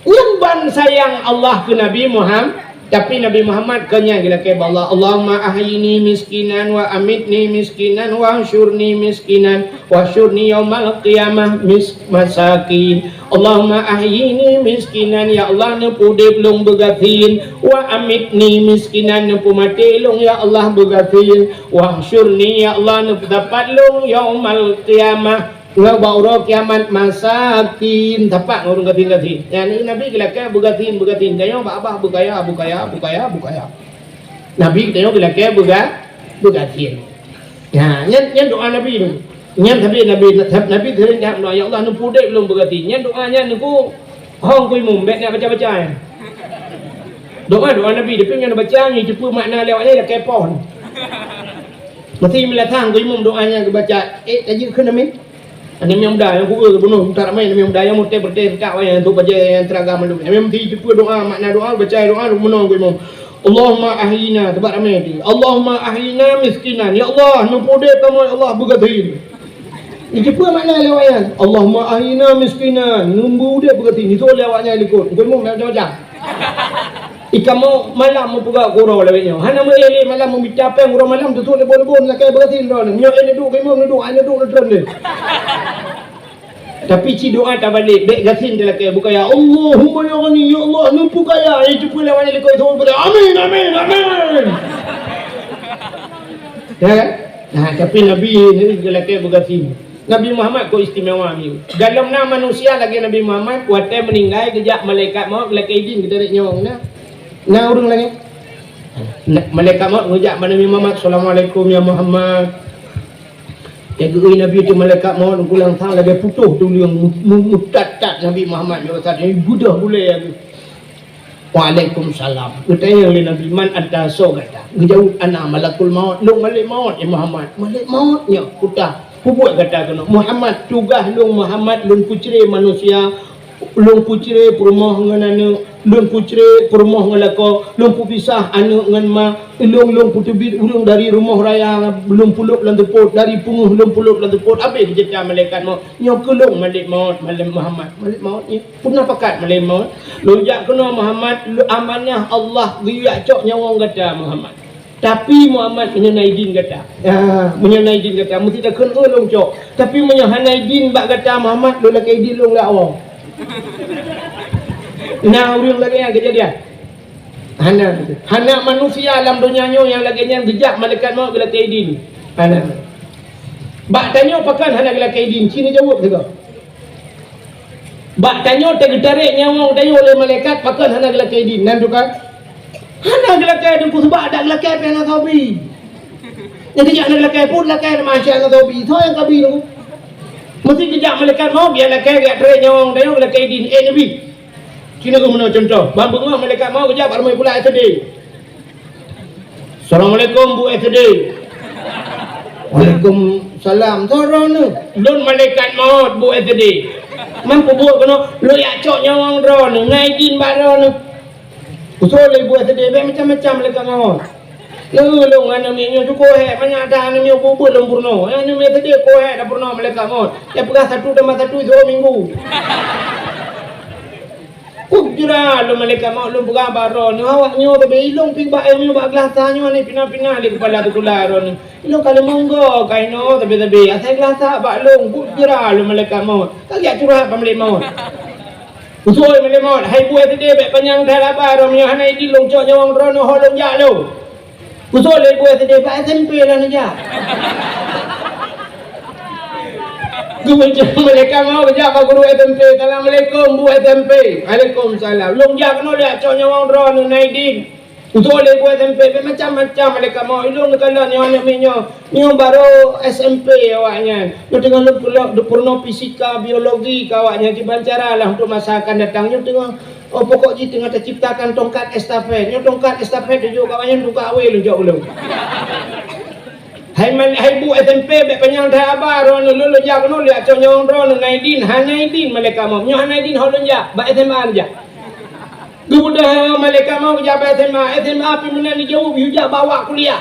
Yang ban sayang Allah ke Nabi Muhammad. Tapi Nabi Muhammad kenyang gila ke Allah. Allahumma ahyini miskinan wa amitni miskinan wa syurni miskinan wa syurni yaumal qiyamah masakin. Allahumma ahyini miskinan ya Allah nempu belum begatin wa amitni miskinan nempu mati long ya Allah begatin wa syurni ya Allah nempu dapat long yaumal qiyamah baru kiamat masakin tapak orang gatin. Yang ni Nabi gila kaya begatin. Tengok abah bukaya. Nabi tengok gila kaya begatin. Ya, yang doa Nabi tu. Yang Nabi sering dah doa ya Allah nempu dek belum begatin. Yang doanya nempu hong kui mumbek nak baca-baca. Doa Nabi dia pengen baca ni cepu makna lewatnya dah kepon. Mesti melatang kui mum doanya baca. Tadi ke Nabi Ani yang muda yang kuat bunuh tak ramai yang muda yang mutai berdeka yang tu baca yang teragam dulu. Yang mesti cepat doa makna doa baca doa menang ku imam. Allahumma ahyina tempat ramai di. Allahumma ahyina miskinan. Ya Allah nampu dia kamu ya Allah begatin. Ini cepat makna lewatnya. Allahumma ahyina miskinan. Nampu dia begatin. Itu lewatnya ikut. Ku imam macam-macam. Ikan mau malam mau pegak kurau lewatnya. Hana mau ele malam mau bicara kurau malam tu le bon nak begatin dah. Nyo ele duk imam duk ana duk terus ni. Tapi ci doa tak balik baik gasin dia lakai bukan ya Allahumma ya ghani ya Allah nampu kaya itu pula mana lekoi tu boleh amin ya nah tapi Nabi ni dia lakai bergasin Nabi Muhammad kau istimewa ni dalam nama manusia lagi Nabi Muhammad kuatnya meninggal kejak malaikat maut lakai izin kita nak nyawang nah orang lagi Malaikat maut ngejak Nabi Muhammad, Assalamualaikum ya Muhammad. Jaga Nabi tu malaikat maut pulang tang lagi putuh tu yang mutatat Nabi Muhammad dia kata ini budah boleh lagi. Waalaikumsalam. Bertanya oleh Nabi, man anta so kata. Ngejauh ana malakul maut, long malik maut ya Muhammad. Malik mautnya kutah. Kubuat kata kena Muhammad tugah long Muhammad long pucere manusia. Long pucere perumah nganana, long pucere perumah ngalako, long pupisah anu ngan ma, long putubit ulung dari rumah raya belum puluk lan tepot dari punguh belum puluk lan tepot abe dijeta malaikat maut nyok kelong malik maut malam Muhammad malik maut ni pernah pakat malik maut lojak kena Muhammad amanah Allah giyak cok nyawang kata Muhammad. Tapi Muhammad menyenai din kata. Menyenai din kata mesti dah kena long cok. Tapi menyenai din bak kata Muhammad lo lakai din long la awang. Nah, urang lagi yang kejadian. Hana manusia alam dunia yang lagi yang jejak malaikat maut gila kaidin. Hana. Bak tanya pakan hana gila kaidin. Sini jawab juga. Bak tanya tergetarik nyawa tanya oleh malaikat pakan hana gila kaidin. Nanti kan? Hana gila kaidin pun sebab ada gila kaidin hana taubi. Yang jejak hana gila kaidin pun gila kaidin masya hana taubi. Itu yang kabi tu. Mesti jejak malaikat maut biar lakai gila tergetarik nyawa tanya gila kaidin. Nabi. Sini aku mana contoh. Bambang malaikat mau kejap ramai pula SD. Assalamualaikum Bu SD. Waalaikumsalam. Sorong ni. Lun malaikat maut Bu SD. Mampu buat kena lu yak cok nyawang drone ngai din baron. Usul Bu SD macam-macam malaikat maut. Lu ngana minyo tu kohe menyada ni minyo bubur lempurno. Yang ni SD kohe dah purno malaikat maut. Dia pegah satu tambah satu 2 minggu. Kujira lu malaikat maut lu bukan baron awak nyo be ilong ping ba nyo ba glasa nyo ni pina-pina di kepala tu kularon ilong kali monggo kaino tapi asai glasa ba long kujira lu malaikat maut kali curhat pemilik maut usul malaikat maut hai buat tadi be panjang dah baron nyo hanai di long cok nyawang rono holong ja lu usul le buat tadi ba SMP lah ni ja Guru malaikat mau kerja apa guru SMP. Assalamualaikum Bu SMP. Waalaikumsalam. Long jak no lihat cok nyawang drone naidin. Usul le Bu SMP macam-macam malaikat mau ilung kalau nyo anak minyo. Nyo baru SMP awaknya. Nyo tengah lu purno fisika biologi kawaknya di Bancara lah untuk masa akan datang. Nyo tengah pokok ji tengah terciptakan tongkat estafet. Nyo tongkat estafet tu juga kawaknya buka awal lu jauh ulung. Hai Bu SMP be panjang dah baron lu jak no lihat cok nyawang drone naidin hanaidin malaikat mau nyo hanaidin holon jak ba SMA aja gudah malaikat mau kerja ba SMA pi mana ni jauh hujak bawa kuliah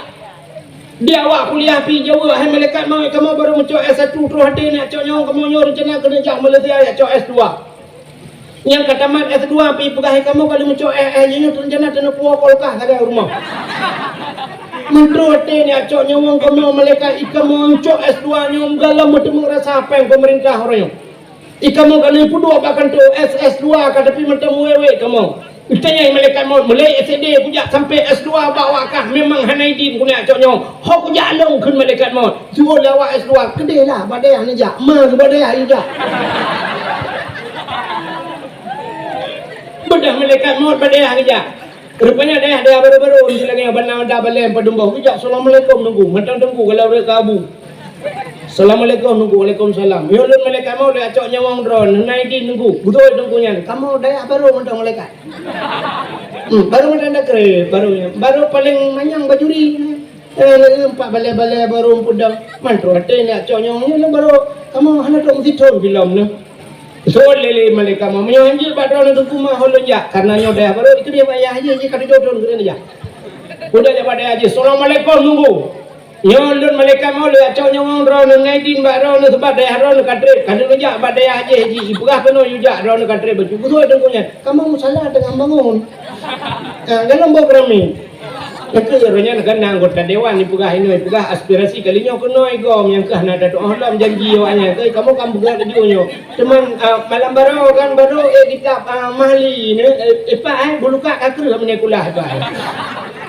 dia awak kuliah pi jauh hai malaikat mau kamu baru mencok S1 terus hati nak cok nyawang kamu nyo rencana kena jak Malaysia ya cok S2 yang kata mat S2 pi pegah kamu kali mencok nyo rencana kena kuah kolkah ada rumah Mentro ni acok nyawang kamu malaikat ikan muncul S2 nyom galam bertemu rasa apa yang pemerintah orang ikan mau kena puduk bahkan tu S2 kata tapi bertemu wewe kamu ditanya malaikat mau mulai SD kujak sampai S2 bawa kah memang hanaidin kunya acok nyawang hok kujak long kun malaikat mau suruh lawak S2 kedai lah badai ni jak ma badai ni jak bedah malaikat mau badai ni jak rupanya dia baru-baru ni lagi abang dah balik padumba kejap assalamualaikum nunggu mentang tunggu kalau dia kabu assalamualaikum nunggu waalaikumsalam yo lun malaikat mau dia acok nyawang drone naidin nunggu betul tunggunya kamu dah baru mentang malaikat baru mentang dah kere baru paling manyang bajuri empat balai-balai baru pudang mantro hati ni acok nyawang ni baru kamu hana tok mesti ton film ni soal lele malaikat mau menyanjil badron untuk kumah holon ya karena nyodah baru itu dia bayar aja kada jodoh kena ya udah dia pada aja assalamualaikum nunggu nyolun malaikat mau lihat cok nyawang drone naidin badron sebab daya ron kadre kada aja badai aja ji ibah kena yuja drone kadre baju betul dengkunya kamu salah tengah bangun dalam program ni Kerjanya nak anggota dewan ni pegah ini pegah aspirasi kalinya kena igom yang kah nak datuk Allah janji awaknya kamu pegah radionya teman malam baru kan baru kitab mahli ni buluka kakru menekulah tu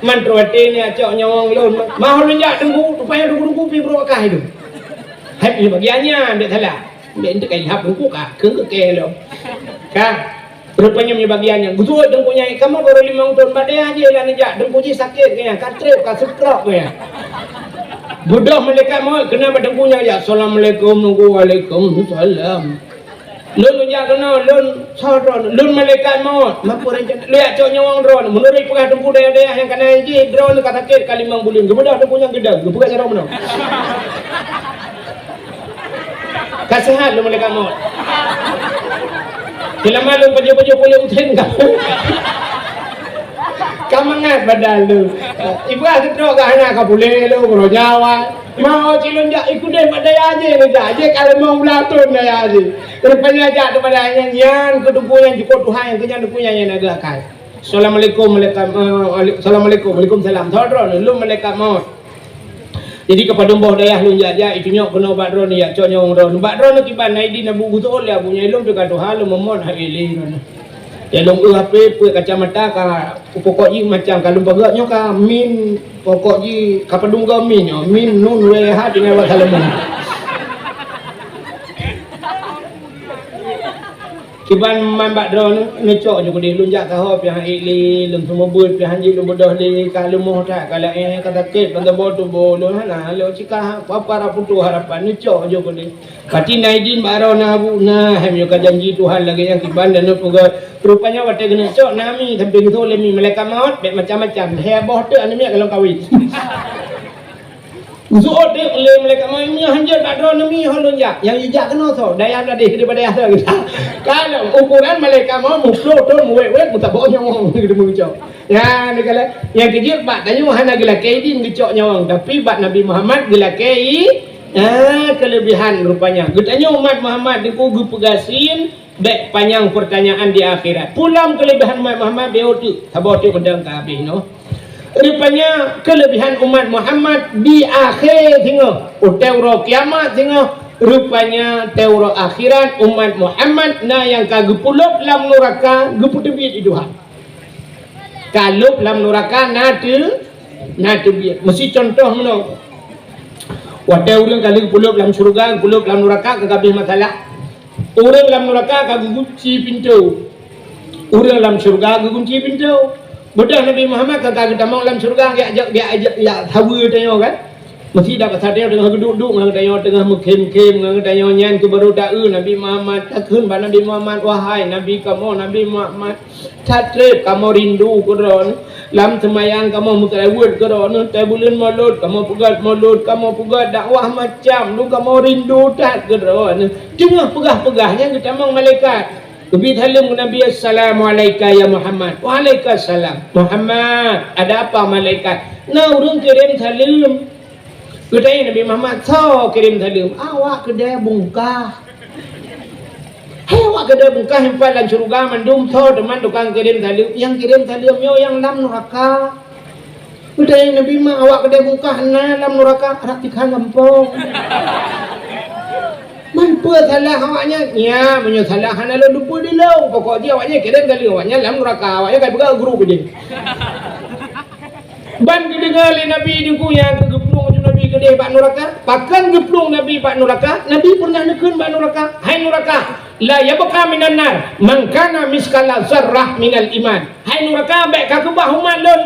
mantro hati ni acok nyawang lon mahal njak tunggu supaya tunggu pi berokah itu hai bagiannya dia salah dia untuk kai hap tunggu kah ke lo kah Rupanya punya bagiannya. Gusut dengkunya, kamu baru 5 tahun badai aja lah nejak. Dengkunya sakit kaya, katrip, kasekrok kaya. Bodoh malaikat maut, kenapa dengkunya ya? Assalamualaikum, waalaikumsalam. Lun nejak kena, lun saudara, lun malaikat maut. Mampu rencana, lihat cok nyawang drone. Menurut pegah dengku daya-daya yang kena haji, drone kata sakit kali mangbulim. Kemudian dengkunya gedang, kebuka cara mana? Kasihan lun malaikat maut. Bila malu baju-baju boleh utin kamu. Kamu ngat badal lu. Ibu asyik teruk ke anak kau boleh lu kalau nyawa. Mau cilon jak ikut deh pada aja aja kalau mau belatun dah aja. Rupanya aja tu pada yang kedua yang cukup Tuhan yang kenyang punya yang agak kai. Assalamualaikum waalaikumsalam. Saudara lu malaikat maut. Jadi kepada mbah dayah lu jaja itu nyok kena badron ya cok nyong ron badron kiban naidi nabu gutol ya punya ilmu juga doa lu memon haili ron ya long HP pu kacamata ka pokok ji macam kalau bagaknya ka min pokok ji kapadung ga min min nun we ha dengan wakalamun kiban man badron ngecok juga di lunjak ka hop yang haili lum semua buat pihan ji lu bodoh li kalau mau tak kalau kata ket pada bodoh bolo hana lo cika apa raputu harapan ngecok juga di pati naidin baro na bu na hem yo janji Tuhan lagi yang kiban dan puga rupanya wate kena cok nami sampai gitu le mi malaikat maut macam-macam heboh tu anime kalau kawin Zuot dia oleh mereka main hanjat badron nami holon jak yang ijak kena so daya ada daripada asa kita kalau ukuran mereka mau muflo tu muwek mutabok nyawang gitu mengucap ya negala yang kecil pak tanya hana gila kaidin ngecok nyawang tapi bat Nabi Muhammad gila kai kelebihan rupanya getanya umat Muhammad diku pegasin dek panjang pertanyaan di akhirat pulang kelebihan umat Muhammad beotu tabotu kendang kabeh no. Rupanya kelebihan umat Muhammad di akhir tengok teuro kiamat tengok rupanya teuro akhirat umat Muhammad na yang kagepulup lam neraka geputebit iduha kalup lam neraka nate biat mesti contoh meno wate urang kali gepulup lam surga gepulup lam neraka kagabeh masalah urang lam neraka kagugunci pintu urang lam surga kagunci pintu Budak Nabi Muhammad kata kita mau dalam surga dia ajak ya hawa tanya kan mesti dapat sadar tengah duduk ngang tanya tengah mukim-kim ngang tanya nyan ke baru da'u Nabi Muhammad takun ba Nabi Muhammad wahai Nabi Nabi Muhammad tatrib kamu rindu keron lam semayang kamu mutawud keron tabulun maulud kamu pugat dakwah macam lu kamu rindu tak keron tengah pegah-pegahnya kita mau malaikat Nabi Halim Nabi Assalamualaikum ya Muhammad. Waalaikumsalam. Muhammad, ada apa malaikat? Nah, urang kirim salam. Katanya Nabi Muhammad, so kirim salam. Awak kedai bungkah. Awak kedai bungkah hempat dan surga mandum so teman tukang kirim salam. Yang kirim salam yo yang lam neraka. Katanya Nabi Muhammad, awak kedai bungkah na lam neraka raktikan lampung. Mampu salah awaknya ya menyesalah hana lo lupa dia lo pokok dia awaknya kirim kali awaknya dalam neraka awaknya kan pegang guru dia ban kedengar Nabi diku yang kegeplung Nabi gede pak neraka pakan geplung Nabi pak neraka Nabi pernah nekun pak neraka hai neraka la yabqa minan nar man kana miskala zarrah minal iman hai neraka baik ka kebah umat lon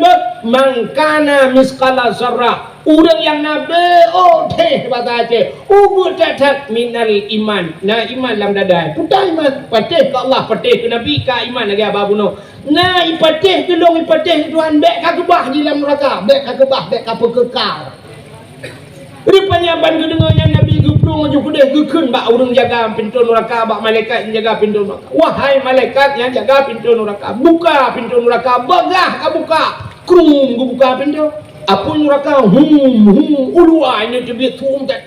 man kana miskala zarrah orang yang nabi teh bahasa Aceh tatat minal iman nah iman dalam dada putar iman patih ke Allah patih ke Nabi ke iman lagi apa bunuh nah ipatih ke dong ipatih Tuhan baik ka kebah di dalam neraka baik ka kebah baik ka pekekal rupanya ban kedengarnya Nabi geplung aju kedeh gekun bak urang jaga pintu neraka bak malaikat yang jaga pintu neraka wahai malaikat yang jaga pintu neraka buka pintu neraka bagah ka buka krum buka pintu apa neraka ulua ini tebit hum tak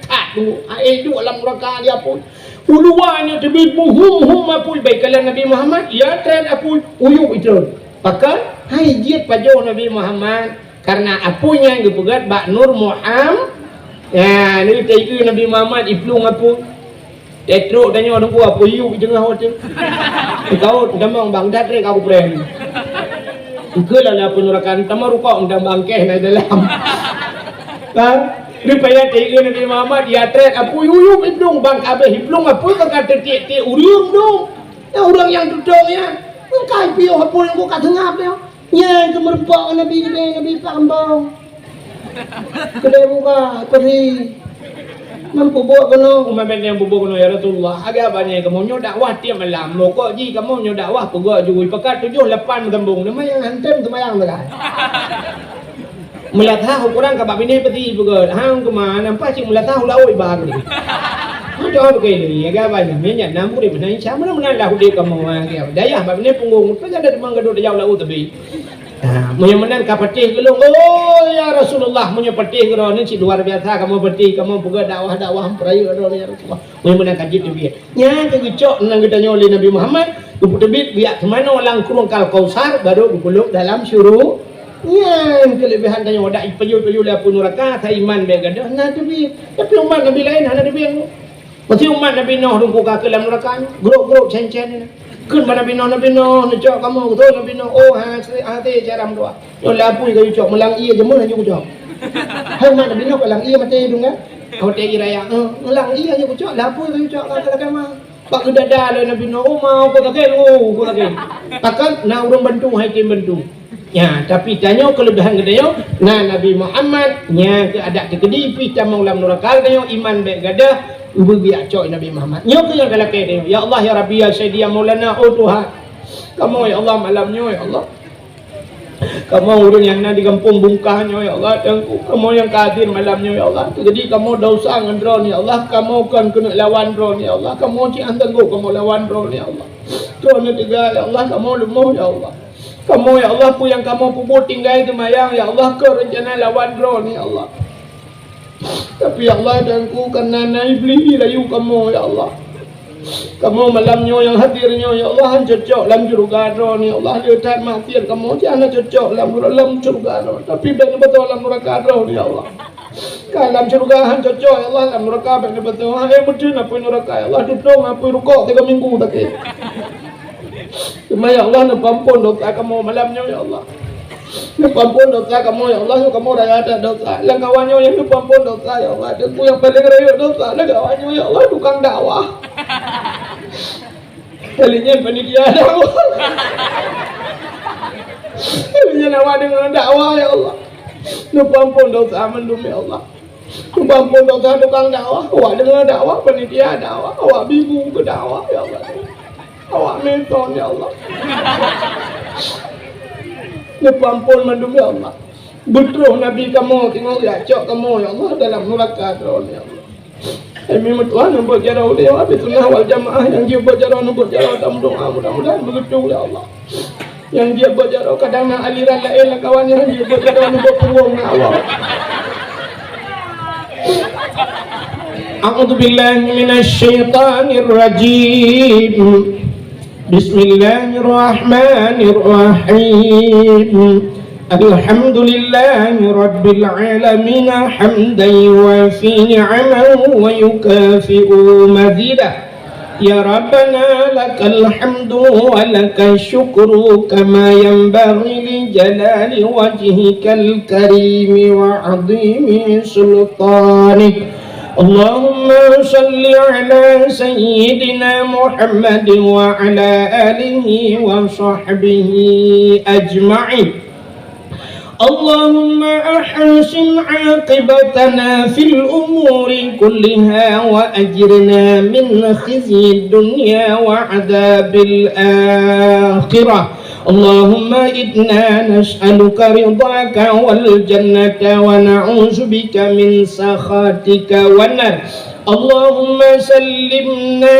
itu alam neraka dia pun ulua ini tebit apa baiklah Nabi Muhammad ya tren apa uyup itu pakai hai jiat pajo Nabi Muhammad karena apunya yang gepegat bak Nur Muhammad ya ni taiku Nabi Muhammad iplung apa tetruk tanya orang ku apa uyup tengah hotel kau damang Baghdad rek aku pren Ikulah lah penurakan tamar rukok undang bangkeh na dalam. Kan? Rupanya tiga Nabi Muhammad dia trek apa uyup iplung bang kabeh iplung apa kata titik-titik urang dong. Ya orang yang duduknya kai pio hapun yang ku kat tengah dia. Nya ke merbak Nabi Pak Kambang. Kedai buka pergi. Mampu buat kono, umat yang bubuh kono ya Rasulullah. Agak banyak kamu nyo dakwah tiap malam. Moko ji kamu nyo dakwah pegak jui pekat 7-8 gambung. Nama yang hantem semayang belah. Melihat tahu kurang kabab ini peti pegat. Hang kemana? Nampak cik melihat tahu laui baru. Macam begini, agak banyak. Minyak namu di mana? Siapa mana lahu di kamu? Daya bab ini punggung. Pasal ada memang gaduh jauh lau tapi. Punya menan ka petih gelung. Oh ya Rasulullah, punya petih gero ni luar biasa kamu petih kamu buka dakwah perayu gero ya Rasulullah. Punya menan kaji tu biar. Nya ke gicok nang kita nyoli Nabi Muhammad, tu tebit biar semana orang kurung kal Kausar baru dipeluk dalam syuruk. Nya kelebihan tanya wadak peyu-peyu la pun neraka ta iman be gadah na tu bi. Tapi umat Nabi lain hana Nabi yang. Mesti umat Nabi Nuh rungku ka dalam neraka. Grok-grok cen-cen ni. Kun pada Nabi Nuh cok kamu betul Nabi Nuh oh hati caram doa yo lapui kayu cok melang ia je mun aku cok hai mak Nabi Nuh melang ia mati dong kan kau tegi raya melang ia je cok lapui kayu cok kata mah pak kedada le Nabi Nuh oh mau kau tak takkan na urang bantu hai tim bantu ya tapi tanya kelebihan gedayo nah Nabi Muhammad nya ada kekedi pita maulam nurakal dayo iman be gadah Ibu biak cok Nabi Muhammad. Nyok yang kalau kene. Ya Allah ya Rabbi ya Sayyidi ya Maulana oh Tuhan. Kamu ya Allah malamnya ya Allah. Kamu urang yang di kampung bungkahnya ya Allah dan kamu yang kadir malamnya ya Allah. Jadi kamu dosa ngendron ya Allah. Kamu kan kena lawan ron ya Allah. Kamu ci antengku kamu lawan ron ya Allah. Tuhan tiga ya Allah kamu lumuh ya Allah. Kamu ya Allah pu yang kamu puput tinggal kemayang ya Allah ke rencana lawan ron ya Allah. Tapi ya Allah dan ku karena naib beli layu kamu ya Allah. Kamu malamnya yang hadirnya ya Allah cocok dalam surga ni ya Allah dia tak maksiat kamu jangan cocok dalam surga. Tapi benar betul dalam neraka ni ya Allah. Dalam surga cocok ya Allah dalam neraka benar betul. Betul apa neraka ya Allah tutung apa rukuk 3 minggu tak ke. Cuma ya Allah nak ampun dosa kamu malamnya ya Allah. Ampun dosa kamu ya Allah, kamu dah ada dosa. Kawannya yang ampun dosa ya Allah. Dan ku yang paling raya dosa, kawannya ya Allah tukang dakwah. Kalinya panitia dakwah. Kalinya dakwah dengan dakwah ya Allah. Ampun dosa mendum ya Allah. Ampun dosa tukang dakwah. Awak dengan dakwah panitia dakwah. Awak bingung ke dakwah ya Allah. Awak menton ya Allah. Ampun mandum ya Allah. Betul Nabi kamu tengok ya cok kamu ya Allah dalam neraka ya Allah. Kami Tuhan nampak jarau dia habis sunnah wal jamaah yang dia berjarau nampak jarau dalam doa mudah-mudahan begitu ya Allah. Yang dia berjarau kadang nak aliran lain kawannya dia berjarau nampak peluang nak Allah. A'udzu billahi minasyaitonir rajim. Bismillahirrahmanirrahim. Alhamdulillahi rabbil alamin hamdan yuwafi ni'amahu wa yukafi'u mazidah. Ya Rabbana lakal hamdu wa lakal syukru kama yanbaghi li jalali wajhikal karim wa 'azimi sultanik. Allahumma salli ala sayyidina Muhammad wa ala alihi wa sahbihi ajma'in. Allahumma ahsin 'aqibatana fil umuri kulliha wa ajirna min khizyid dunya wa 'adzabil akhirah. Allahumma inna nas'aluka ridhaka wal jannata wa na'udzu bika min sakhatika wan nar. Allahumma sallimna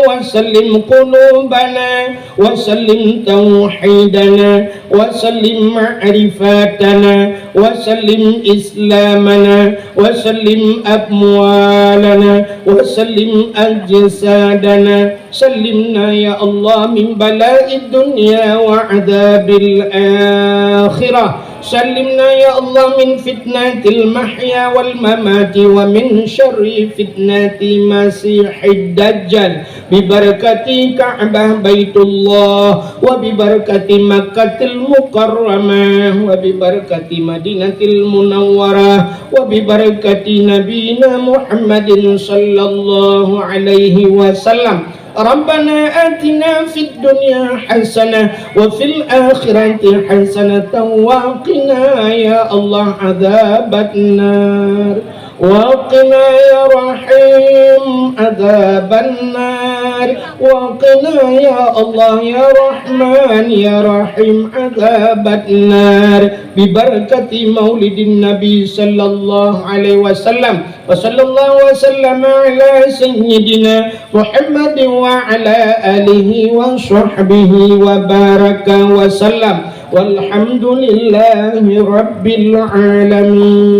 wa sallim qulubana wa sallim tauhidana wa sallim ma'rifatana wa sallim islamana wa sallim amwalana wa sallim ajsadana. Sallimna ya Allah min bala'id dunya wa adabil akhirah. Sallimna ya Allah min fitnatil mahya wal mamati wa min syarri fitnati masihid dajjal bi barakati Ka'bah Baitullah wa bi barakati Makkahil Mukarramah wa bi barakati Madinatil Munawwarah wa bi barakati Nabiyina Muhammadin sallallahu alaihi wasallam. ربنا آتنا في الدنيا حسنة وفي الآخرة حسنة وقنا يا الله عذاب النار وقنا يا رحيم عذاب النار وقنا يا الله يا رحمن يا رحيم عذاب النار ببركة مولد النبي صلى الله عليه وسلم وصلى الله وسلم على سيدنا محمد وعلى آله وصحبه وبارك وسلم والحمد لله رب العالمين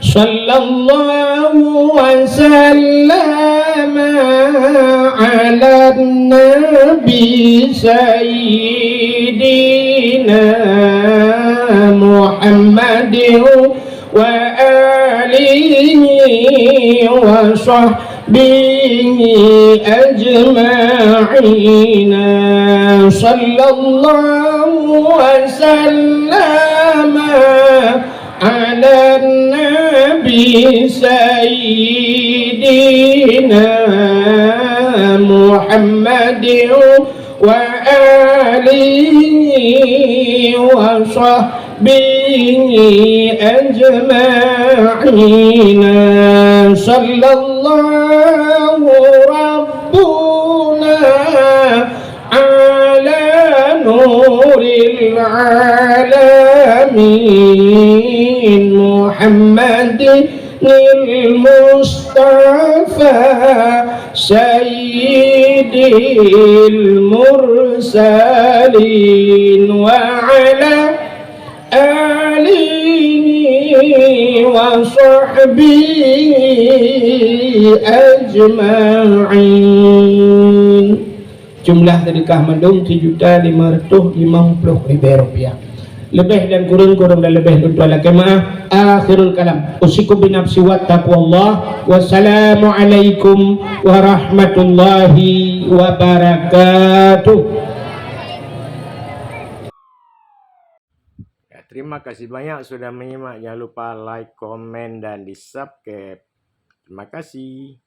صلى الله وسلم على النبي سيدنا محمد وآله وصحبه أجمعين صلى الله وسلم على النبي سيدنا محمد وآله وصحبه أجمعين صلى الله ربنا على نور العالمين محمد المصطفى سيد المرسلين وعلى آله وصحبه أجمعين. Jumlah sedekah mendung 7.550.000 rupiah. Lebih dan kurang dan lebih tentu ala kemaah. Akhirul kalam. Usikum binafsi wa taqwallah. Wassalamualaikum warahmatullahi wabarakatuh. Ya, terima kasih banyak sudah menyimak. Jangan lupa like, komen, dan di subscribe. Terima kasih.